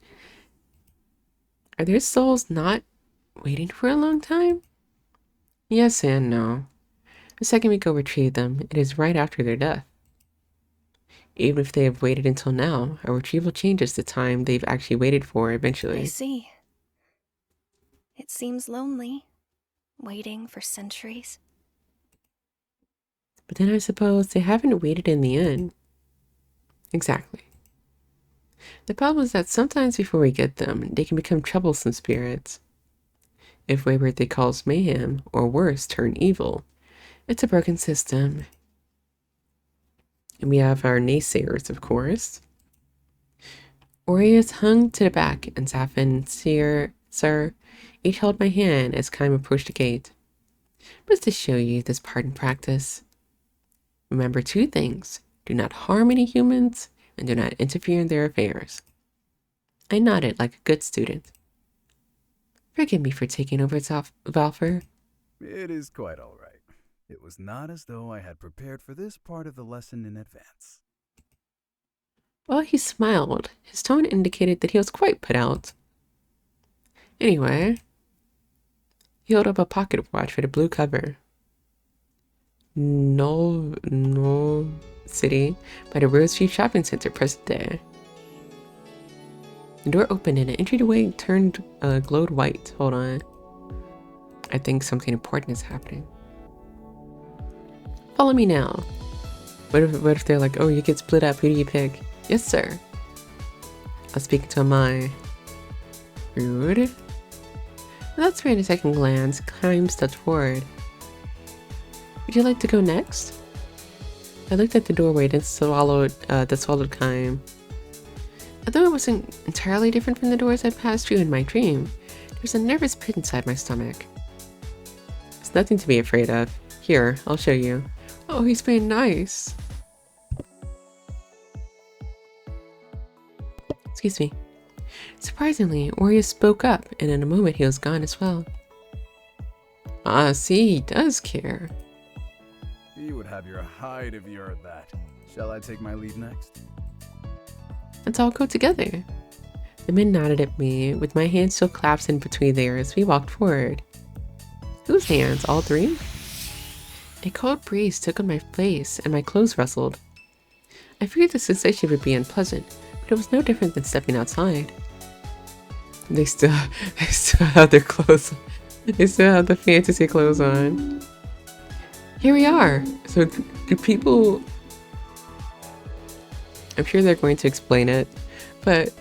[SPEAKER 1] Are their souls not waiting for a long time? Yes and no. The second we go retrieve them, it is right after their death. Even if they have waited until now, our retrieval changes the time they've actually waited for eventually.
[SPEAKER 2] I see. It seems lonely, waiting for centuries.
[SPEAKER 1] But then I suppose they haven't waited in the end. Exactly. The problem is that sometimes before we get them, they can become troublesome spirits. If wayward they cause mayhem, or worse, turn evil, it's a broken system. And we have our naysayers, of course. Aries hung to the back, and Saf and Sir each held my hand as Kaim approached the gate. But to show you this part in practice. Remember 2 things. Do not harm any humans, and do not interfere in their affairs. I nodded like a good student. Forgive me for taking over, Valfer.
[SPEAKER 3] It is quite all right. It was not as though I had prepared for this part of the lesson in advance.
[SPEAKER 1] Well, he smiled. His tone indicated that he was quite put out. Anyway, he held up a pocket watch with a blue cover. No City by the Roseview Shopping Center, present day. The door opened and an entryway turned glowed white. Hold on. I think something important is happening. Follow me now. What if they're like, oh, you get split up, who do you pick? Yes, sir. I was speaking to Amai. Rude. That's where in a second glance, Kaim stepped forward. Would you like to go next? I looked at the doorway and swallowed Kaim. Although it wasn't entirely different from the doors I'd passed through in my dream, there was a nervous pit inside my stomach. It's nothing to be afraid of. Here, I'll show you. Oh, he's being nice. Excuse me. Surprisingly, Orius spoke up, and in a moment he was gone as well. Ah, see, he does care.
[SPEAKER 3] He would have your hide if you heard that. Shall I take my lead next?
[SPEAKER 1] Let's all go together. The men nodded at me, with my hands still clasped in between theirs. We walked forward. Whose hands? All 3? A cold breeze took on my face, and my clothes rustled. I figured the sensation would be unpleasant, but it was no different than stepping outside. They still have their clothes. They still have the fantasy clothes on. Here we are. So do people... I'm sure they're going to explain it, but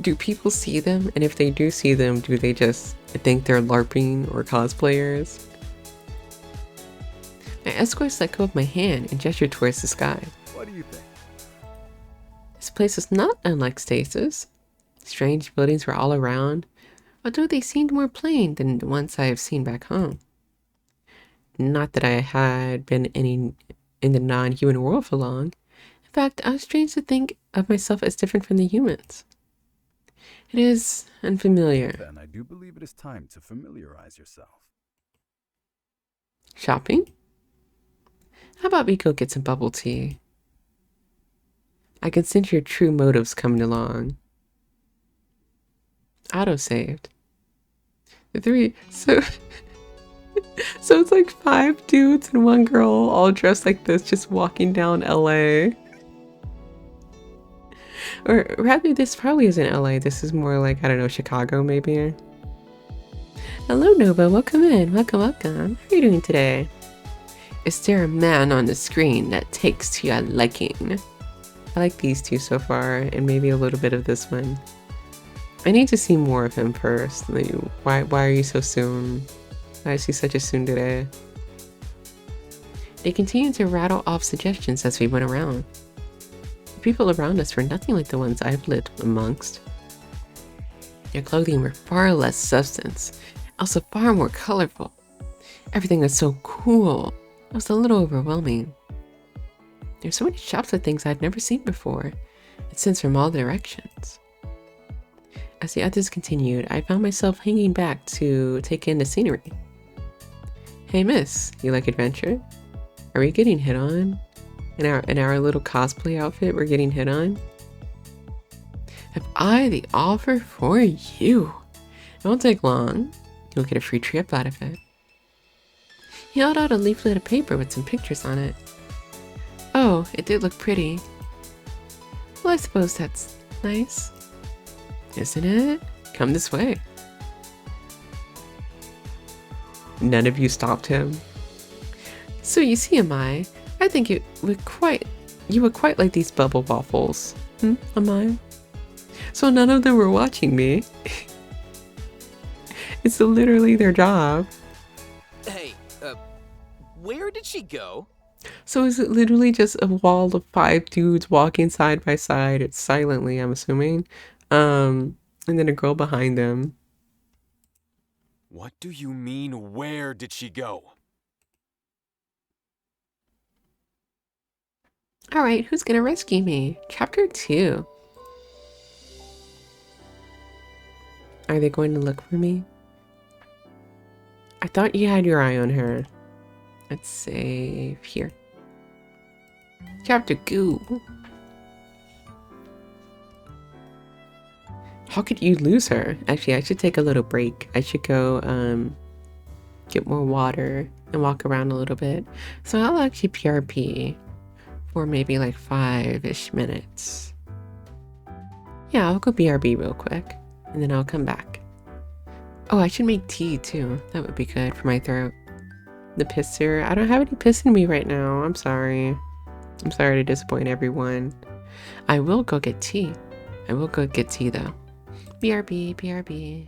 [SPEAKER 1] do people see them? And if they do see them, do they just think they're LARPing or cosplayers? escorts let go of my hand and gestured towards the sky.
[SPEAKER 3] What do you think?
[SPEAKER 1] This place was not unlike Stasis. Strange buildings were all around, although they seemed more plain than the ones I have seen back home. Not that I had been in the non-human world for long. In fact, I was strange to think of myself as different from the humans. It is unfamiliar.
[SPEAKER 3] Then I do believe it is time to familiarize yourself.
[SPEAKER 1] Shopping? How about we go get some bubble tea? I can sense your true motives coming along. Auto-saved. The three, so it's like 5 dudes and 1 girl all dressed like this just walking down LA. Or rather, this probably isn't LA. This is more like, I don't know, Chicago maybe. Hello Nova, welcome in. Welcome, welcome. How are you doing today? Is there a man on the screen that takes to your liking? I like these two so far, and maybe a little bit of this one. I need to see more of him first. Like, why are you so soon? Why is he such a soon today? They continued to rattle off suggestions as we went around. The people around us were nothing like the ones I've lived amongst. Their clothing were far less substance, also far more colorful. Everything was so cool. It was a little overwhelming. There's so many shops with things I'd never seen before. It sends from all directions. As the others continued, I found myself hanging back to take in the scenery. Hey miss, you like adventure? Are we getting hit on? In our little cosplay outfit, we're getting hit on? Have I the offer for you? It won't take long. You'll get a free trip out of it. He held out a leaflet of paper with some pictures on it. Oh, it did look pretty. Well, I suppose that's nice. Isn't it? Come this way. None of you stopped him. So you see, Amai, I think you would quite like these bubble waffles. Amai? So none of them were watching me. It's literally their job.
[SPEAKER 7] Hey, where did she go?
[SPEAKER 1] So is it literally just a wall of 5 dudes walking side by side? It's silently, I'm assuming. And then a girl behind them.
[SPEAKER 6] What do you mean, where did she go?
[SPEAKER 1] Alright, who's gonna rescue me? Chapter 2. Are they going to look for me? I thought you had your eye on her. Let's save here. Chapter 2. How could you lose her? Actually, I should take a little break. I should go get more water and walk around a little bit. So I'll actually PRP for maybe like 5-ish minutes. Yeah, I'll go BRB real quick and then I'll come back. Oh, I should make tea too. That would be good for my throat. The pisser. I don't have any piss in me right now. I'm sorry. I'm sorry to disappoint everyone. I will go get tea. I will go get tea though. BRB, BRB.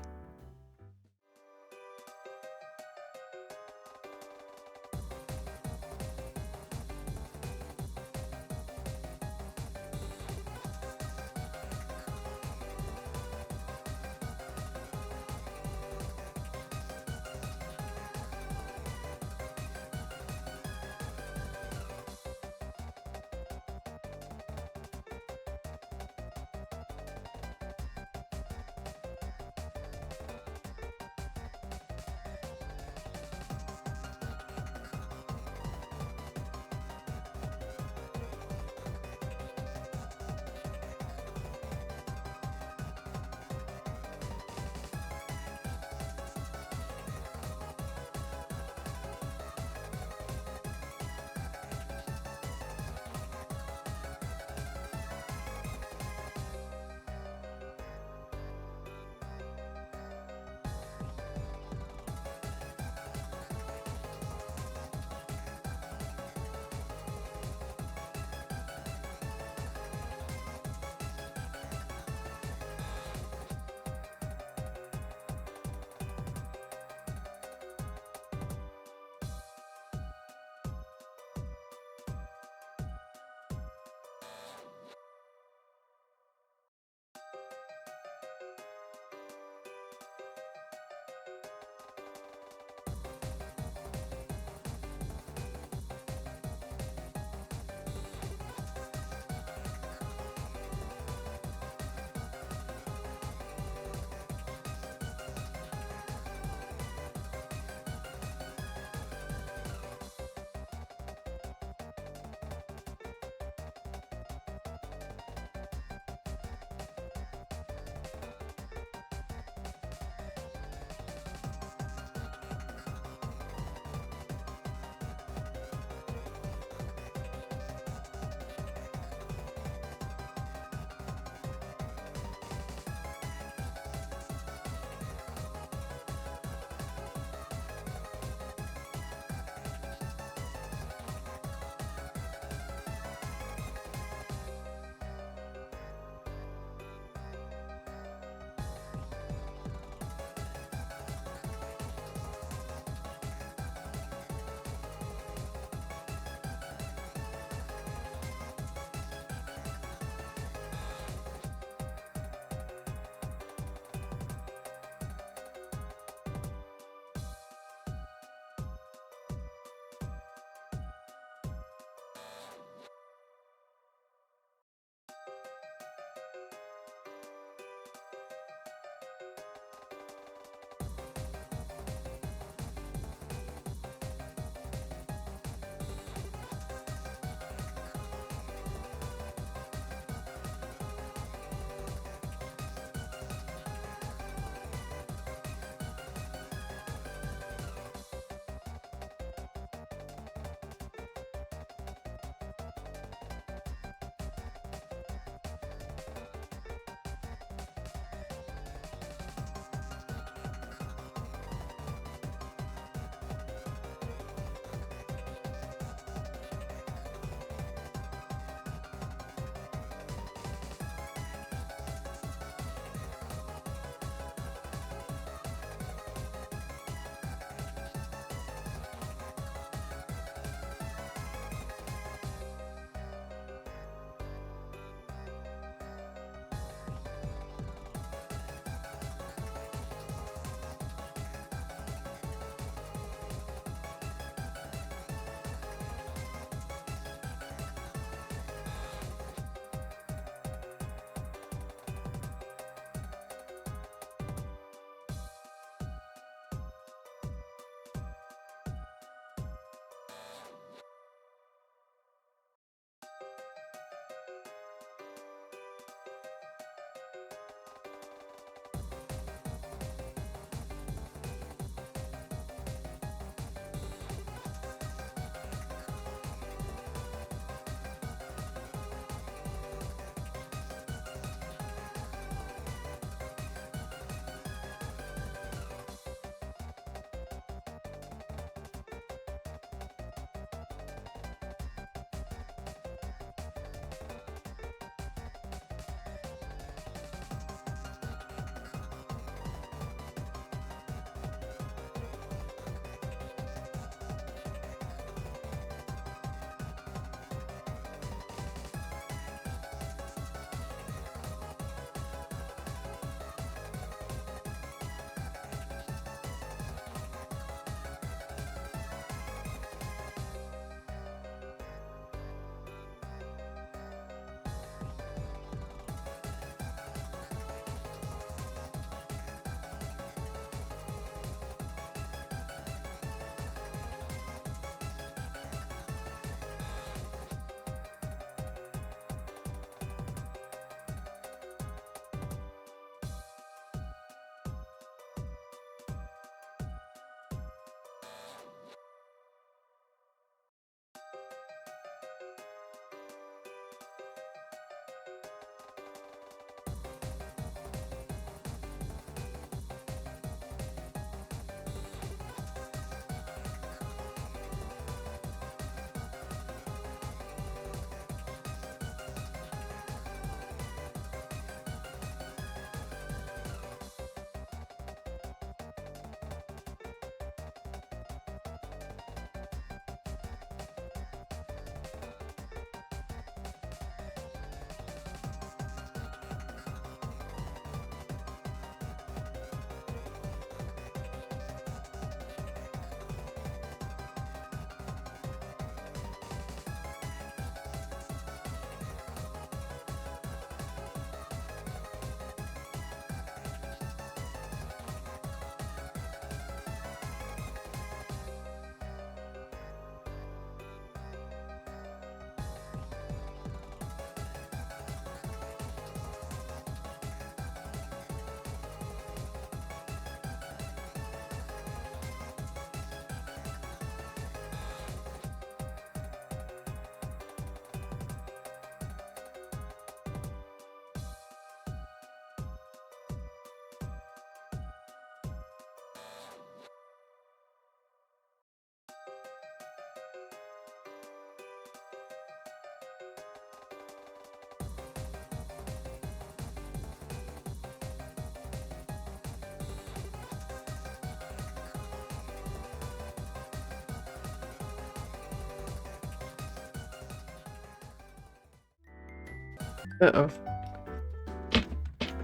[SPEAKER 1] Uh-oh.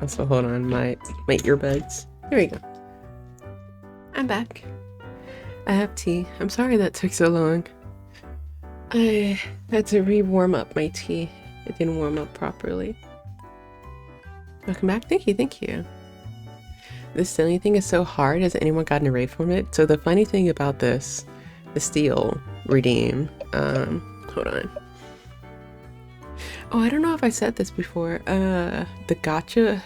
[SPEAKER 1] Also, hold on, my earbuds. There we go. I'm back. I have tea. I'm sorry that took so long. I had to re-warm up my tea. It didn't warm up properly. Welcome back. Thank you, thank you. This stealing thing is so hard. Has anyone gotten a raid from it? So the funny thing about this, the steal, redeem, hold on. Oh, I don't know if I said this before. The gacha,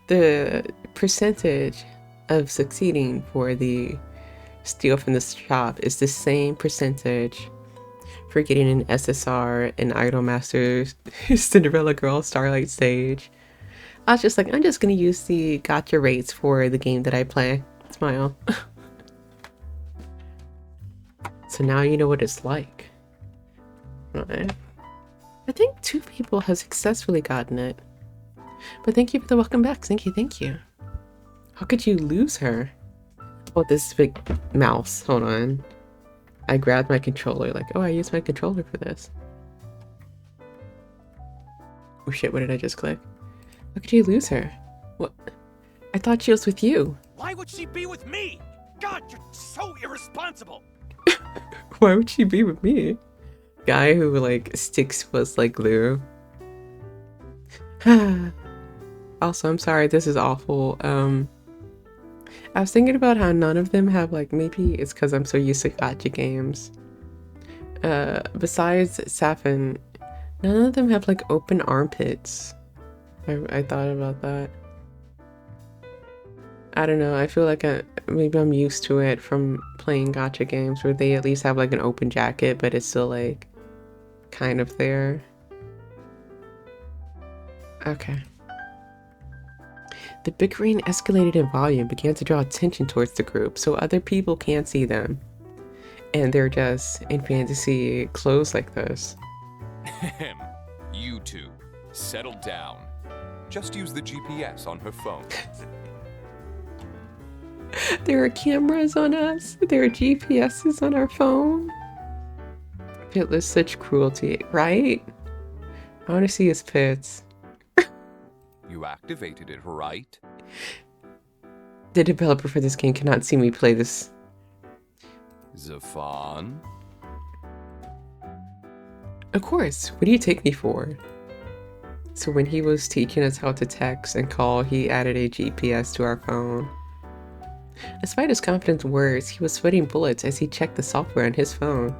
[SPEAKER 1] the percentage of succeeding for the steal from the shop is the same percentage for getting an SSR, an Idolmaster, Cinderella Girl, Starlight Stage. I was just like, I'm just gonna use the gacha rates for the game that I play. Smile. So now you know what it's like. Right. I think 2 people have successfully gotten it. But thank you for the welcome back. Thank you, thank you. How could you lose her? Oh, this big mouse. Hold on. I grabbed my controller like, oh, I used my controller for this. Oh shit, what did I just click? How could you lose her? What? I thought she was with you.
[SPEAKER 7] Why would she be with me? God, you're so irresponsible.
[SPEAKER 1] Why would she be with me? Guy who like sticks was like glue. Also, I'm sorry, this is awful. I was thinking about how none of them have like, maybe it's because I'm so used to gacha games. Besides Safin, none of them have like open armpits. I thought about that. I don't know, I feel like maybe I'm used to it from playing gacha games where they at least have like an open jacket, but it's still like kind of there. Okay. The bickering escalated in volume, began to draw attention towards the group so other people can't see them. And they're just in fantasy clothes like this.
[SPEAKER 5] You two, settle down. Just use the GPS on her phone.
[SPEAKER 1] There are cameras on us. There are GPSs on our phone. It was such cruelty, right? I want to see his pits.
[SPEAKER 5] You activated it, right?
[SPEAKER 1] The developer for this game cannot see me play this.
[SPEAKER 5] Zafan?
[SPEAKER 1] Of course. What do you take me for? So when he was teaching us how to text and call, he added a GPS to our phone. Despite his confident words, he was sweating bullets as he checked the software on his phone.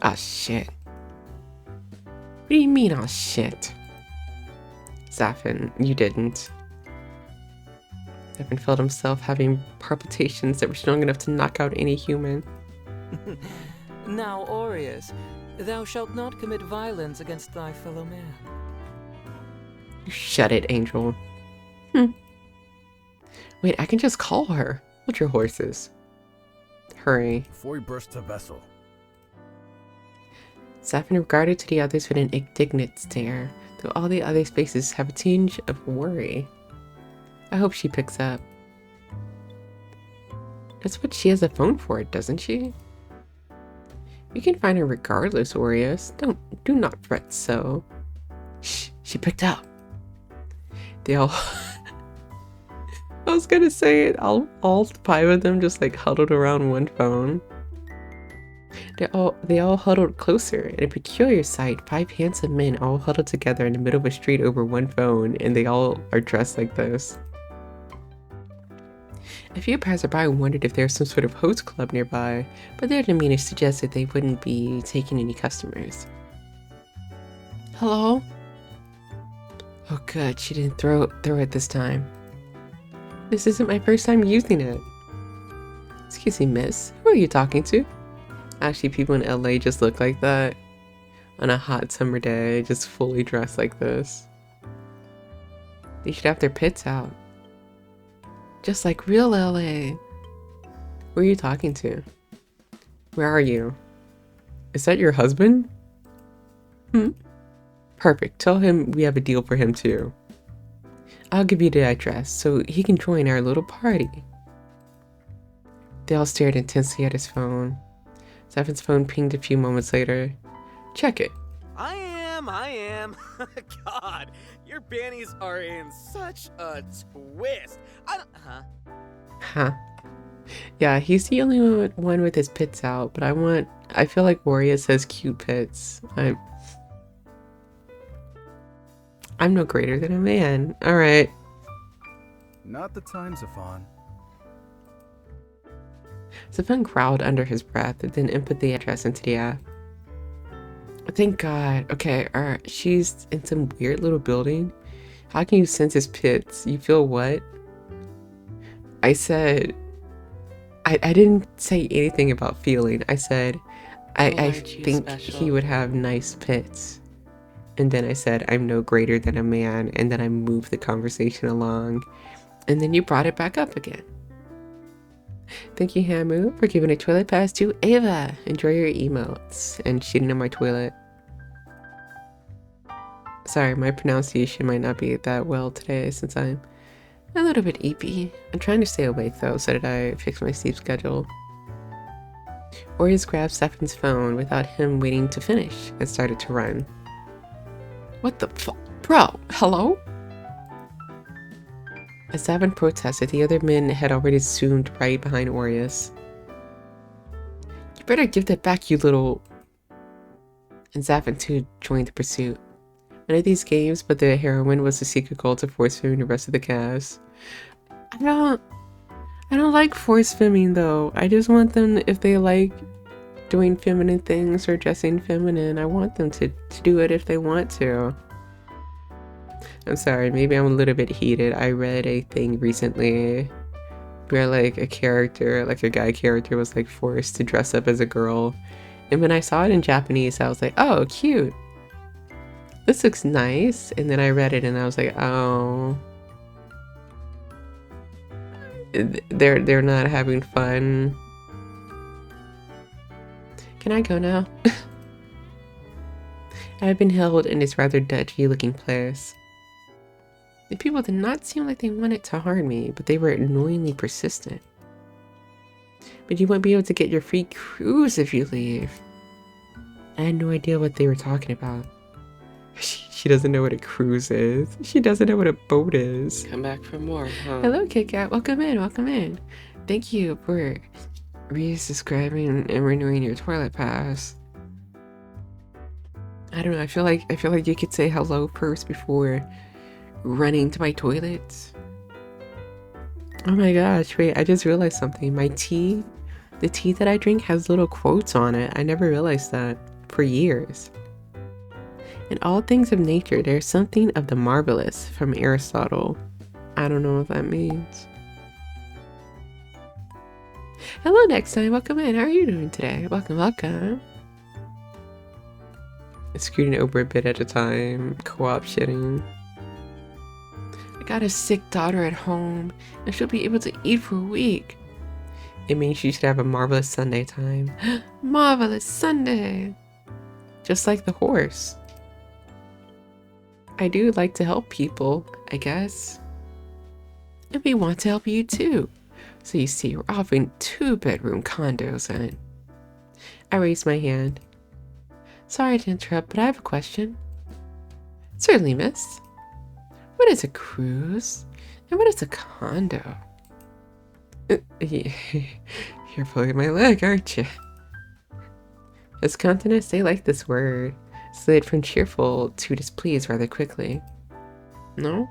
[SPEAKER 1] Ah, shit. What do you mean, oh shit? Zafin, you didn't. Zafin felt himself having palpitations that were strong enough to knock out any human.
[SPEAKER 4] Now, Aries, thou shalt not commit violence against thy fellow man.
[SPEAKER 1] Shut it, Angel. Wait, I can just call her. Hold your horses. Hurry.
[SPEAKER 3] Before we burst the vessel.
[SPEAKER 1] Zafin regarded to the others with an indignant stare, though all the other faces have a tinge of worry. I hope she picks up. That's what she has a phone for, doesn't she? You can find her regardless, Aureus. Do not fret so. Shh, she picked up. They all... I was gonna say it, all 5 of them just like huddled around one phone. They all huddled closer. In a peculiar sight, 5 handsome men all huddled together in the middle of a street over one phone, and they all are dressed like this. A few passerby wondered if there was some sort of host club nearby, but their demeanor suggested they wouldn't be taking any customers. Hello? Oh good, she didn't throw it this time. This isn't my first time using it. Excuse me, miss. Who are you talking to? Actually, people in LA just look like that. On a hot summer day, just fully dressed like this. They should have their pits out. Just like real LA. Who are you talking to? Where are you? Is that your husband? Perfect. Tell him we have a deal for him too. I'll give you the address so he can join our little party. They all stared intensely at his phone. Zafin's phone pinged a few moments later. Check it.
[SPEAKER 7] I am I am. God, your bannies are in such a twist.
[SPEAKER 1] Huh. Yeah, he's the only one with his pits out, but I feel like Warriors has cute pits. I'm no greater than a man. Alright.
[SPEAKER 3] Not the time, Zafan.
[SPEAKER 1] Zafan growled under his breath and then input the address into the app. Thank God. Okay, alright. She's in some weird little building. How can you sense his pits? You feel what? I said... I didn't say anything about feeling. I said, I think he would have nice pits. And then I said, I'm no greater than a man. And then I moved the conversation along. And then you brought it back up again. Thank you, Hamu, for giving a toilet pass to Ava. Enjoy your emotes and shitting on my toilet. Sorry, my pronunciation might not be that well today since I'm a little bit eepy. I'm trying to stay awake though, so that I fix my sleep schedule. Orius grabbed Stefan's phone without him waiting to finish and started to run. What the fuck? Bro, hello? As Stefan protested, the other men had already zoomed right behind Orius. You better give that back, you little... And Stefan too joined the pursuit. One of these games, but the heroine was the secret goal to force feeding the rest of the cast. I don't like force feeding though. I just want them, if they like doing feminine things or dressing feminine, I want them to do it if they want to. I'm sorry, maybe I'm a little bit heated. I read a thing recently where like a character, like a guy character was like forced to dress up as a girl. And when I saw it in Japanese, I was like, oh, cute. This looks nice. And then I read it and I was like, oh. They're not having fun. Can I go now? I've been held in this rather dodgy looking place. The people did not seem like they wanted to harm me, but they were annoyingly persistent. But you won't be able to get your free cruise if you leave. I had no idea what they were talking about. She doesn't know what a cruise is. She doesn't know what a boat is.
[SPEAKER 8] Come back for more, huh?
[SPEAKER 1] Hello, Kit Kat. Welcome in. Welcome in. Thank you for resubscribing and renewing your toilet pass. I don't know. I feel like you could say hello first before running to my toilet. Oh my gosh! Wait, I just realized something. My tea, the tea that I drink has little quotes on it. I never realized that for years. In all things of nature, there's something of the marvelous from Aristotle. I don't know what that means. Hello, next time. Welcome in. How are you doing today? Welcome, welcome. Scooting over a bit at a time. Co-op shitting. I got a sick daughter at home, and she'll be able to eat for a week. It means she should have a marvelous Sunday time. Marvelous Sunday! Just like the horse. I do like to help people, I guess. And we want to help you too. So you see, we're offering 2-bedroom condos and... I raised my hand. Sorry to interrupt, but I have a question. Certainly, miss. What is a cruise? And what is a condo? You're pulling my leg, aren't you? As continents, they like this word. Slid from cheerful to displeased rather quickly. No?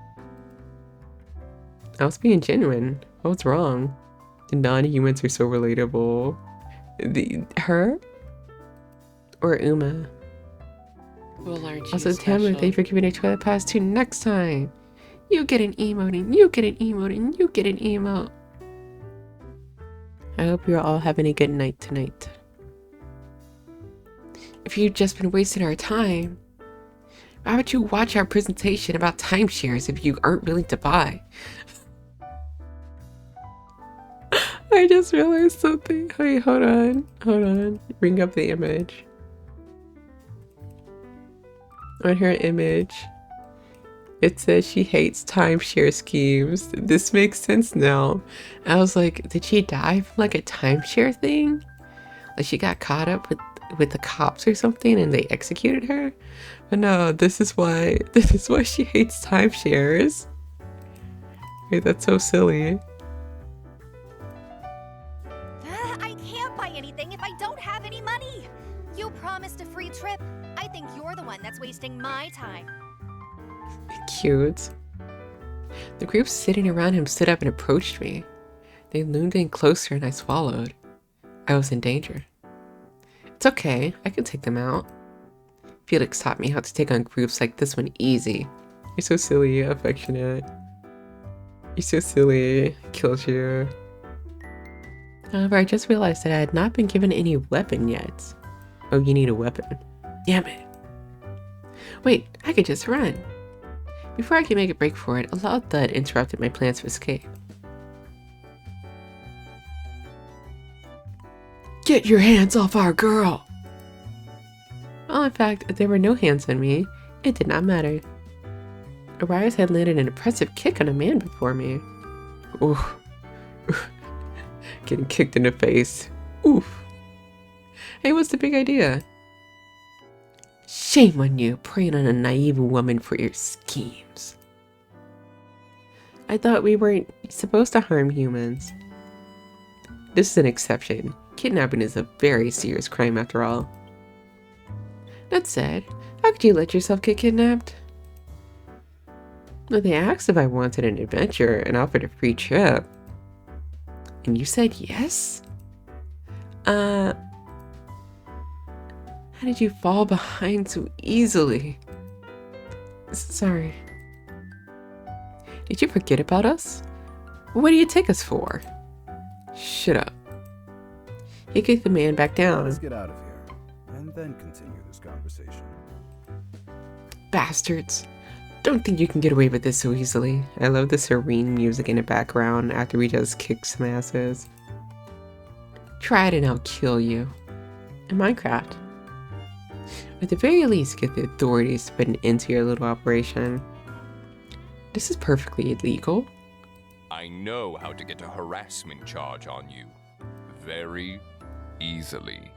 [SPEAKER 1] I was being genuine. What's wrong? The non-humans are so relatable. Her? Or Uma?
[SPEAKER 8] Well, aren't you
[SPEAKER 1] Also,
[SPEAKER 8] special?
[SPEAKER 1] Tamara, thank you for giving a toilet pass to next time. You get an emote and you get an emote and you get an emote. I hope you're all having a good night tonight. If you've just been wasting our time, why would you watch our presentation about timeshares if you aren't willing to buy? I just realized something. Wait, hold on. Bring up the image. On her image, it says she hates timeshare schemes. This makes sense now. I was like, did she die from like a timeshare thing? Like she got caught up with with the cops or something and they executed her. But no, this is why she hates timeshares. Wait, that's so silly.
[SPEAKER 2] I can't buy anything if I don't have any money. You promised a free trip. I think you're the one that's wasting my time.
[SPEAKER 1] Cute. The group sitting around him stood up and approached me. They loomed in closer and I swallowed. I was in danger. It's okay, I can take them out. Felix taught me how to take on groups like this one easy. You're so silly, affectionate. You're so silly, killed you. However, I just realized that I had not been given any weapon yet. Oh, you need a weapon. Damn it. Wait, I could just run. Before I could make a break for it, a loud thud interrupted my plans for escape. Get your hands off our girl! Well, in fact, there were no hands on me. It did not matter. Aries had landed an impressive kick on a man before me. Oof. Getting kicked in the face. Oof. Hey, what's the big idea? Shame on you, preying on a naive woman for your schemes. I thought we weren't supposed to harm humans. This is an exception. Kidnapping is a very serious crime after all. That said, how could you let yourself get kidnapped? Well, they asked if I wanted an adventure and offered a free trip. And you said yes? How did you fall behind so easily? Sorry. Did you forget about us? What do you take us for? Shut up. He kicked the man back down.
[SPEAKER 3] Let's get out of here, and then continue this conversation.
[SPEAKER 1] Bastards. Don't think you can get away with this so easily. I love the serene music in the background after we just kicked some asses. Try it and I'll kill you. In Minecraft. At the very least, get the authorities to put an end to your little operation. This is perfectly illegal.
[SPEAKER 5] I know how to get a harassment charge on you. Very easily.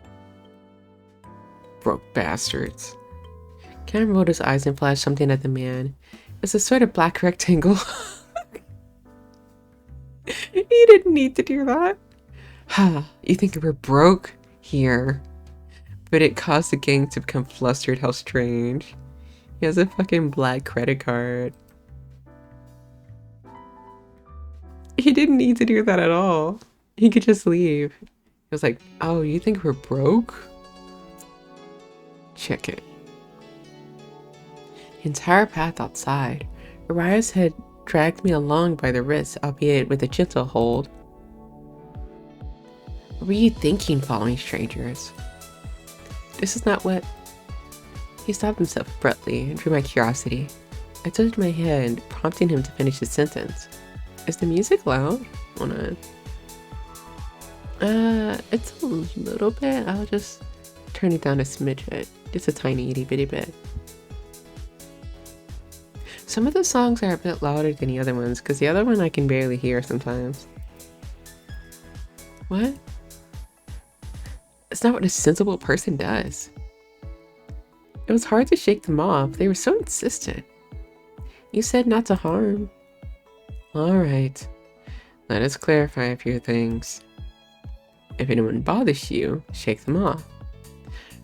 [SPEAKER 1] Broke bastards. Cameron rolled his eyes and flashed something at the man. It's a sort of black rectangle. He didn't need to do that. You think we were broke? Here. But it caused the gang to become flustered. How strange. He has a fucking black credit card. He didn't need to do that at all. He could just leave. He was like, oh, you think we're broke? Check it. The entire path outside, Aries had dragged me along by the wrist, albeit with a gentle hold. What were you thinking following strangers? This is not what... He stopped himself abruptly and drew my curiosity. I tilted my head, prompting him to finish his sentence. Is the music loud? Hold on. It's a little bit. I'll just turn it down a smidget. Just a tiny itty bitty bit. Some of the songs are a bit louder than the other ones, because the other one I can barely hear sometimes. What? It's not what a sensible person does. It was hard to shake them off. They were so insistent. You said not to harm. Alright. Let us clarify a few things. If anyone bothers you, shake them off.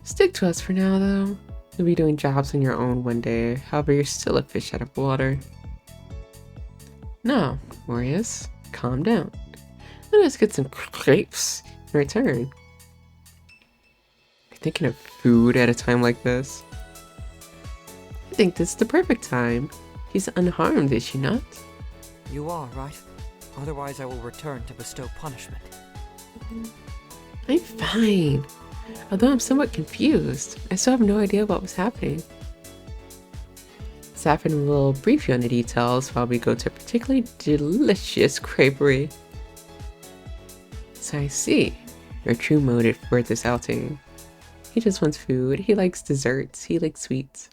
[SPEAKER 1] Stick to us for now, though. You'll be doing jobs on your own one day. However, you're still a fish out of water. Now, Aries, calm down. Let us get some crepes in return. You're thinking of food at a time like this? I think this is the perfect time. She's unharmed, is she not?
[SPEAKER 4] You are, right? Otherwise I will return to bestow punishment.
[SPEAKER 1] I'm fine. Although I'm somewhat confused. I still have no idea what was happening. Saffron will brief you on the details while we go to a particularly delicious creperie. So I see your true motive for this outing. He just wants food. He likes desserts. He likes sweets.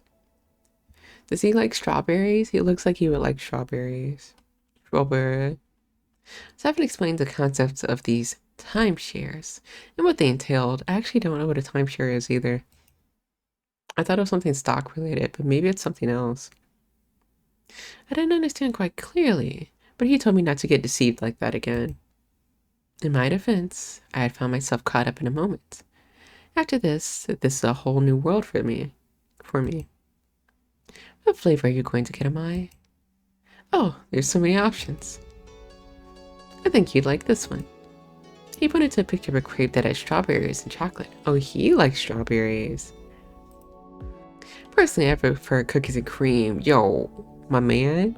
[SPEAKER 1] Does he like strawberries? He looks like he would like strawberries. Strawberry. Saffron explains the concepts of these Timeshares. And what they entailed. I actually don't know what a timeshare is either. I thought it was something stock related, but maybe it's something else. I didn't understand quite clearly, but he told me not to get deceived like that again. In my defense, I had found myself caught up in a moment. After this is a whole new world for me. What flavor are you going to get, Amai? Oh, there's so many options. I think you'd like this one. He pointed to a picture of a crepe that had strawberries and chocolate. Oh, he likes strawberries. Personally, I prefer cookies and cream. Yo, my man?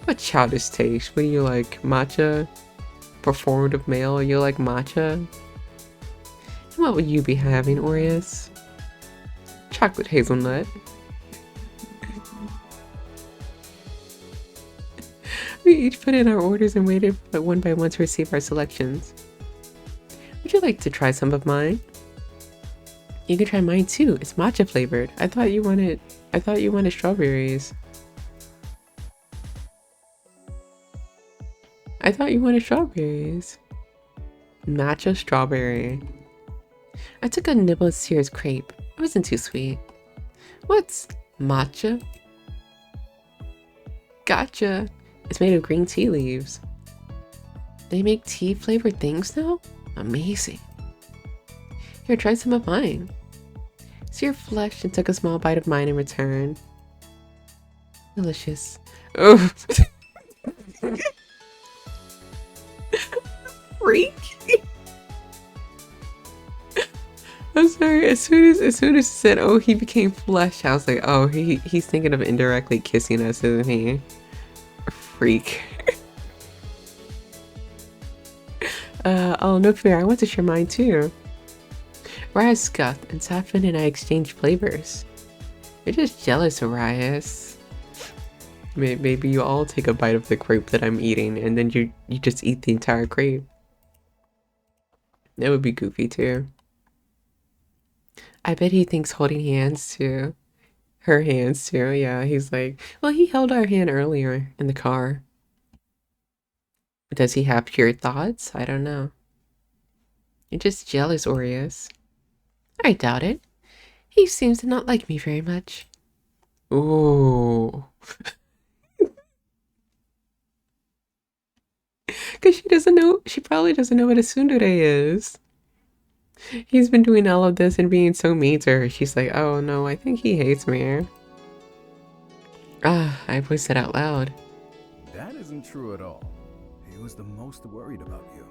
[SPEAKER 1] What childish taste? What do you like? Matcha? Performative male? You like matcha? And what would you be having, Aries? Chocolate hazelnut. We each put in our orders and waited one by one to receive our selections. Would you like to try some of mine? You can try mine too. It's matcha flavored. I thought you wanted strawberries. Matcha strawberry. I took a nibble of Sears crepe. It wasn't too sweet. What's matcha? Gotcha. It's made of green tea leaves. They make tea flavored things now? Amazing. Here, try some of mine. Sear flushed and took a small bite of mine in return. Delicious. Oh. Freak. I'm sorry. As soon as it said, "Oh, he became flesh," I was like, "Oh, he's thinking of indirectly kissing us, isn't he?" Freak. Oh, no fear. I want to share mine too. Arias scuffed, and Saffron and I exchanged flavors. You're just jealous, Arias. Maybe you all take a bite of the crepe that I'm eating, and then you just eat the entire crepe. That would be goofy too. I bet he thinks holding hands too. Her hands too, yeah. He's like, well, he held our hand earlier in the car. Does he have pure thoughts? I don't know. You're just jealous, Aureus. I doubt it. He seems to not like me very much. Ooh. Because she probably doesn't know what a tsundere is. He's been doing all of this and being so mean to her. She's like, oh no, I think he hates me. Ah, I voiced it out loud.
[SPEAKER 3] That isn't true at all. He was the most worried about you.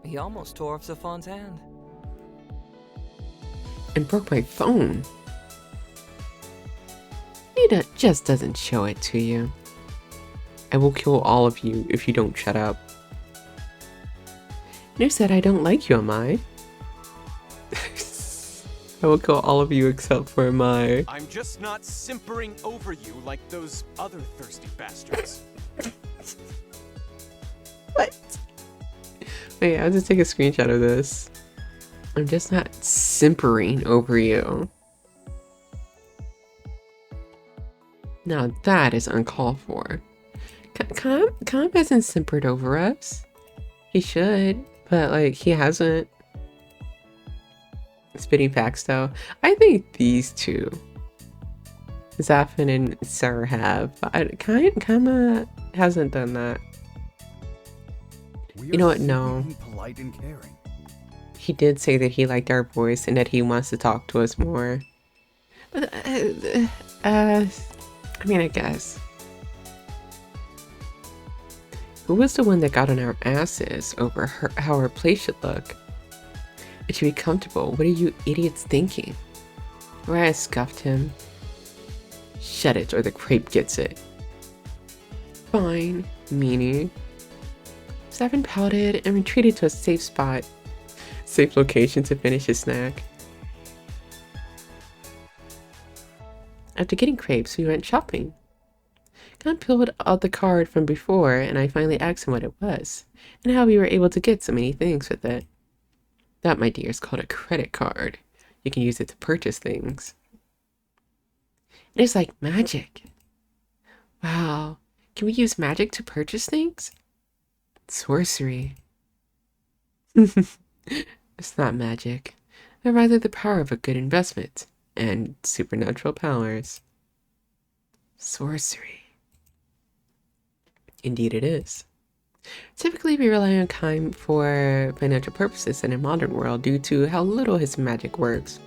[SPEAKER 4] He almost tore off Zafon's hand.
[SPEAKER 1] And broke my phone. He just doesn't show it to you. I will kill all of you if you don't shut up. You said I don't like you, Amai. I will kill all of you except for Amai.
[SPEAKER 9] I'm just not simpering over you like those other thirsty bastards.
[SPEAKER 1] What? Wait, I'll just take a screenshot of this. I'm just not simpering over you. Now that is uncalled for. Calm hasn't simpered over us. He should, but like he hasn't. Spitting facts though. I think these two, Zafin and Sir, have. Kama hasn't done that. You know what? No.
[SPEAKER 3] Polite and caring.
[SPEAKER 1] He did say that he liked our voice and that he wants to talk to us more. But, I mean, I guess. Who was the one that got on our asses over how our place should look? It should be comfortable. What are you idiots thinking? Raya scuffed him. Shut it or the crepe gets it. Fine, meanie. Savin pouted and retreated to a safe location to finish his snack. After getting crepes, we went shopping. Khan peeled out the card from before, and I finally asked him what it was, and how we were able to get so many things with it. That, my dear, is called a credit card. You can use it to purchase things. It's like magic. Wow, can we use magic to purchase things? Sorcery. It's not magic, but rather the power of a good investment and supernatural powers. Sorcery. Indeed it is. Typically, we rely on Kime for financial purposes in a modern world due to how little his magic works.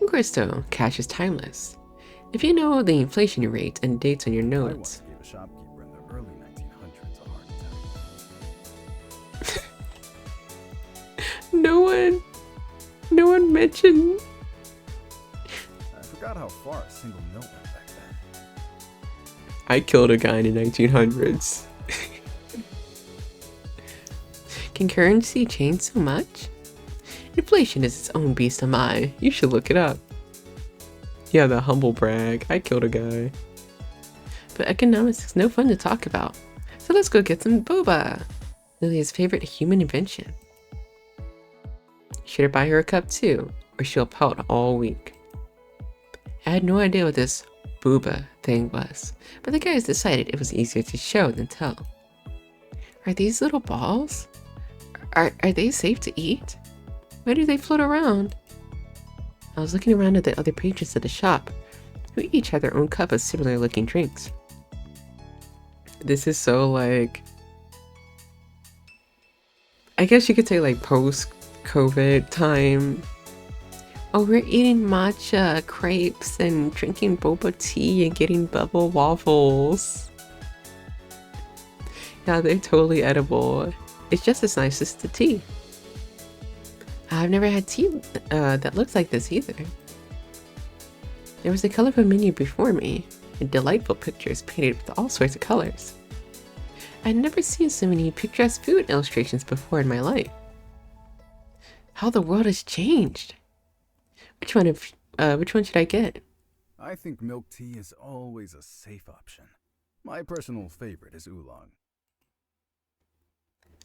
[SPEAKER 1] Of course, though, cash is timeless. If you know the inflation rate and dates on your
[SPEAKER 3] I once
[SPEAKER 1] notes.
[SPEAKER 3] gave a shopkeeper in the early 1900s a heart attack.
[SPEAKER 1] No one mentioned.
[SPEAKER 3] I forgot how far a single note went back then.
[SPEAKER 1] I killed a guy in the 1900s. Can currency change so much? Inflation is its own beast, Amai. You should look it up. Yeah, the humble brag. I killed a guy. But economics is no fun to talk about. So let's go get some boba. Lily's favorite human invention. Should I buy her a cup too? Or she'll pout all week. I had no idea what this booba thing was, but the guys decided it was easier to show than tell. Are these little balls? Are they safe to eat? Why do they float around? I was looking around at the other patrons of the shop, who each had their own cup of similar looking drinks. This is so like, I guess you could say like post-COVID time. Oh, we're eating matcha crepes and drinking boba tea and getting bubble waffles. Yeah, they're totally edible. It's just as nice as the tea. I've never had tea that looks like this either. There was a colorful menu before me, and delightful pictures painted with all sorts of colors. I'd never seen so many picturesque food illustrations before in my life. How the world has changed. Which one should I get?
[SPEAKER 3] I think milk tea is always a safe option. My personal favorite is oolong.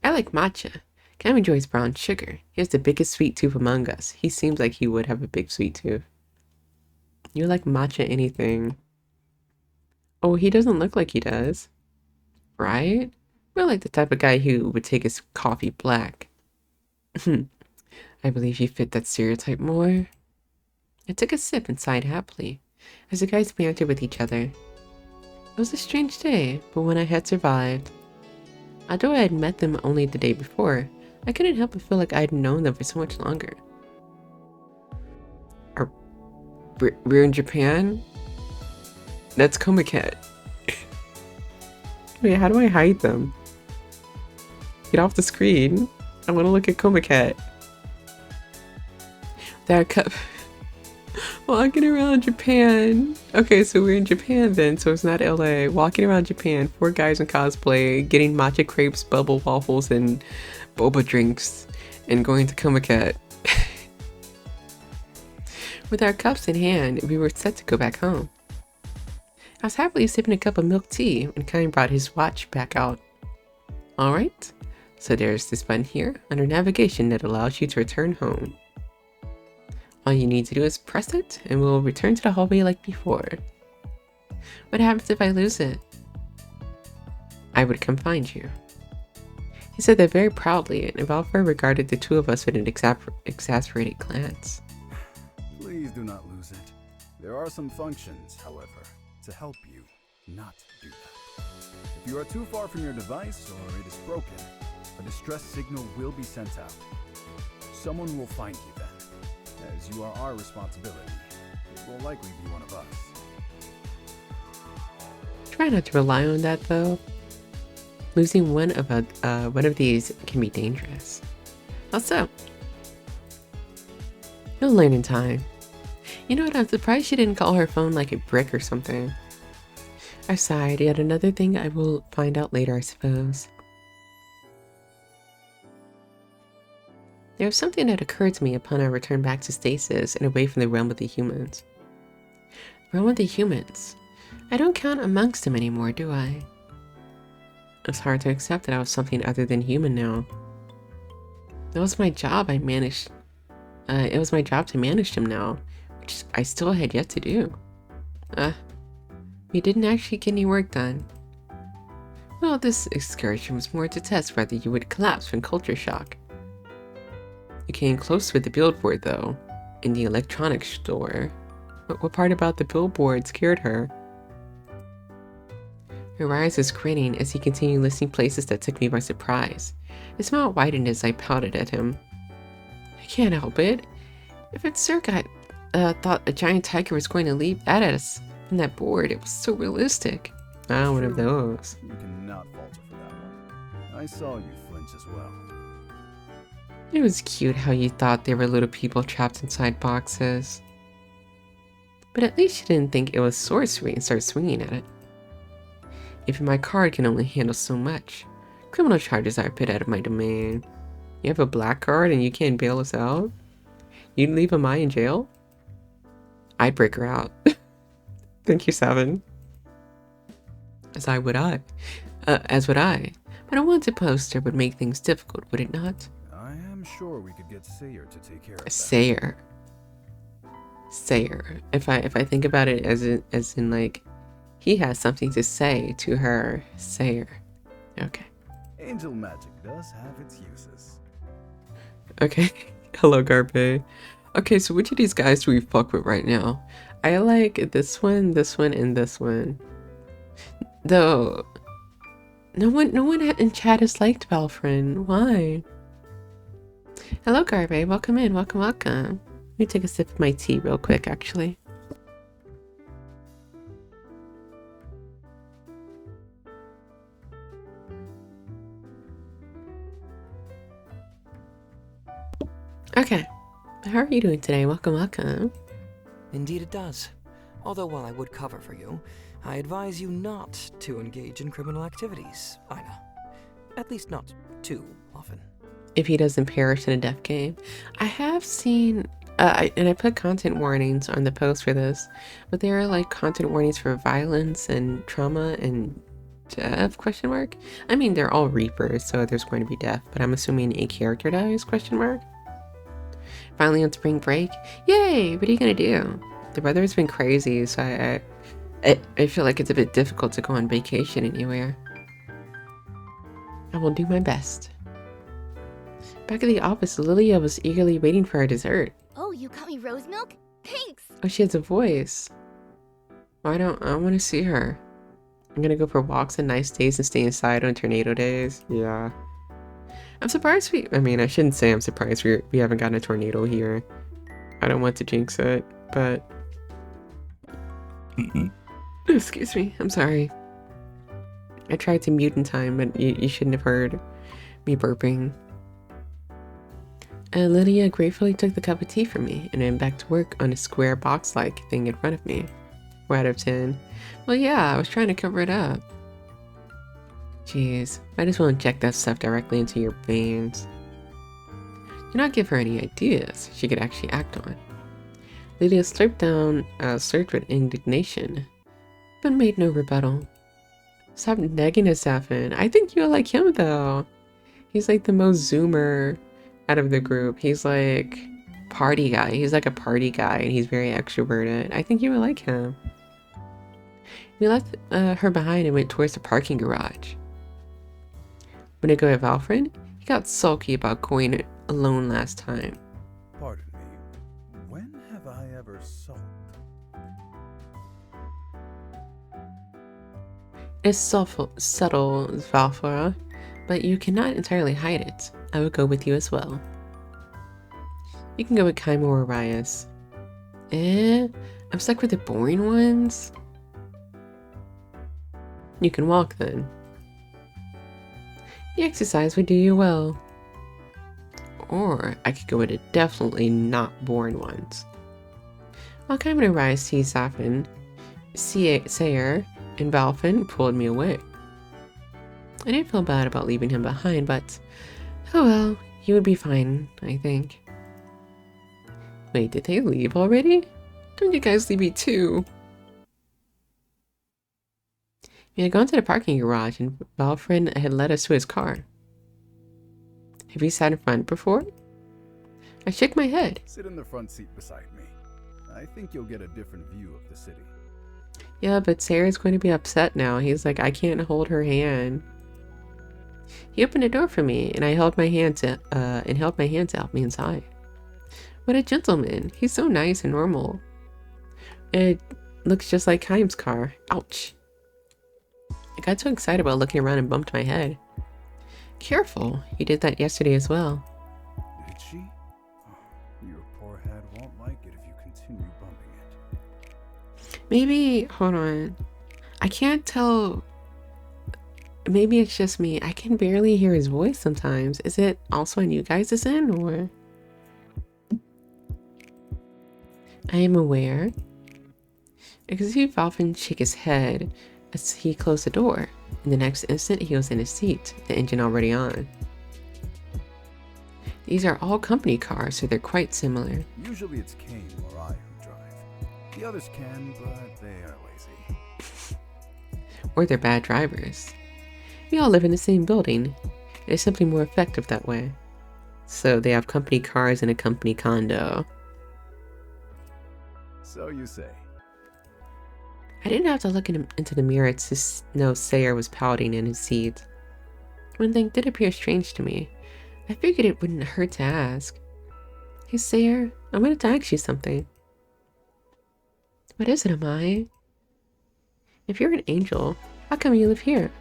[SPEAKER 1] I like matcha. Cam enjoys brown sugar. He has the biggest sweet tooth among us. He seems like he would have a big sweet tooth. You like matcha anything? Oh, he doesn't look like he does. Right? We're like the type of guy who would take his coffee black. I believe you fit that stereotype more. I took a sip and sighed happily, as the guys bantered with each other. It was a strange day, but one I had survived. Although I had met them only the day before, I couldn't help but feel like I had known them for so much longer. We're in Japan? That's Komaket. Wait, how do I hide them? Get off the screen. I want to look at Komaket. That cup. Walking around Japan. Okay, so we're in Japan then, so it's not LA. Walking around Japan, 4 guys in cosplay, getting matcha crepes, bubble waffles, and boba drinks, and going to Komaket. With our cups in hand, we were set to go back home. I was happily sipping a cup of milk tea when Kine brought his watch back out. Alright, so there's this button here under navigation that allows you to return home. All you need to do is press it and we'll return to the hallway like before. What happens if I lose it? I would come find you. He said that very proudly, and Valfer regarded the two of us with an exasperated glance.
[SPEAKER 3] Please do not lose it. There are some functions, however, to help you not do that. If you are too far from your device or it is broken, a distress signal will be sent out. Someone will find you then, as you are our responsibility. It will likely be one of us.
[SPEAKER 1] Try not to rely on that though. Losing one of these can be dangerous. How so? You'll learn in time. You know what, I'm surprised she didn't call her phone like a brick or something. I sighed, yet another thing I will find out later, I suppose. There was something that occurred to me upon our return back to stasis and away from the realm of the humans. Realm of the humans? I don't count amongst them anymore, do I? It's hard to accept that I was something other than human now. That was my job. It was my job to manage them now, which I still had yet to do. We didn't actually get any work done. Well, this excursion was more to test whether you would collapse from culture shock. You came close with the billboard, though, in the electronics store. What part about the billboard scared her? Aries was grinning as he continued listing places that took me by surprise. His smile widened as I pouted at him. I can't help it. If it's Sir thought a giant tiger was going to leap at us from that board, it was so realistic. Ah, one of those.
[SPEAKER 3] You cannot falter for that one. I saw you flinch as well.
[SPEAKER 1] It was cute how you thought they were little people trapped inside boxes. But at least you didn't think it was sorcery and start swinging at it. Even my card can only handle so much. Criminal charges are a bit out of my domain. You have a black card and you can't bail us out? You'd leave Amai in jail? I'd break her out. Thank you, Seven. As would I. But a wanted poster would make things difficult, would it not?
[SPEAKER 3] I am sure we could get Sayer to take care of that.
[SPEAKER 1] Sayer. If I think about it as in like, he has something to say to her. Sayer. Okay.
[SPEAKER 3] Angel magic does have its uses.
[SPEAKER 1] Okay. Hello, Garbe. Okay, so which of these guys do we fuck with right now? I like this one, and this one. Though, no one in chat has liked Valfrin. Why? Hello, Garbe. Welcome in. Welcome. Let me take a sip of my tea real quick, actually. Okay. How are you doing today? Welcome.
[SPEAKER 4] Indeed it does. Although while I would cover for you, I advise you not to engage in criminal activities, Ina. At least not too often.
[SPEAKER 1] If he doesn't perish in a death game. I have seen, and I put content warnings on the post for this, but there are like content warnings for violence and trauma and death, ? I mean, they're all Reapers, so there's going to be death, but I'm assuming a character dies, ? Finally on spring break. Yay! What are you gonna do? The weather's been crazy, so I feel like it's a bit difficult to go on vacation anywhere. I will do my best. Back at the office, Lilia was eagerly waiting for her dessert.
[SPEAKER 10] Oh, you got me rose milk? Thanks!
[SPEAKER 1] Oh, she has a voice. I want to see her. I'm gonna go for walks on nice days and stay inside on tornado days. Yeah. I'm surprised I shouldn't say I'm surprised we haven't gotten a tornado here. I don't want to jinx it, but... Excuse me, I'm sorry. I tried to mute in time, but you shouldn't have heard me burping. Lydia gratefully took the cup of tea from me and went back to work on a square box-like thing in front of me. 4 out of 10. Well, yeah, I was trying to cover it up. Jeez, might as well inject that stuff directly into your veins. Do not give her any ideas she could actually act on. Lydia slurped with indignation, but made no rebuttal. Stop negging us, Sapphin. I think you'll like him, though. He's like the most zoomer out of the group. He's like party guy. He's like a party guy, and he's very extroverted. I think you would like him. We left her behind and went towards the parking garage. When I go with Valfrin, he got sulky about going alone last time.
[SPEAKER 3] Pardon me, when have I ever sulked?
[SPEAKER 1] It's subtle, Valfra, but you cannot entirely hide it. I would go with you as well. You can go with Kaimo or Arias. I'm stuck with the boring ones. You can walk then. The exercise would do you well. Or I could go with the definitely not boring ones. While Kaimo and Arias see Sapphin, Sayer, and Valfin pulled me away. I didn't feel bad about leaving him behind, but oh well, he would be fine, I think. Wait, did they leave already? Don't you guys leave me too? We had gone to the parking garage and Valfrin had led us to his car. Have you sat in front before? I shook my head.
[SPEAKER 3] Sit in the front seat beside me. I think you'll get a different view of the city.
[SPEAKER 1] Yeah, but Sarah's going to be upset now. He's like, I can't hold her hand. He opened the door for me, and I held my hand to help me inside. What a gentleman! He's so nice and normal. It looks just like Chaim's car. Ouch! I got so excited about looking around and bumped my head. Careful! You did that yesterday as well.
[SPEAKER 3] Did she? Oh, your poor head won't like it if you continue bumping it.
[SPEAKER 1] Maybe, hold on. I can't tell. Maybe it's just me. I can barely hear his voice sometimes. Is it also on you guys' end, or? I am aware. Because he often shake his head as he closed the door. In the next instant, he was in his seat, the engine already on. These are all company cars, so they're quite similar.
[SPEAKER 3] Usually it's Kane or I who drive. The others can, but they are lazy.
[SPEAKER 1] Or they're bad drivers. We all live in the same building. It is simply more effective that way. So they have company cars and a company condo.
[SPEAKER 3] So you say.
[SPEAKER 1] I didn't have to look into the mirror to know Sayer was pouting in his seat. One thing did appear strange to me. I figured it wouldn't hurt to ask. Hey Sayer, I wanted to ask you something. What is it, Amai? If you're an angel, how come you live here?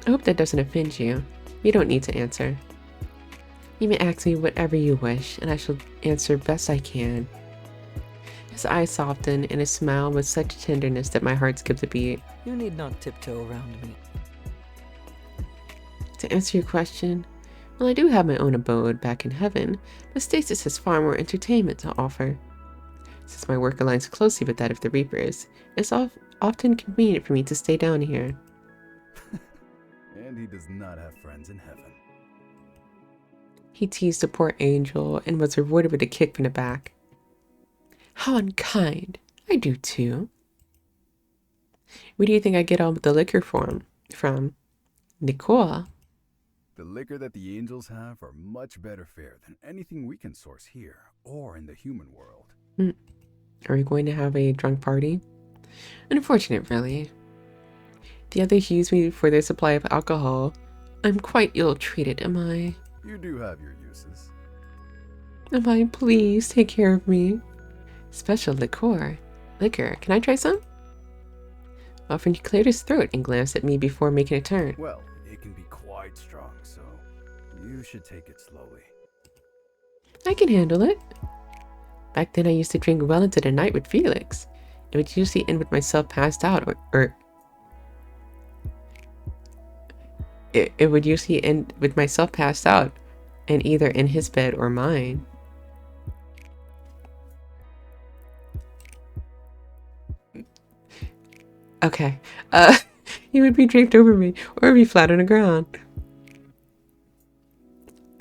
[SPEAKER 1] I hope that doesn't offend you. You don't need to answer. You may ask me whatever you wish, and I shall answer best I can. His eyes softened, and his smile was such tenderness that my heart skipped a beat.
[SPEAKER 4] You need not tiptoe around me.
[SPEAKER 1] To answer your question, well, I do have my own abode back in heaven, but Stasis has far more entertainment to offer. Since my work aligns closely with that of the Reapers, it's often convenient for me to stay down here.
[SPEAKER 3] And he does not have friends in heaven.
[SPEAKER 1] He teased the poor angel and was rewarded with a kick from the back. How unkind. I do too. Where do you think I get all the liquor from? Liqueur?
[SPEAKER 3] The liquor that the angels have are much better fare than anything we can source here or in the human world.
[SPEAKER 1] Are we going to have a drunk party? Unfortunate, really. The others use me for their supply of alcohol. I'm quite ill-treated, am I?
[SPEAKER 3] You do have your uses.
[SPEAKER 1] Amai, please take care of me. Special liqueur. Liquor. Can I try some? Alfred cleared his throat and glanced at me before making a turn.
[SPEAKER 3] Well, it can be quite strong, so you should take it slowly.
[SPEAKER 1] I can handle it. Back then I used to drink well into the night with Felix. It would usually end with myself passed out it would usually end with myself passed out and either in his bed or mine. Okay. He would be draped over me or be flat on the ground.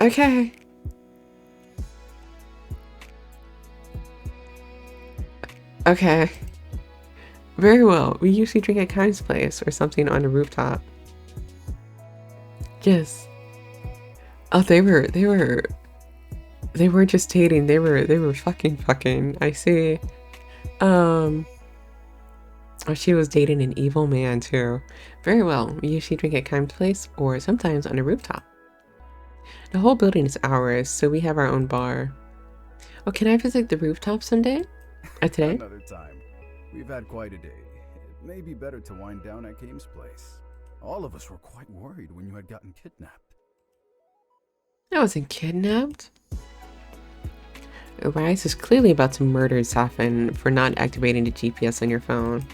[SPEAKER 1] Okay. Okay. Very well. We usually drink at Kai's place or something on the rooftop. Yes. Oh, they were just dating. They were fucking. I see. Oh, she was dating an evil man too. Very well. We usually drink at Kai's place or sometimes on the rooftop. The whole building is ours, so we have our own bar. Oh, can I visit the rooftop someday? Today?
[SPEAKER 3] Another time. We've had quite a day. It may be better to wind down at Kane's place. All of us were quite worried when you had gotten kidnapped.
[SPEAKER 1] I wasn't kidnapped. Aries is clearly about to murder Safin for not activating the GPS on your phone.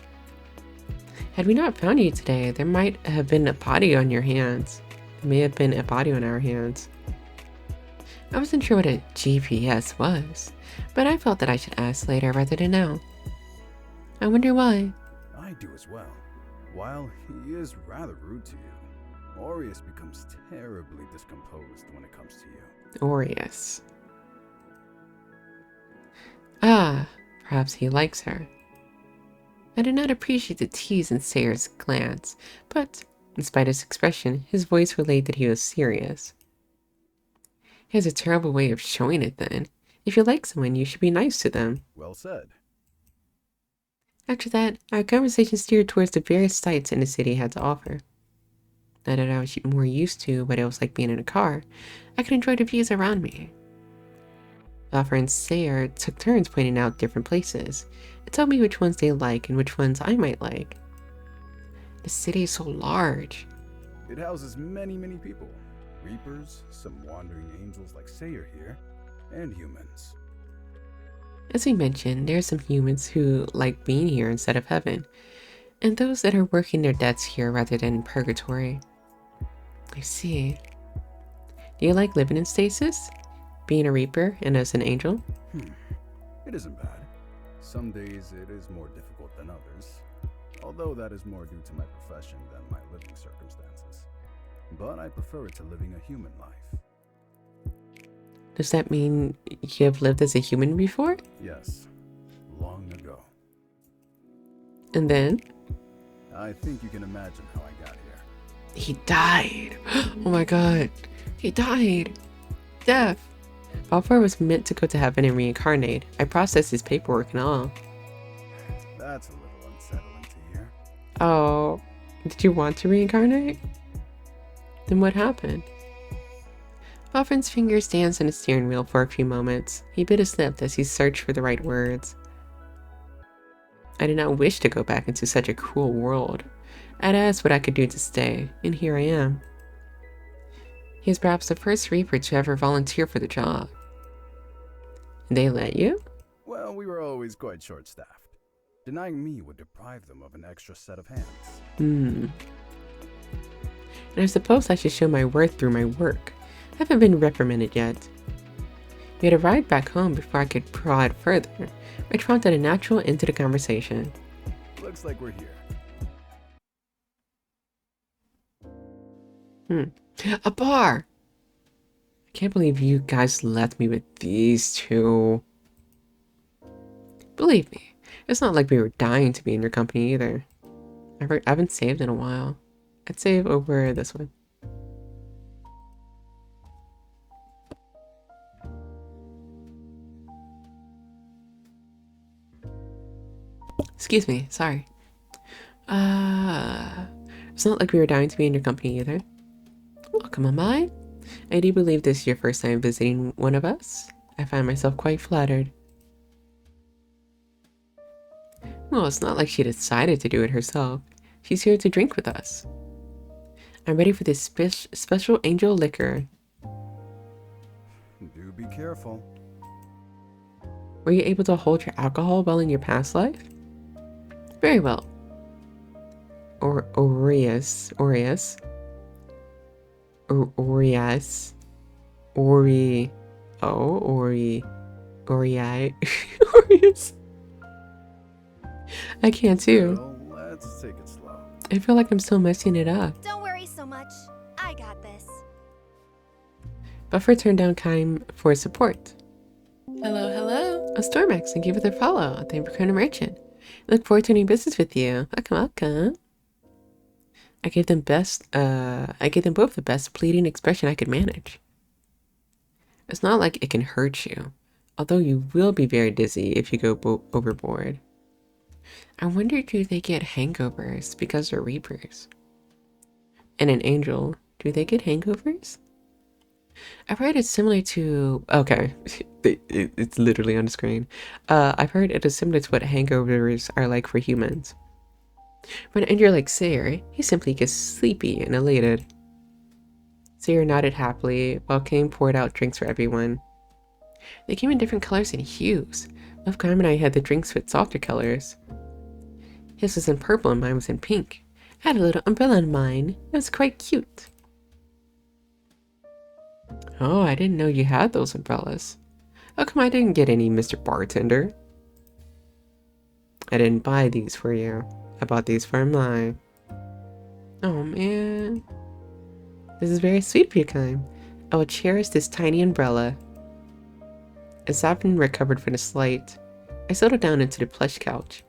[SPEAKER 1] Had we not found you today, there might have been a body on your hands. There may have been a body on our hands. I wasn't sure what a GPS was, but I felt that I should ask later rather than now. I wonder why.
[SPEAKER 3] I do as well. While he is rather rude to you, Aries becomes terribly discomposed when it comes to you.
[SPEAKER 1] Aries. Ah, perhaps he likes her. I did not appreciate the tease in Sayer's glance, but, despite his expression, his voice relayed that he was serious. He has a terrible way of showing it then. If you like someone, you should be nice to them.
[SPEAKER 3] Well said.
[SPEAKER 1] After that, our conversation steered towards the various sights in the city had to offer. Now that I was more used to what it was like being in a car, I could enjoy the views around me. Alpha and Sayer took turns pointing out different places and told me which ones they like and which ones I might like. The city is so large.
[SPEAKER 3] It houses many, many people. Reapers, some wandering angels like Sayer here, and humans.
[SPEAKER 1] As we mentioned, there are some humans who like being here instead of heaven, and those that are working their debts here rather than in purgatory. I see. Do you like living in stasis? Being a Reaper and as an angel?
[SPEAKER 3] It isn't bad. Some days it is more difficult than others, although that is more due to my profession than my living circumstances. But I prefer it to living a human life.
[SPEAKER 1] Does that mean you have lived as a human before?
[SPEAKER 3] Yes, long ago.
[SPEAKER 1] And then?
[SPEAKER 3] I think you can imagine how I got here.
[SPEAKER 1] He died. Oh my god. He died. Death. Balfour was meant to go to heaven and reincarnate. I processed his paperwork and all.
[SPEAKER 3] That's a little unsettling to hear.
[SPEAKER 1] Oh, did you want to reincarnate? Then what happened? Balfour's fingers danced on the steering wheel for a few moments. He bit his lip as he searched for the right words. I did not wish to go back into such a cruel world. I'd asked what I could do to stay, and here I am. He is perhaps the first Reaper to ever volunteer for the job. They let you?
[SPEAKER 3] Well, we were always quite short-staffed. Denying me would deprive them of an extra set of hands.
[SPEAKER 1] And I suppose I should show my worth through my work. I haven't been reprimanded yet. We had a ride back home before I could prod further, which prompted a natural end to the conversation.
[SPEAKER 3] Looks like we're here.
[SPEAKER 1] A bar! I can't believe you guys left me with these two. Believe me, it's not like we were dying to be in your company either. I haven't saved in a while. I'd save over this one. Excuse me, sorry. It's not like we were dying to be in your company either. Welcome, Amai. I do believe this is your first time visiting one of us. I find myself quite flattered. Well, it's not like she decided to do it herself. She's here to drink with us. I'm ready for this special angel liquor.
[SPEAKER 3] Do be careful.
[SPEAKER 1] Were you able to hold your alcohol well in your past life? Very well. Aries. I can't too.
[SPEAKER 3] Well, let's take it slow.
[SPEAKER 1] I feel like I'm still messing it up.
[SPEAKER 2] Don't worry so much. I got this.
[SPEAKER 1] Buffer turned down Kime for support. Hello. Stormax, thank you for the follow. Thank you for becoming a merchant. I look forward to doing business with you. Welcome. I gave them both the best pleading expression I could manage. It's not like it can hurt you, although you will be very dizzy if you go overboard. I wonder, do they get hangovers because they're Reapers? And an angel, do they get hangovers? I've heard it's similar to... Okay, it's literally on the screen. I've heard it is similar to what hangovers are like for humans. For an angel like Sayer, he simply gets sleepy and elated. Sayer nodded happily while Kane poured out drinks for everyone. They came in different colors and hues. Love Kime and I had the drinks with softer colors. His was in purple and mine was in pink. I had a little umbrella in mine. It was quite cute. Oh, I didn't know you had those umbrellas. How come I didn't get any, Mr. Bartender? I didn't buy these for you. I bought these for mine. Oh man. This is very sweet of you, Kime. I will cherish this tiny umbrella. As Sapin recovered from the slight, I settled down into the plush couch.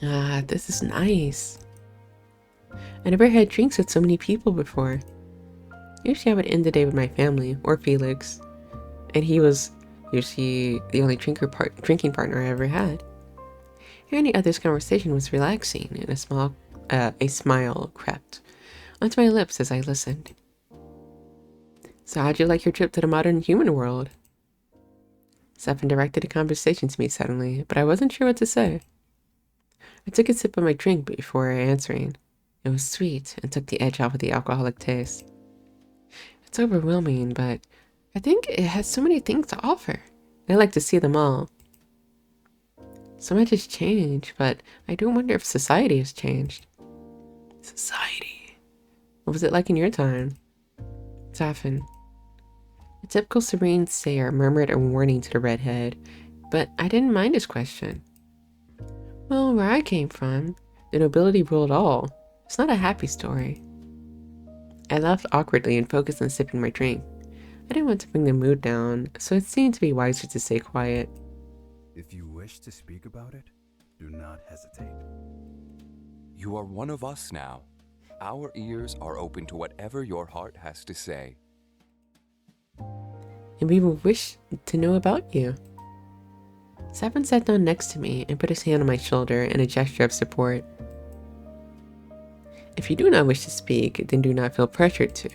[SPEAKER 1] Ah, this is nice. I never had drinks with so many people before. Usually I would end the day with my family, or Felix. And he was usually the only drinking partner I ever had. Hearing the other's conversation was relaxing, and a smile crept onto my lips as I listened. So how'd you like your trip to the modern human world? Stefan directed the conversation to me suddenly, but I wasn't sure what to say. I took a sip of my drink before answering. It was sweet and took the edge off of the alcoholic taste. It's overwhelming, but I think it has so many things to offer. I like to see them all. So much has changed, but I do wonder if society has changed. Society. What was it like in your time? Stefan. A typical serene stare murmured a warning to the redhead, but I didn't mind his question. Well, where I came from, the nobility ruled all. It's not a happy story. I laughed awkwardly and focused on sipping my drink. I didn't want to bring the mood down, so it seemed to be wiser to stay quiet.
[SPEAKER 3] If you wish to speak about it, do not hesitate.
[SPEAKER 5] You are one of us now. Our ears are open to whatever your heart has to say.
[SPEAKER 1] And we will wish to know about you. Stefan sat down next to me and put his hand on my shoulder in a gesture of support. If you do not wish to speak, then do not feel pressured to.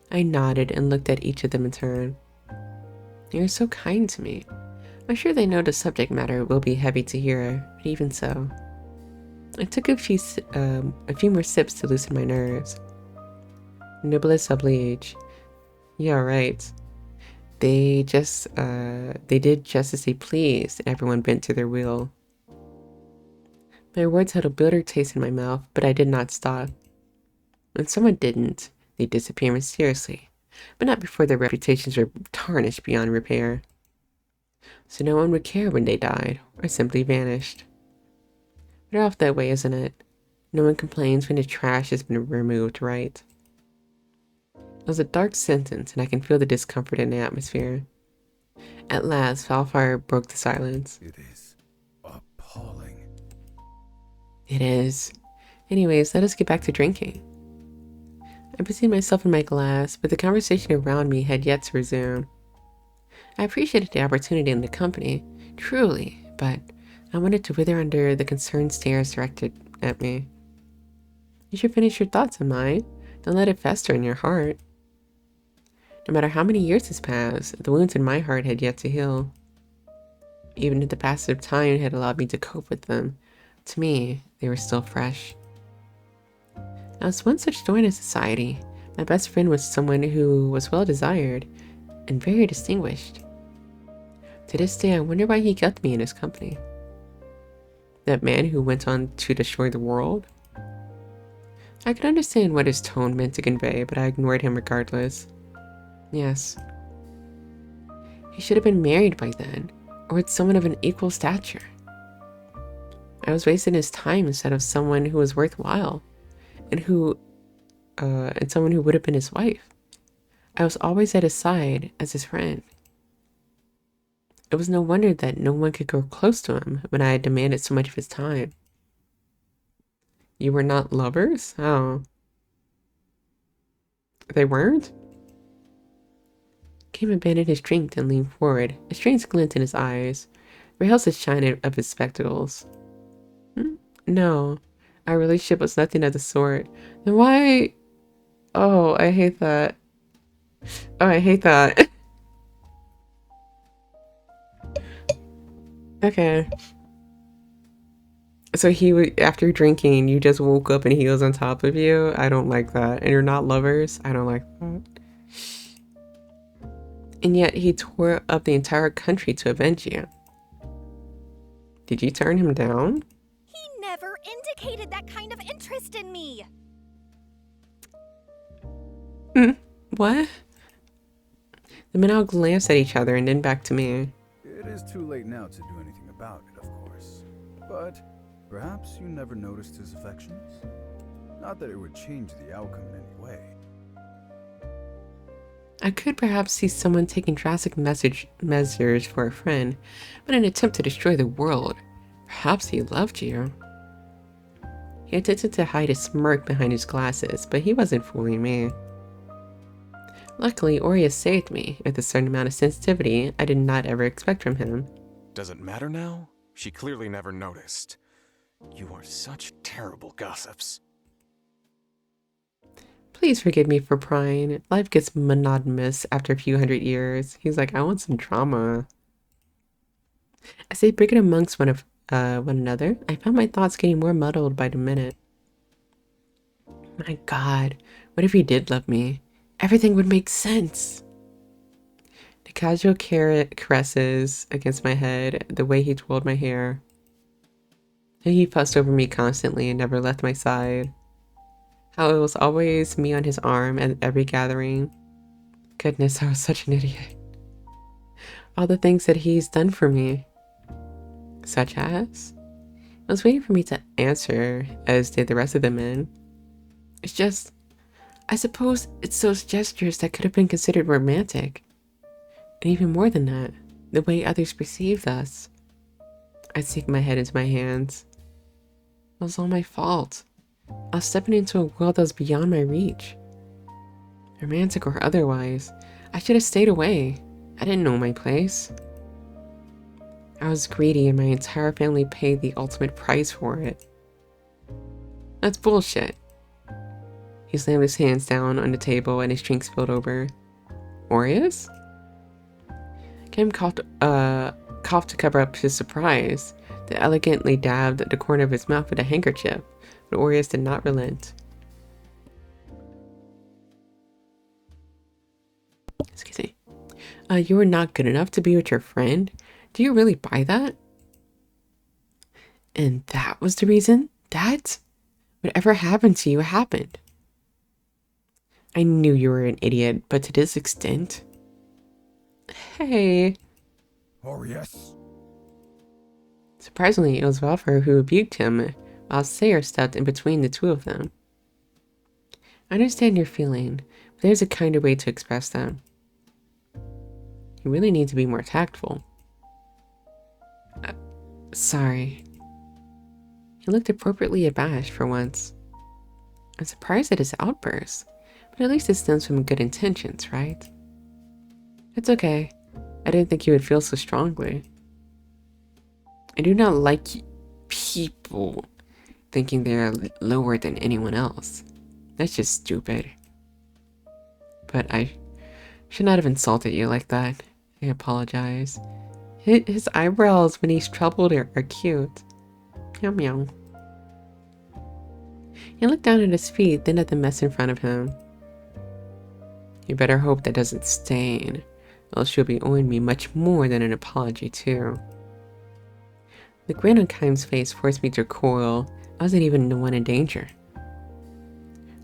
[SPEAKER 1] I nodded and looked at each of them in turn. They are so kind to me. I'm sure they know the subject matter will be heavy to hear, but even so. I took a few more sips to loosen my nerves. Noblesse oblige. Yeah, right. They did just as they pleased, and everyone bent to their will. My words had a bitter taste in my mouth, but I did not stop. When someone didn't, they disappear mysteriously, but not before their reputations were tarnished beyond repair. So no one would care when they died, or simply vanished. They're off that way, isn't it? No one complains when the trash has been removed, right? It was a dark sentence, and I can feel the discomfort in the atmosphere. At last, Valfire broke the silence.
[SPEAKER 3] It is appalling.
[SPEAKER 1] It is. Anyways, let us get back to drinking. I busied myself in my glass, but the conversation around me had yet to resume. I appreciated the opportunity and the company, truly, but I wanted to wither under the concerned stares directed at me. You should finish your thoughts, Amai. Don't let it fester in your heart. No matter how many years has passed, the wounds in my heart had yet to heal. Even if the passage of time had allowed me to cope with them, to me, they were still fresh. I was once such thorn in society. My best friend was someone who was well desired and very distinguished. To this day, I wonder why he kept me in his company. That man who went on to destroy the world? I could understand what his tone meant to convey, but I ignored him regardless. Yes. He should have been married by then, or with someone of an equal stature. I was wasting his time instead of someone who was worthwhile, and someone who would have been his wife. I was always at his side as his friend. It was no wonder that no one could go close to him when I had demanded so much of his time. You were not lovers? Oh. They weren't? Kim abandoned his drink and leaned forward, a strange glint in his eyes, rehearsed the shine of his spectacles. No, our relationship was nothing of the sort. Then why? Oh, I hate that. Oh, I hate that. Okay. So after drinking, you just woke up and he was on top of you? I don't like that. And you're not lovers? I don't like that. And yet he tore up the entire country to avenge you. Did you turn him down?
[SPEAKER 2] He never indicated that kind of interest in me.
[SPEAKER 1] What? The men all glanced at each other and then back to me.
[SPEAKER 3] It is too late now to do anything about it, of course. But perhaps you never noticed his affections? Not that it would change the outcome in any way.
[SPEAKER 1] I could perhaps see someone taking drastic measures for a friend, but in an attempt to destroy the world. Perhaps he loved you. He attempted to hide a smirk behind his glasses, but he wasn't fooling me. Luckily, Aries saved me with a certain amount of sensitivity I did not ever expect from him.
[SPEAKER 6] Does it matter now? She clearly never noticed. You are such terrible gossips.
[SPEAKER 1] Please forgive me for prying. Life gets monotonous after a few hundred years. He's like, I want some drama. As they bickered amongst one another, I found my thoughts getting more muddled by the minute. My God, what if he did love me? Everything would make sense. The casual caresses against my head, the way he twirled my hair. He fussed over me constantly and never left my side. How it was always me on his arm at every gathering. Goodness, I was such an idiot. All the things that he's done for me. Such as? I was waiting for me to answer, as did the rest of the men. It's just, I suppose it's those gestures that could have been considered romantic. And even more than that, the way others perceived us. I sink my head into my hands. It was all my fault. I was stepping into a world that was beyond my reach. Romantic or otherwise, I should have stayed away. I didn't know my place. I was greedy and my entire family paid the ultimate price for it. That's bullshit. He slammed his hands down on the table and his drink spilled over. Aries? Kim coughed to cover up his surprise, then elegantly dabbed the corner of his mouth with a handkerchief, but Aries did not relent. Excuse me. You were not good enough to be with your friend? Do you really buy that? And that was the reason? That? Whatever happened to you happened. I knew you were an idiot, but to this extent? Hey.
[SPEAKER 3] Aries.
[SPEAKER 1] Surprisingly, it was Valfer who rebuked him, while Sayer stepped in between the two of them. I understand your feeling, but there's a kinder way to express them. You really need to be more tactful. Sorry. He looked appropriately abashed for once. I'm surprised at his outburst, but at least it stems from good intentions, right? It's okay. I didn't think you would feel so strongly. I do not like people thinking they're lower than anyone else. That's just stupid. But I should not have insulted you like that. I apologize. His eyebrows when he's troubled are cute. Meow meow. He looked down at his feet, then at the mess in front of him. You better hope that doesn't stain, else you'll be owing me much more than an apology too. The grin on Kaim's face forced me to recoil. I wasn't even the one in danger.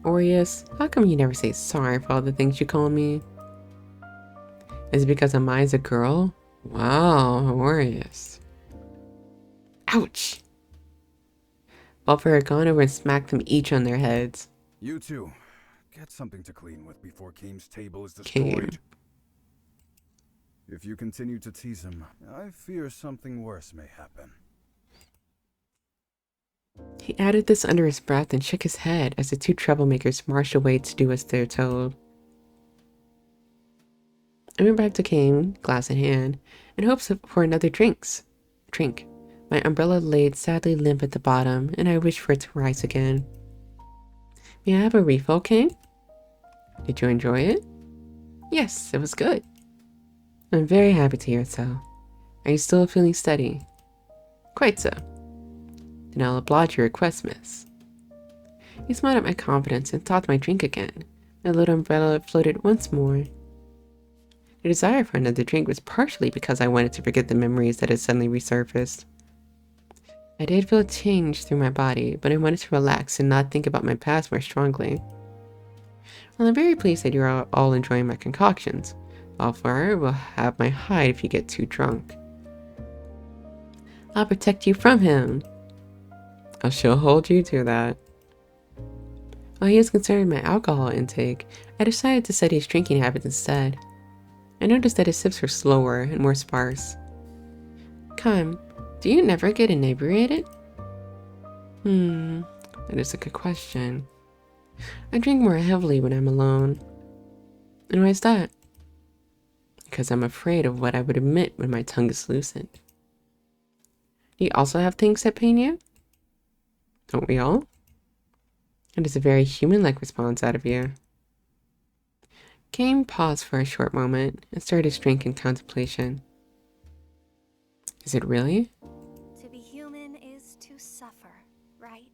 [SPEAKER 1] Aries, how come you never say sorry for all the things you call me? Is it because Amai's a girl? Wow, Aries. Ouch! Valfer had gone over and smacked them each on their heads.
[SPEAKER 3] You two, get something to clean with before Kaim's table is destroyed. If you continue to tease him, I fear something worse may happen.
[SPEAKER 1] He added this under his breath and shook his head as the two troublemakers marched away to do as they're told. I went back to Kaim, glass in hand, in hopes for another drink. My umbrella laid sadly limp at the bottom, and I wished for it to rise again. May I have a refill, Kaim? Did you enjoy it? Yes, it was good. I'm very happy to hear so. Are you still feeling steady? Quite so. Then I'll oblige your request, miss. He smiled at my confidence and tossed my drink again. My little umbrella floated once more. The desire for another drink was partially because I wanted to forget the memories that had suddenly resurfaced. I did feel a change through my body, but I wanted to relax and not think about my past more strongly. Well, I'm very pleased that you're all enjoying my concoctions. Valfar will have my hide if you get too drunk. I'll protect you from him. I shall hold you to that. While he was concerned with my alcohol intake, I decided to study his drinking habits instead. I noticed that his sips were slower and more sparse. Kaim, do you never get inebriated? That is a good question. I drink more heavily when I'm alone. And why is that? Because I'm afraid of what I would admit when my tongue is loosened. Do you also have things that pain you? Don't we all? It is a very human-like response out of you. Kane paused for a short moment and started his drink in contemplation. Is it really?
[SPEAKER 2] To be human is to suffer, right?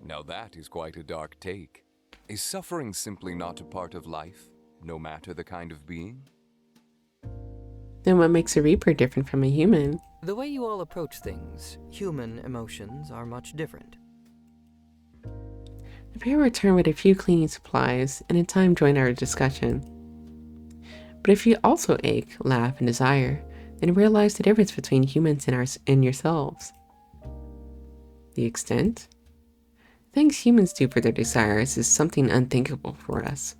[SPEAKER 5] Now that is quite a dark take. Is suffering simply not a part of life, no matter the kind of being?
[SPEAKER 1] Then what makes a Reaper different from a human?
[SPEAKER 4] The way you all approach things, human emotions are much different.
[SPEAKER 1] The pair returned with a few cleaning supplies and in time joined our discussion. But if you also ache, laugh, and desire, then realize the difference between humans and yourselves. The extent? Things humans do for their desires is something unthinkable for us.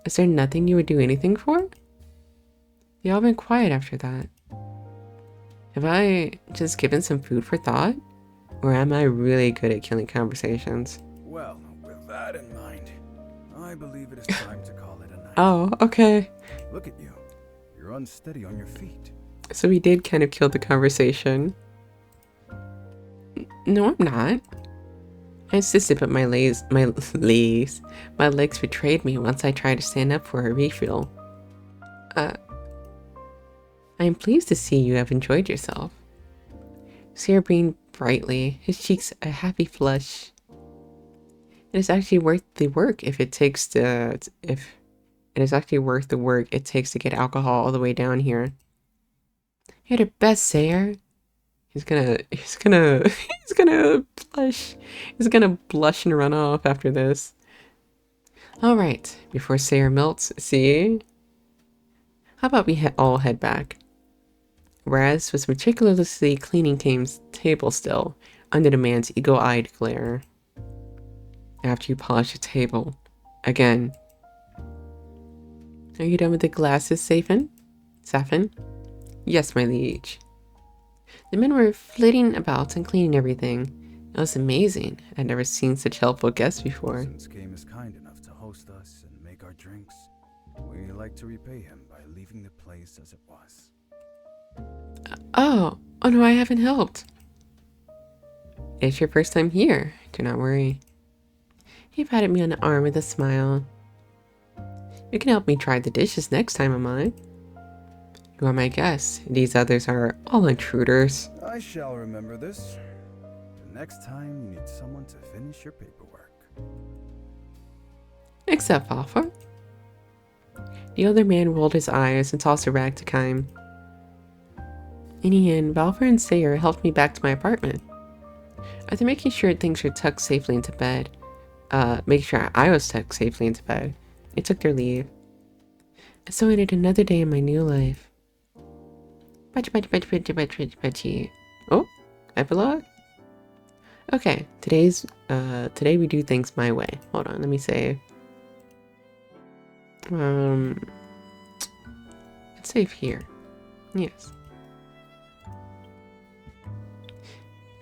[SPEAKER 1] Is there nothing you would do anything for? You all been quiet after that. Have I just given some food for thought? Or am I really good at killing conversations?
[SPEAKER 3] Well, with that in mind, I believe it is time to call it a night.
[SPEAKER 1] Oh, okay.
[SPEAKER 3] Look at you. You're unsteady on your feet.
[SPEAKER 1] So we did kind of kill the conversation. No, I'm not. I insisted, but my legs betrayed me once I tried to stand up for a refill. I am pleased to see you have enjoyed yourself. Sierra beamed brightly, his cheeks a happy flush. It is actually worth the work if it takes to get alcohol all the way down here. You're the best, Sayer. He's gonna blush. He's gonna blush and run off after this. Alright, before Sayer melts, see? How about we all head back? Raz was meticulously cleaning Tame's table still, under the man's eagle-eyed glare. After you polish the table. Again. Are you done with the glasses, Safin? Yes, my liege. The men were flitting about and cleaning everything. It was amazing. I'd never seen such helpful guests before.
[SPEAKER 3] Since Kame is kind enough to host us and make our drinks, we like to repay him by leaving the place as it was.
[SPEAKER 1] Oh no, I haven't helped. It's your first time here. Do not worry. He patted me on the arm with a smile. You can help me try the dishes next time, Amai. You are my guest. These others are all intruders.
[SPEAKER 3] I shall remember this. The next time you need someone to finish your paperwork.
[SPEAKER 1] Except Valfor. The other man rolled his eyes and tossed a rag to Kime. In the end, Valfor and Sayer helped me back to my apartment. After making sure things were tucked safely into bed, making sure I was tucked safely into bed, they took their leave. And so ended another day in my new life. Oh, epilogue? Okay, today we do things my way. Hold on, let me save. Let's save here. Yes.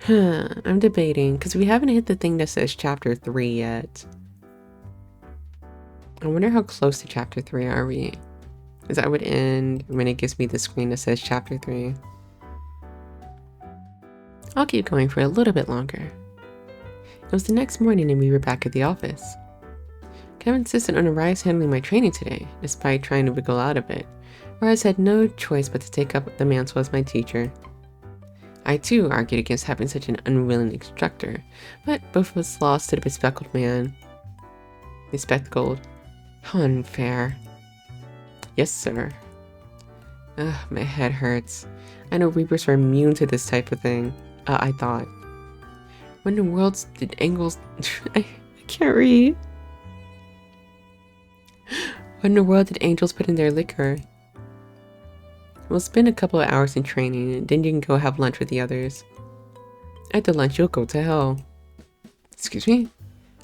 [SPEAKER 1] I'm debating, because we haven't hit the thing that says chapter 3 yet. I wonder how close to chapter 3 are we? Because that would end when it gives me the screen that says chapter 3. I'll keep going for a little bit longer. It was the next morning and we were back at the office. Kevin insisted on Aries handling my training today, despite trying to wiggle out of it. Aries had no choice but to take up the mantle as my teacher. I too argued against having such an unwilling instructor, but both of us lost to the bespectacled man. Bespectacled. How unfair. Yes, sir. Ugh, my head hurts. I know Reapers were immune to this type of thing. I thought. When in the world did angels... I can't read. What in the world did angels put in their liquor? We'll spend a couple of hours in training, and then you can go have lunch with the others. After lunch, you'll go to hell. Excuse me?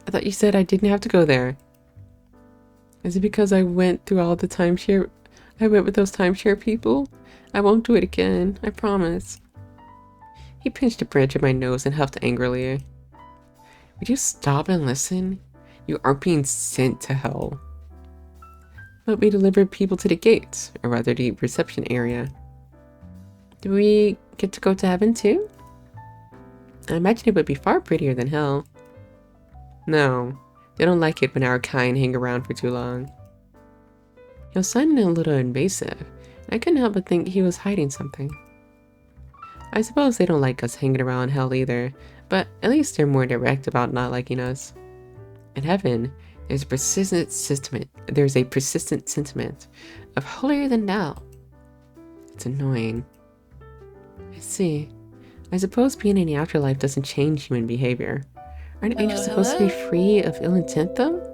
[SPEAKER 1] I thought you said I didn't have to go there. Is it because I went through all the timeshare? I went with those timeshare people? I won't do it again, I promise. He pinched a branch at my nose and huffed angrily. Would you stop and listen? You aren't being sent to hell. But we delivered people to the gates, or rather the reception area. Do we get to go to heaven too? I imagine it would be far prettier than hell. No, they don't like it when our kind hang around for too long. He was sounding a little invasive, and I couldn't help but think he was hiding something. I suppose they don't like us hanging around hell either, but at least they're more direct about not liking us. In heaven, there's a persistent sentiment of holier than thou. It's annoying. I see. I suppose being in the afterlife doesn't change human behavior. Aren't angels supposed to be free of ill intent, though?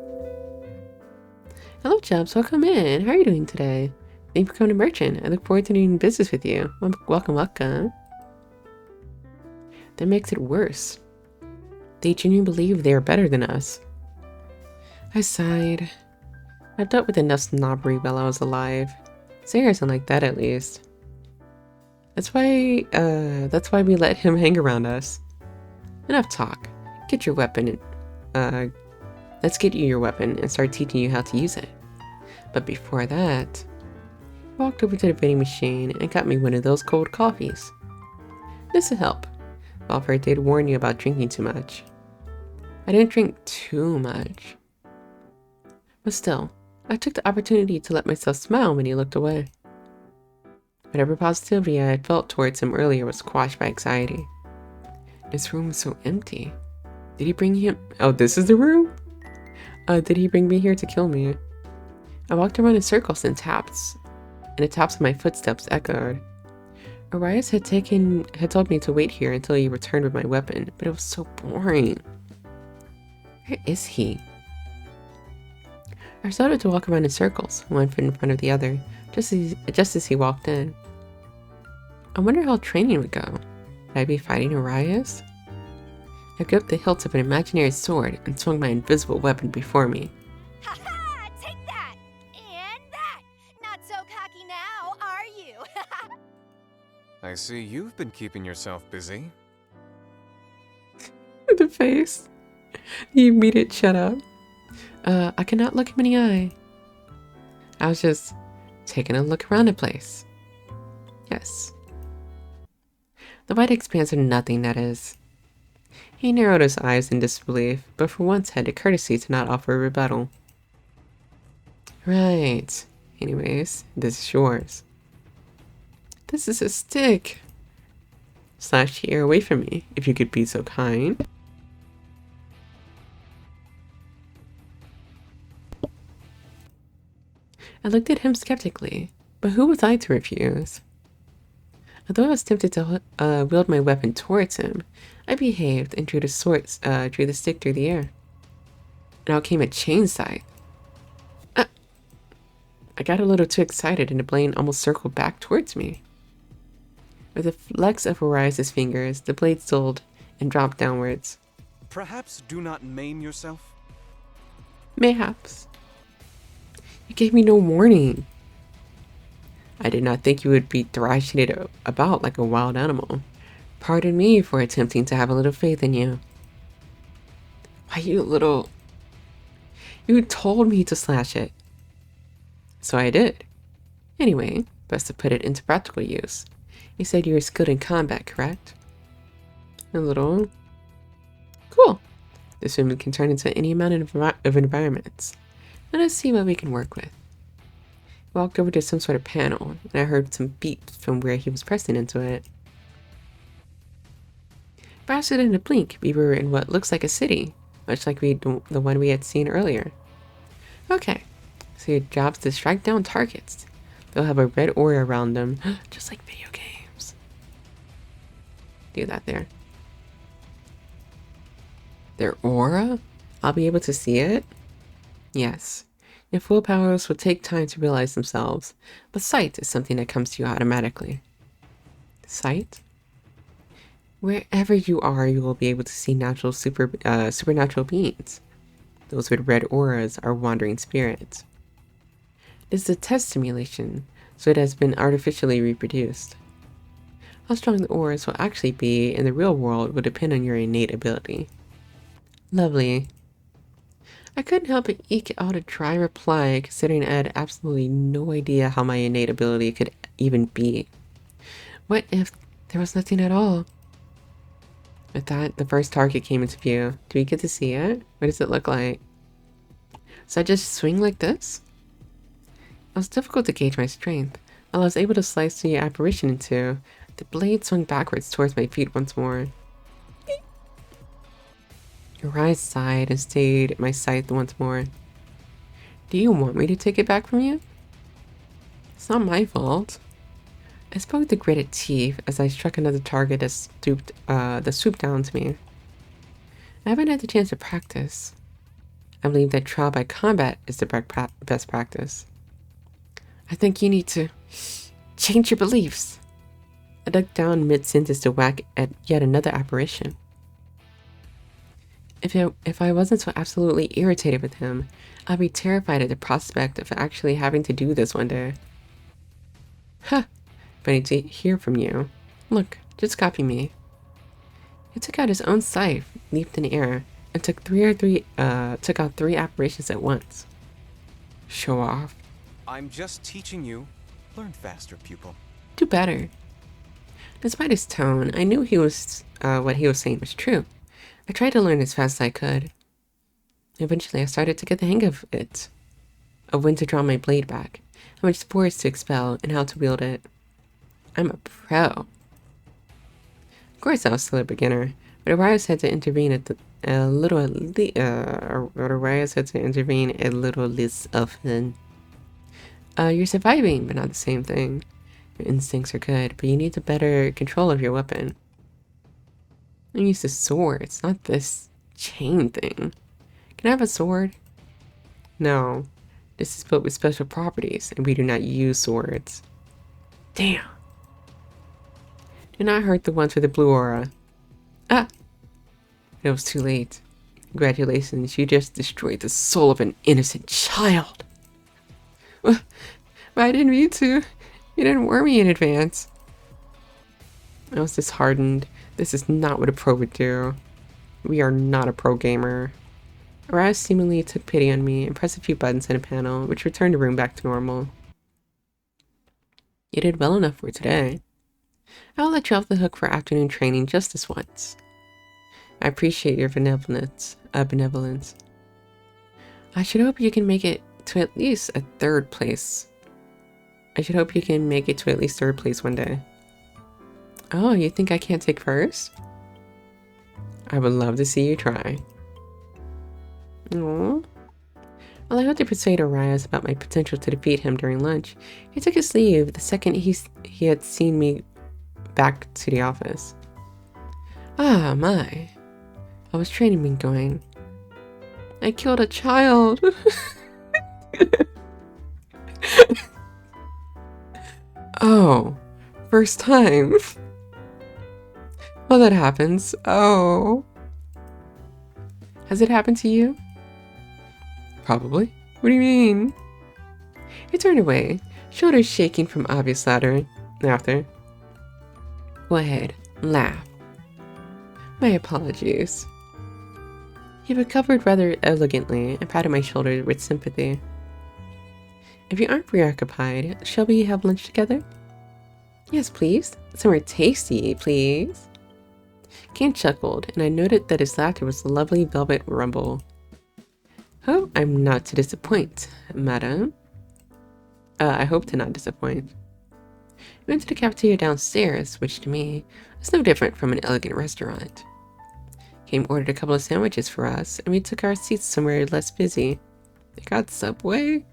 [SPEAKER 1] Hello, Chubbs. Welcome in. How are you doing today? Thank you for coming to Merchant. I look forward to doing business with you. Welcome, welcome. That makes it worse. They genuinely believe they are better than us. I sighed. I've dealt with enough snobbery while I was alive. Sarah isn't like that, at least. That's why we let him hang around us. Enough talk. Get your weapon and, let's get you your weapon and start teaching you how to use it. But before that, I walked over to the vending machine and got me one of those cold coffees. This'll help. Alfred did warn you about drinking too much. I didn't drink too much. But still, I took the opportunity to let myself smile when he looked away. Whatever positivity I had felt towards him earlier was quashed by anxiety. This room was so empty. Did he bring him? Oh, this is the room? Did he bring me here to kill me? I walked around in circles and the taps of my footsteps echoed. Aries had told me to wait here until he returned with my weapon, but it was so boring. Where is he? I started to walk around in circles, one foot in front of the other, just as he walked in. I wonder how training would go. Would I be fighting Aries? I gripped the hilt of an imaginary sword and swung my invisible weapon before me.
[SPEAKER 10] Ha ha! Take that! And that! Not so cocky now, are you?
[SPEAKER 6] I see you've been keeping yourself busy.
[SPEAKER 1] The face. The immediate shut up. I cannot look him in the eye. I was just taking a look around the place. Yes. The white expanse of nothing, that is. He narrowed his eyes in disbelief, but for once had the courtesy to not offer a rebuttal. Right. Anyways, this is yours. This is a stick. Slash the air away from me, if you could be so kind. I looked at him skeptically, but who was I to refuse? Although I was tempted to wield my weapon towards him, I behaved and drew the stick through the air. And out came a chain scythe. I got a little too excited and the blade almost circled back towards me. With the flex of Aries' fingers, the blade dulled and dropped downwards.
[SPEAKER 9] Perhaps do not maim yourself?
[SPEAKER 1] Mayhaps. You gave me no warning. I did not think you would be thrashing it about like a wild animal. Pardon me for attempting to have a little faith in you. Why, you told me to slash it. So I did. Anyway, best to put it into practical use. You said you were skilled in combat, correct? A little. Cool. This woman can turn into any amount of environments. Let us see what we can work with. I walked over to some sort of panel, and I heard some beeps from where he was pressing into it. Faster than a blink, we were in what looks like a city, much like the one we had seen earlier. Okay, so your job's to strike down targets. They'll have a red aura around them, just like video games. Do that there. Their aura? I'll be able to see it? Yes. Your full powers will take time to realize themselves, but sight is something that comes to you automatically. Sight? Wherever you are, you will be able to see supernatural beings. Those with red auras are wandering spirits. This is a test simulation, so it has been artificially reproduced. How strong the auras will actually be in the real world will depend on your innate ability. Lovely. I couldn't help but eke out a dry reply, considering I had absolutely no idea how my innate ability could even be. What if There was nothing at all. With that, the first target came into view. Do we get to see it? What does it look like? So I just swing like this? It was difficult to gauge my strength. While I was able to slice the apparition in two, the blade swung backwards towards my feet once more. Aries sighed and stayed at my scythe once more. Do you want me to take it back from you? It's not my fault. I spoke with gritted teeth as I struck another target that swooped down to me. I haven't had the chance to practice. I believe that trial by combat is the best practice. I think you need to change your beliefs. I ducked down mid-sentence to whack at yet another apparition. If I wasn't so absolutely irritated with him, I'd be terrified at the prospect of actually having to do this one day. Huh. Funny to hear from you. Look, just copy me. He took out his own scythe, leaped in the air, and took out three apparitions at once. Show off.
[SPEAKER 6] I'm just teaching you. Learn faster, pupil.
[SPEAKER 1] Do better. Despite his tone, I knew what he was saying was true. I tried to learn as fast as I could. Eventually, I started to get the hang of it. Of when to draw my blade back, how much spores to expel, and how to wield it. I'm a pro. Of course, I was still a beginner, but Aries had to intervene a little less often. You're surviving, but not the same thing. Your instincts are good, but you need a better control of your weapon. I'm used to swords, not this chain thing. Can I have a sword? No. This is built with special properties, and we do not use swords. Damn. Do not hurt the ones with the blue aura. Ah! It was too late. Congratulations, you just destroyed the soul of an innocent child. But I didn't mean to. You didn't warn me in advance. I was disheartened. This is not what a pro would do. We are not a pro gamer. Aries seemingly took pity on me and pressed a few buttons in a panel, which returned the room back to normal. You did well enough for today. I'll let you off the hook for afternoon training just this once. I appreciate your benevolence. I should hope you can make it to at least a third place. One day. Oh, you think I can't take first? I would love to see you try. Aww. Well, I hope to persuade Aries about my potential to defeat him during lunch. He took his leave the second he had seen me back to the office. Ah, my. I was training me going. I killed a child. Oh, first time. Well, that happens. Oh. Has it happened to you? Probably. What do you mean? He turned away, shoulders shaking from obvious laughter. Go ahead, laugh. My apologies. He recovered rather elegantly and patted my shoulder with sympathy. If you aren't preoccupied, shall we have lunch together? Yes, please. Somewhere tasty, please. Kane chuckled, and I noted that his laughter was a lovely velvet rumble. Oh, I'm not to disappoint, madam. I hope to not disappoint. We went to the cafeteria downstairs, which to me was no different from an elegant restaurant. Kane ordered a couple of sandwiches for us, and we took our seats somewhere less busy. They got Subway?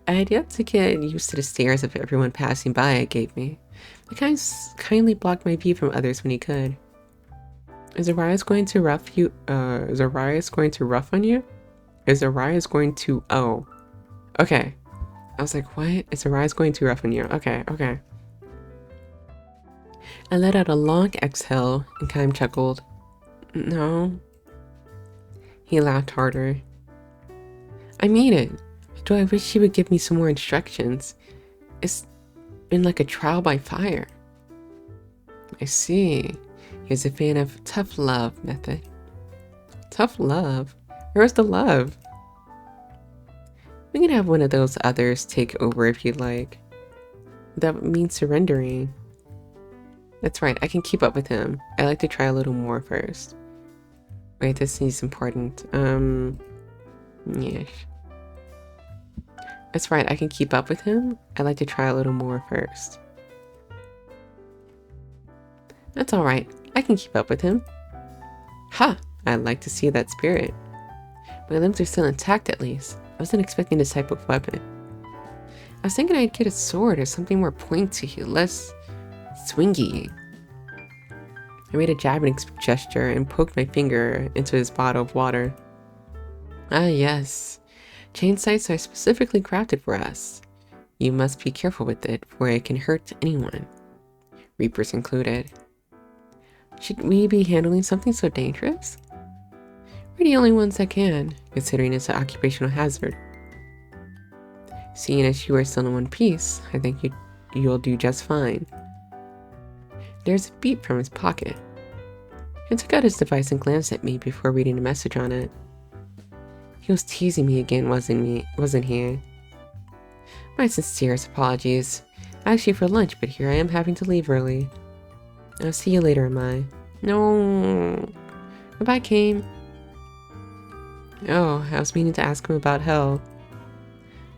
[SPEAKER 1] I had yet to get used to the stares of everyone passing by it gave me. It kindly blocked my view from others when he could. Is Aries going to rough you? Is Aries going to rough on you? Is Aries going to? Oh, okay. I was like, what? Is Aries going to rough on you? Okay. I let out a long exhale and Kaim chuckled. No. He laughed harder. I mean it. Do I wish he would give me some more instructions? It's been like a trial by fire. I see. He's a fan of tough love method. Tough love? Where's the love? We can have one of those others take over if you'd like. That would mean surrendering. That's right, I can keep up with him. I like to try a little more first. Wait, this is important. Yes. That's right, I can keep up with him. I like to try a little more first. That's alright, I can keep up with him. Ha! I'd like to see that spirit. My limbs are still intact at least. I wasn't expecting this type of weapon. I was thinking I'd get a sword or something more pointy, less swingy. I made a jabbing gesture and poked my finger into his bottle of water. Ah yes, chain sights are specifically crafted for us. You must be careful with it, for it can hurt anyone, reapers included. Should we be handling something so dangerous? We're the only ones that can, considering it's an occupational hazard. Seeing as you are still in one piece, I think you'll do just fine. There's a beep from his pocket. He took out his device and glanced at me before reading a message on it. He was teasing me again, wasn't he? My sincerest apologies. I asked you for lunch, but here I am having to leave early. I'll see you later, Amai. No. Goodbye, Kame. Oh, I was meaning to ask him about hell.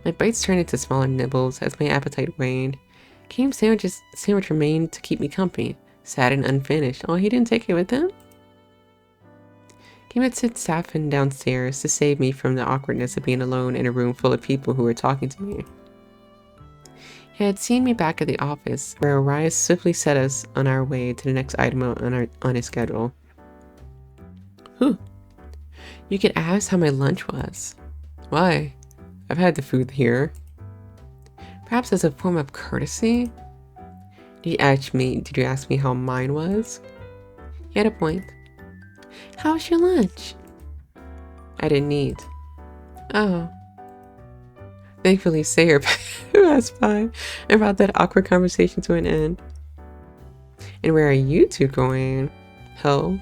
[SPEAKER 1] My bites turned into smaller nibbles as my appetite waned. Kame's sandwich remained to keep me company, sad and unfinished. Oh, he didn't take it with him? Kame had sent Safin downstairs to save me from the awkwardness of being alone in a room full of people who were talking to me. He had seen me back at the office, where Aries swiftly set us on our way to the next item on his schedule. You could ask how my lunch was. Why? I've had the food here. Perhaps as a form of courtesy? Did you ask me how mine was? He had a point. How was your lunch? I didn't eat. Oh. Thankfully, Sayer passed by and brought that awkward conversation to an end. And where are you two going? Hell?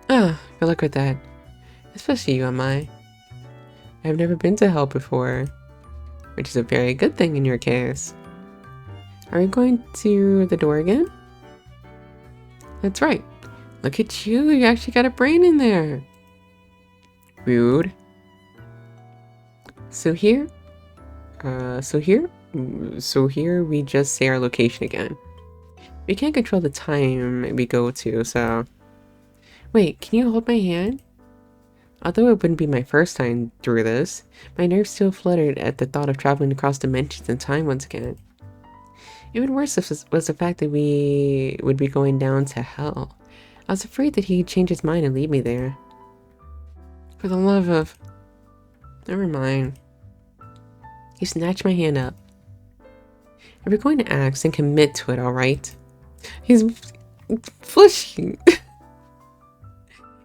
[SPEAKER 1] Ah, good luck with that. Especially you, Amai. I've never been to hell before, which is a very good thing in your case. Are we going to the door again? That's right. Look at you, you actually got a brain in there. Rude. So here we just say our location again. We can't control the time we go to, so... Wait, can you hold my hand? Although it wouldn't be my first time through this, my nerves still fluttered at the thought of traveling across dimensions and time once again. Even worse was the fact that we would be going down to hell. I was afraid that he'd change his mind and leave me there. For the love of... Never mind. He snatched my hand up. If you're going to act, then commit to it, alright? He's flushing.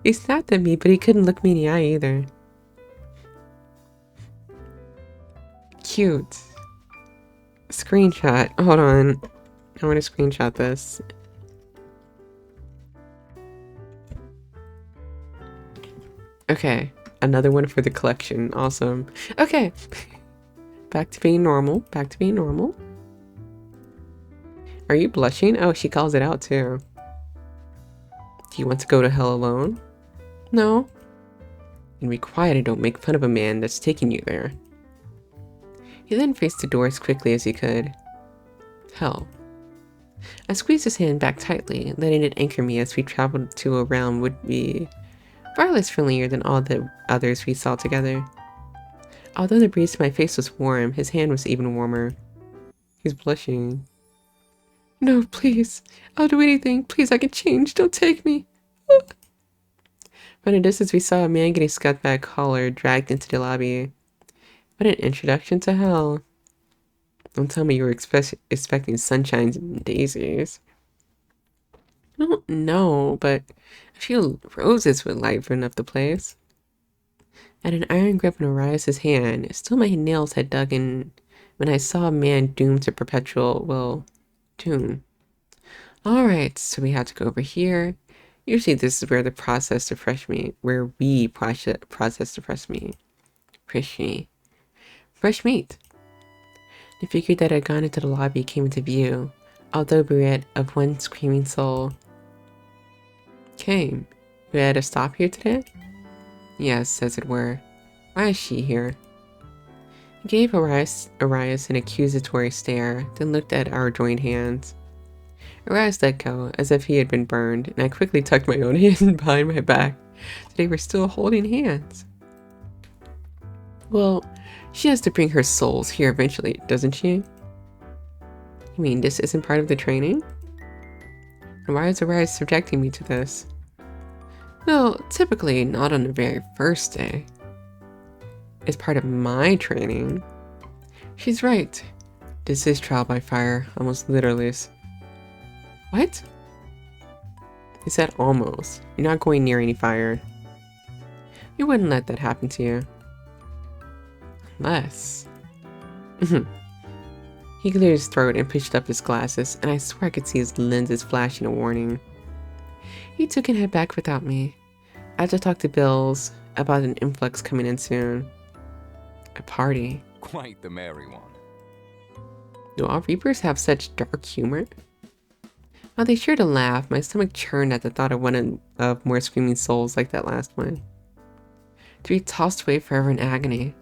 [SPEAKER 1] He snapped at me, but he couldn't look me in the eye either. Cute. Screenshot. Hold on. I want to screenshot this. Okay. Another one for the collection. Awesome. Okay. Back to being normal. Back to being normal. Are you blushing? Oh, she calls it out too. Do you want to go to hell alone? No. And be quiet and don't make fun of a man that's taking you there. He then faced the door as quickly as he could. Hell. I squeezed his hand back tightly, letting it anchor me as we traveled to a realm would be far less familiar than all the others we saw together. Although the breeze to my face was warm, his hand was even warmer. He's blushing. No, please. I'll do anything. Please, I can change. Don't take me. From a distance, we saw a man getting scuffed by a collar, dragged into the lobby. What an introduction to hell. Don't tell me you were expecting sunshines and daisies. I don't know, but a few roses would lighten up the place. At an iron grip in Arias' hand, still my nails had dug in when I saw a man doomed to perpetual, well, doom. Alright, so we had to go over here. Usually this is where we process the fresh meat. Fresh meat. The figure that had gone into the lobby came into view. although bereft of one screaming soul. Came. You had to stop here today? Yes, as it were. Why is she here? He gave Aries an accusatory stare, then looked at our joined hands. Aries let go, as if he had been burned, and I quickly tucked my own hand behind my back. They were still holding hands. Well, she has to bring her souls here eventually, doesn't she? You mean this isn't part of the training? And why is Aries subjecting me to this? Well, typically not on the very first day. It's part of my training. She's right. This is trial by fire, almost literally. What? He said almost. You're not going near any fire. You wouldn't let that happen to you. Unless... He cleared his throat and pushed up his glasses, and I swear I could see his lenses flashing a warning. He took and head back without me. I had to talk to Bills about an influx coming in soon. A party.
[SPEAKER 5] Quite the merry one.
[SPEAKER 1] Do all Reapers have such dark humor? While they shared a laugh, my stomach churned at the thought of one of more screaming souls like that last one. To be tossed away forever in agony.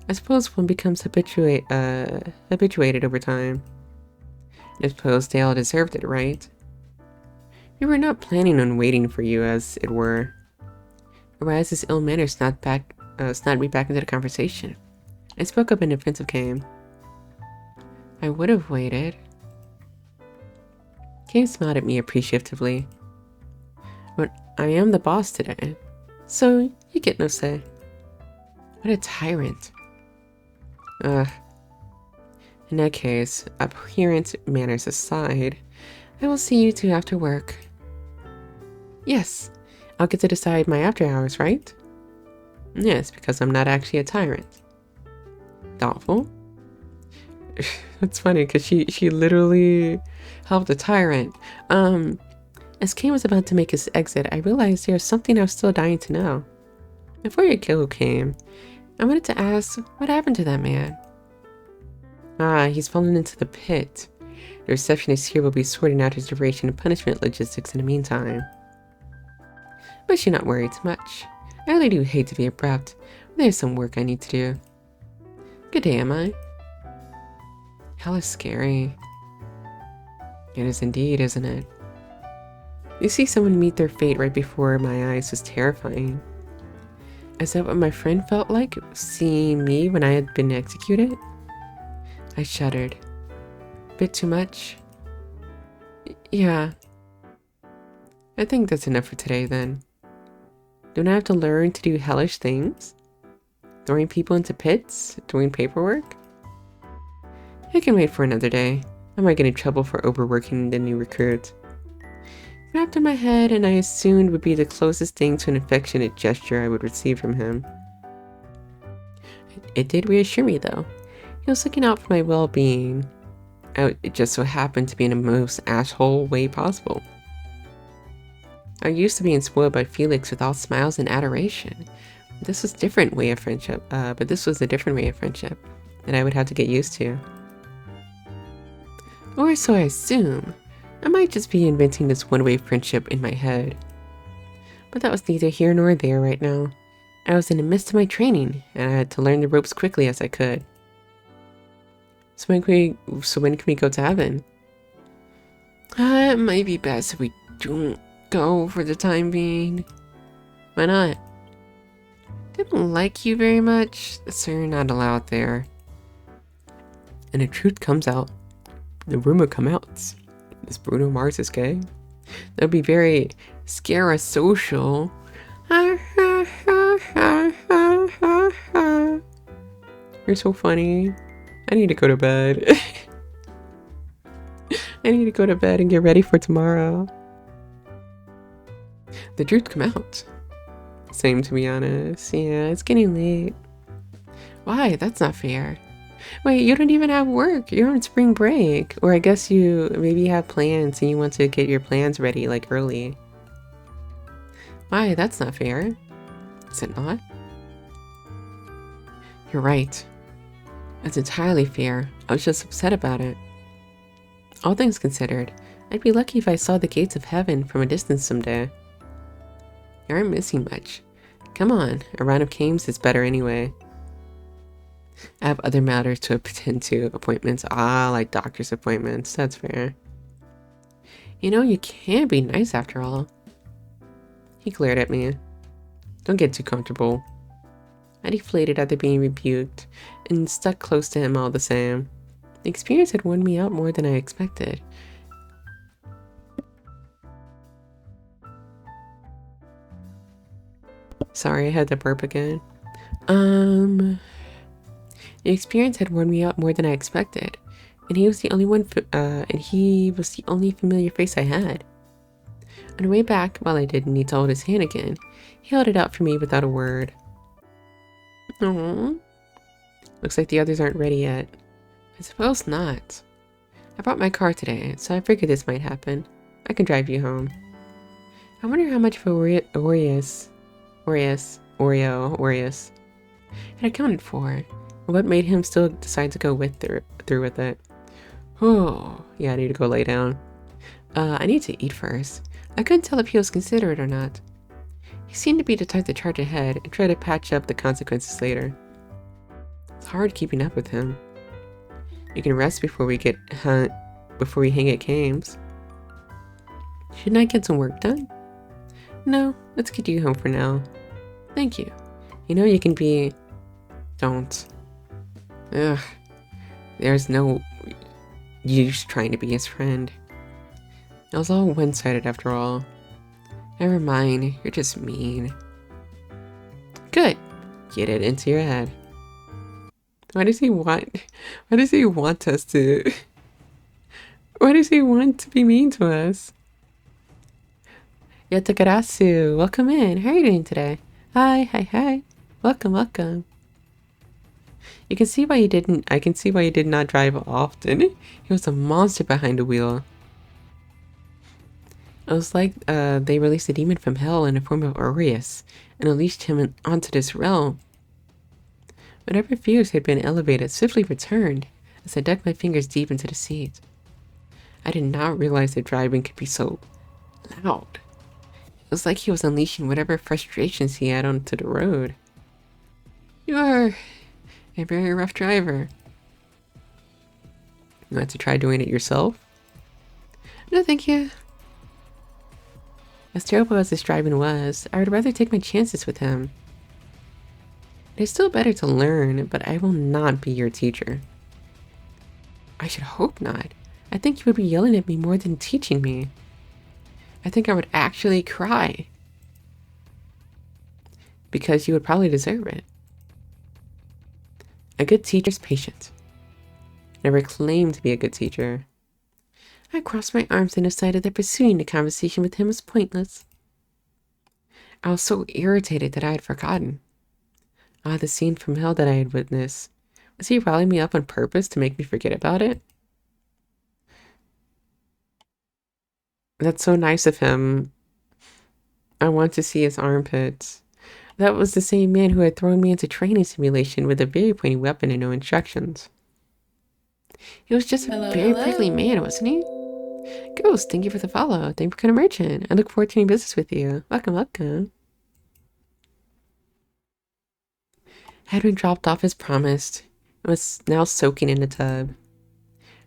[SPEAKER 1] I suppose one becomes habituated over time. I suppose they all deserved it, right? We were not planning on waiting for you, as it were. Arias's ill manner snapped me back into the conversation. I spoke up in defense of Kame. I would have waited. Kame smiled at me appreciatively. But I am the boss today, so you get no say. What a tyrant. In that case, appearance manners aside, I will see you two after work. Yes, I'll get to decide my after hours, right? Yes, because I'm not actually a tyrant. Thoughtful? That's funny, because she literally helped a tyrant. As Kane was about to make his exit, I realized there was something I was still dying to know. Before your kill came, I wanted to ask, what happened to that man? Ah, he's fallen into the pit. The receptionist here will be sorting out his duration and punishment logistics in the meantime. But you're not worried too much. I really do hate to be abrupt, but there's some work I need to do. Good day, Amai. Hella scary. It is indeed, isn't it? You see someone meet their fate right before my eyes was terrifying. Is that what my friend felt like, seeing me when I had been executed? I shuddered. Bit too much? Yeah. I think that's enough for today then. Don't I have to learn to do hellish things? Throwing people into pits? Doing paperwork? I can wait for another day. I might get in trouble for overworking the new recruit. Wrapped in my head, and I assumed would be the closest thing to an affectionate gesture I would receive from him. It did reassure me, though. He was looking out for my well-being. It just so happened to be in the most asshole way possible. I used to being spoiled by Felix with all smiles and adoration. This was a different way of friendship, that I would have to get used to. Or so I assume. I might just be inventing this one-way friendship in my head. But that was neither here nor there right now. I was in the midst of my training, and I had to learn the ropes quickly as I could. So when can we go to heaven? It might be best if we don't go for the time being. Why not? Didn't like you very much, so you're not allowed there. And the truth comes out. The rumor come out. Is Bruno Mars is gay? That would be very scary-social. You're so funny. I need to go to bed. I need to go to bed and get ready for tomorrow. The truth come out. Same, to be honest. Yeah, it's getting late. Why? That's not fair. Wait, you don't even have work. You're on spring break. Or I guess you maybe have plans and you want to get your plans ready, like, early. Why? That's not fair. Is it not? You're right. It's entirely fair. I was just upset about it. All things considered, I'd be lucky if I saw the gates of heaven from a distance someday. You aren't missing much. Come on, a round of games is better anyway. I have other matters to attend to, appointments. Like doctor's appointments. That's fair. You know, you can be nice after all. He glared at me. Don't get too comfortable. I deflated after being rebuked and stuck close to him all the same. The experience had worn me out more than I expected. Sorry, I had to burp again. The experience had worn me out more than I expected, and he was the only familiar face I had. On the way back, while I didn't need to hold his hand again, he held it out for me without a word. Aww. Looks like the others aren't ready yet. I suppose not. I brought my car today, so I figured this might happen. I can drive you home. I wonder how much of Aries had accounted for, and what made him still decide to go through with it. Oh, yeah, I need to go lay down. I need to eat first. I couldn't tell if he was considerate or not. He seemed to be the type to charge ahead and try to patch up the consequences later. It's hard keeping up with him. You can rest before we hang at games. Shouldn't I get some work done? No, let's get you home for now. Thank you. You know you can be... Don't. Ugh. There's no use trying to be his friend. It was all one-sided after all. Never mind, you're just mean. Good. Get it into your head. Why does he want us to... Why does he want to be mean to us? Yatagarasu, welcome in. How are you doing today? Hi. Welcome. I can see why you did not drive often. He was a monster behind the wheel. It was like they released a demon from hell in the form of Aries and unleashed him onto this realm. Whatever fears had been elevated swiftly returned as I dug my fingers deep into the seat. I did not realize that driving could be so loud. It was like he was unleashing whatever frustrations he had onto the road. You are a very rough driver. You want to try doing it yourself? No, thank you. As terrible as this driving was, I would rather take my chances with him. It is still better to learn, but I will not be your teacher. I should hope not. I think you would be yelling at me more than teaching me. I think I would actually cry. Because you would probably deserve it. A good teacher's patient. Never claimed to be a good teacher. I crossed my arms and decided that pursuing the conversation with him was pointless. I was so irritated that I had forgotten. The scene from hell that I had witnessed. Was he riling me up on purpose to make me forget about it? That's so nice of him. I want to see his armpits. That was the same man who had thrown me into training simulation with a very pointy weapon and no instructions. He was just a very prickly man, wasn't he? Ghost, thank you for the follow. Thank you for becoming a merchant. I look forward to doing business with you. Welcome. Had been dropped off as promised and was now soaking in the tub.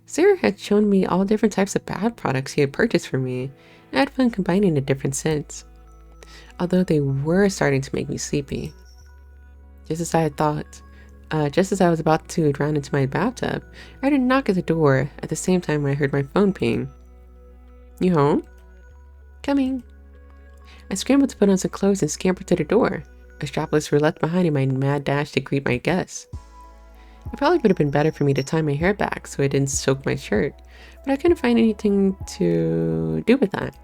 [SPEAKER 1] Sarah had shown me all different types of bath products he had purchased for me, and I had fun combining the different scents. Although they were starting to make me sleepy. Just as I had thought, just as I was about to drown into my bathtub, I heard a knock at the door at the same time I heard my phone ping. You home? Coming. I scrambled to put on some clothes and scampered to the door. As droplets were left behind in my mad dash to greet my guests. It probably would have been better for me to tie my hair back so it didn't soak my shirt, but I couldn't find anything to do with that.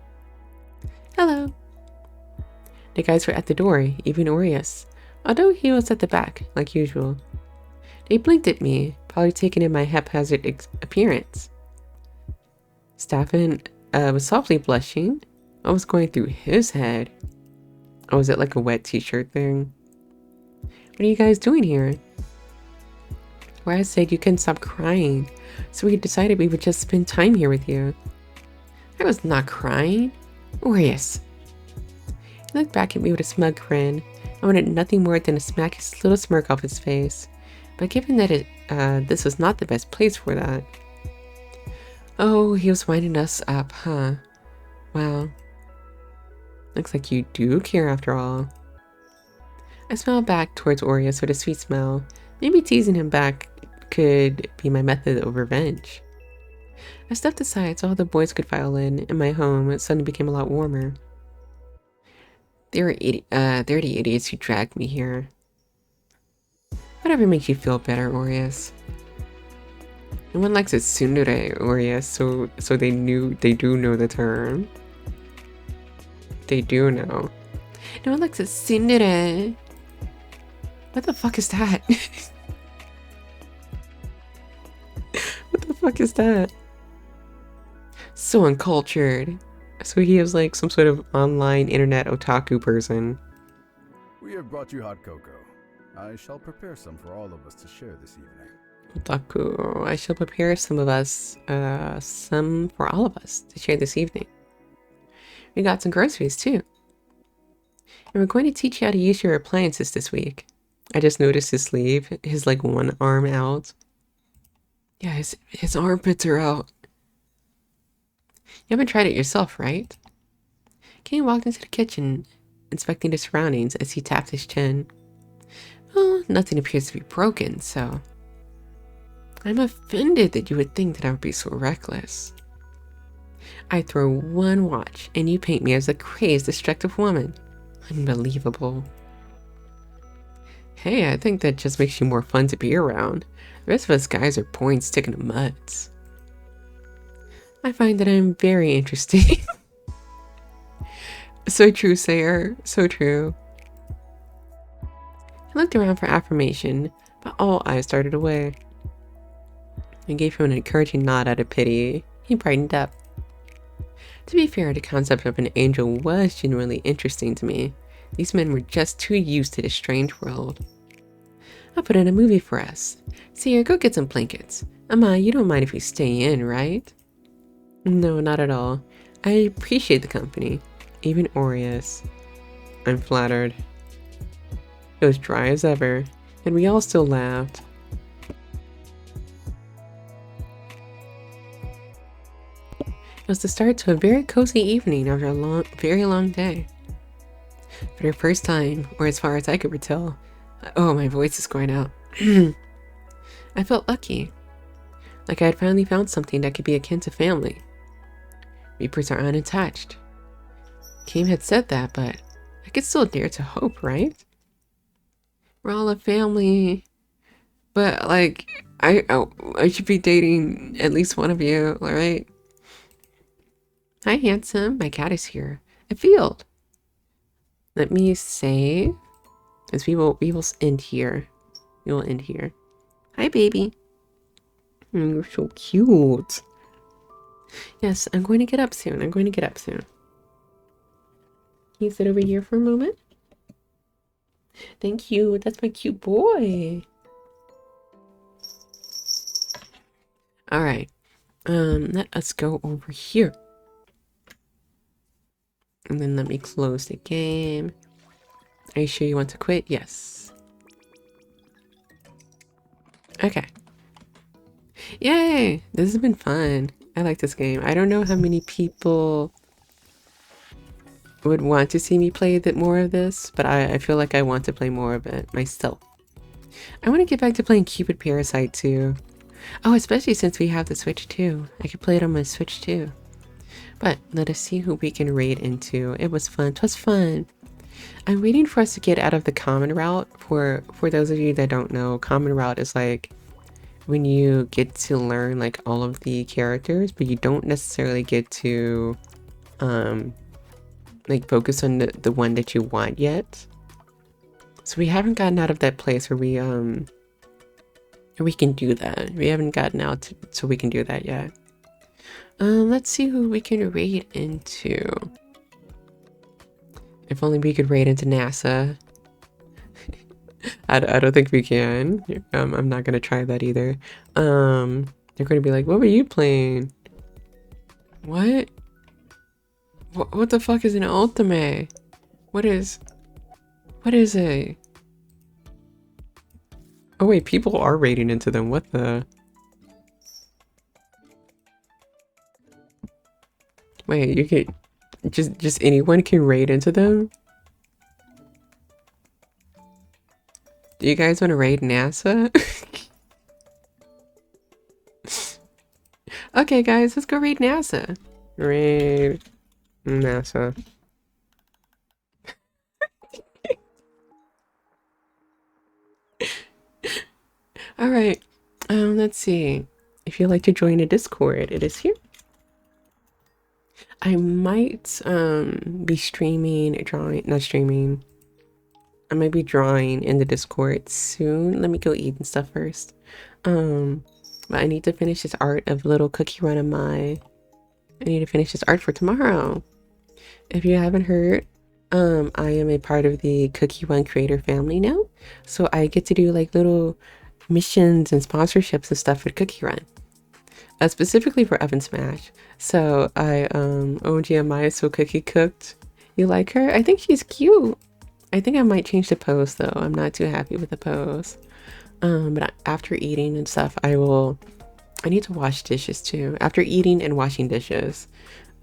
[SPEAKER 1] Hello. The guys were at the door, even Aries, although he was at the back, like usual. They blinked at me, probably taking in my haphazard appearance. Staffan was softly blushing. What was going through his head? Oh, is it like a wet t-shirt thing? What are you guys doing here? where I said you couldn't stop crying, so we decided we would just spend time here with you. I was not crying. Aries. He looked back at me with a smug grin. I wanted nothing more than to smack his little smirk off his face, but given that this was not the best place for that. Oh, he was winding us up, huh? Wow. Looks like you do care after all. I smiled back towards Aries with a sweet smile. Maybe teasing him back could be my method of revenge. I stepped aside so all the boys could file in, and my home suddenly became a lot warmer. They're the idiots who dragged me here. Whatever makes you feel better, Aries. No one likes a tsundere, Aries, so they do know the term. They do know. No one likes a tsundere. What the fuck is that? What the fuck is that? So uncultured. So he is like some sort of online internet otaku person.
[SPEAKER 3] We have brought you hot cocoa. I shall prepare some for all of us to share this evening.
[SPEAKER 1] Otaku. I shall prepare some for all of us to share this evening. We got some groceries too. And we're going to teach you how to use your appliances this week. I just noticed his sleeve, his like one arm out. Yeah, his armpits are out. You haven't tried it yourself, right? Kenny walked into the kitchen, inspecting the surroundings as he tapped his chin. Well, nothing appears to be broken, so... I'm offended that you would think that I would be so reckless. I throw one watch, and you paint me as a crazed, destructive woman. Unbelievable. Hey, I think that just makes you more fun to be around. The rest of us guys are boring sticking to mutts. I find that I'm very interesting. So true, Sayer. So true. I looked around for affirmation, but all eyes darted away. I gave him an encouraging nod out of pity. He brightened up. To be fair, the concept of an angel was genuinely interesting to me. These men were just too used to this strange world. I'll put in a movie for us. Sayer, go get some blankets. Amai, you don't mind if we stay in, right? No, not at all. I appreciate the company. Even Aries. I'm flattered. It was dry as ever, and we all still laughed. It was the start to a very cozy evening after a very long day. For the first time, or as far as I could tell, oh, my voice is going out. I felt lucky. Like I had finally found something that could be akin to family. Reapers are unattached. Kim had said that, but I could still dare to hope, right? We're all a family. But, like, I should be dating at least one of you, alright? Hi, handsome. My cat is here. A field. Let me save. As we will end here. We will end here. Hi, baby. You're so cute. Yes, I'm going to get up soon. I'm going to get up soon. Can you sit over here for a moment? Thank you. That's my cute boy. All right. Let us go over here. And then let me close the game. Are you sure you want to quit? Yes. Okay. Yay! This has been fun. I like this game. I don't know how many people would want to see me play a bit more of this, but I feel like I want to play more of it myself. I want to get back to playing Cupid Parasite too. Oh, especially since we have the Switch too. I could play it on my Switch too. But let us see who we can raid into. It was fun. It was fun. I'm waiting for us to get out of the common route. For those of you that don't know, common route is like when you get to learn like all of the characters, but you don't necessarily get to like focus on the one that you want yet. So we haven't gotten out of that place where we can do that. We haven't gotten out so we can do that yet. Let's see who we can raid into. If only we could raid into NASA. I don't think we can. I'm not gonna try that either. They're gonna be like, what were you playing? What? What the fuck is an ultimate? What is it? Oh wait, people are raiding into them. What the? Wait, you can just anyone can raid into them? Do you guys want to raid NASA? Okay, guys, let's go raid NASA. Raid NASA. All right. Let's see. If you'd like to join a Discord, it is here. I might be streaming, not streaming. I might be drawing in the Discord soon. Let me go eat and stuff first. But I need to finish this art of little cookie run of I need to finish this art for tomorrow. If you haven't heard, I am a part of the Cookie Run creator family now. So I get to do like little missions and sponsorships and stuff for Cookie Run. Specifically for Oven Smash. So OMG Amai is so cookie cooked. You like her? I think she's cute. I think I might change the pose though. I'm not too happy with the pose. But after eating and stuff, I need to wash dishes too. After eating and washing dishes,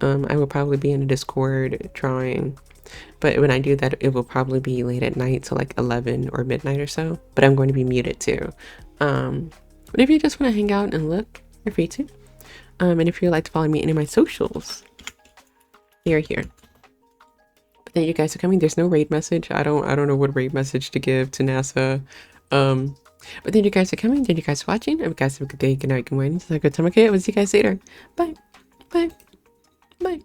[SPEAKER 1] I will probably be in a Discord drawing. But when I do that, it will probably be late at night, so like 11 or midnight or so. But I'm going to be muted too. But if you just want to hang out and look, you're free to. And if you'd like to follow me in any of my socials, they are here. But then you guys are coming. There's no raid message. I don't know what raid message to give to NASA. But then you guys are coming. Then you guys are watching. And you guys have a good day. Good night. Good morning. It's a good time. Okay, I will see you guys later. Bye. Bye. Bye.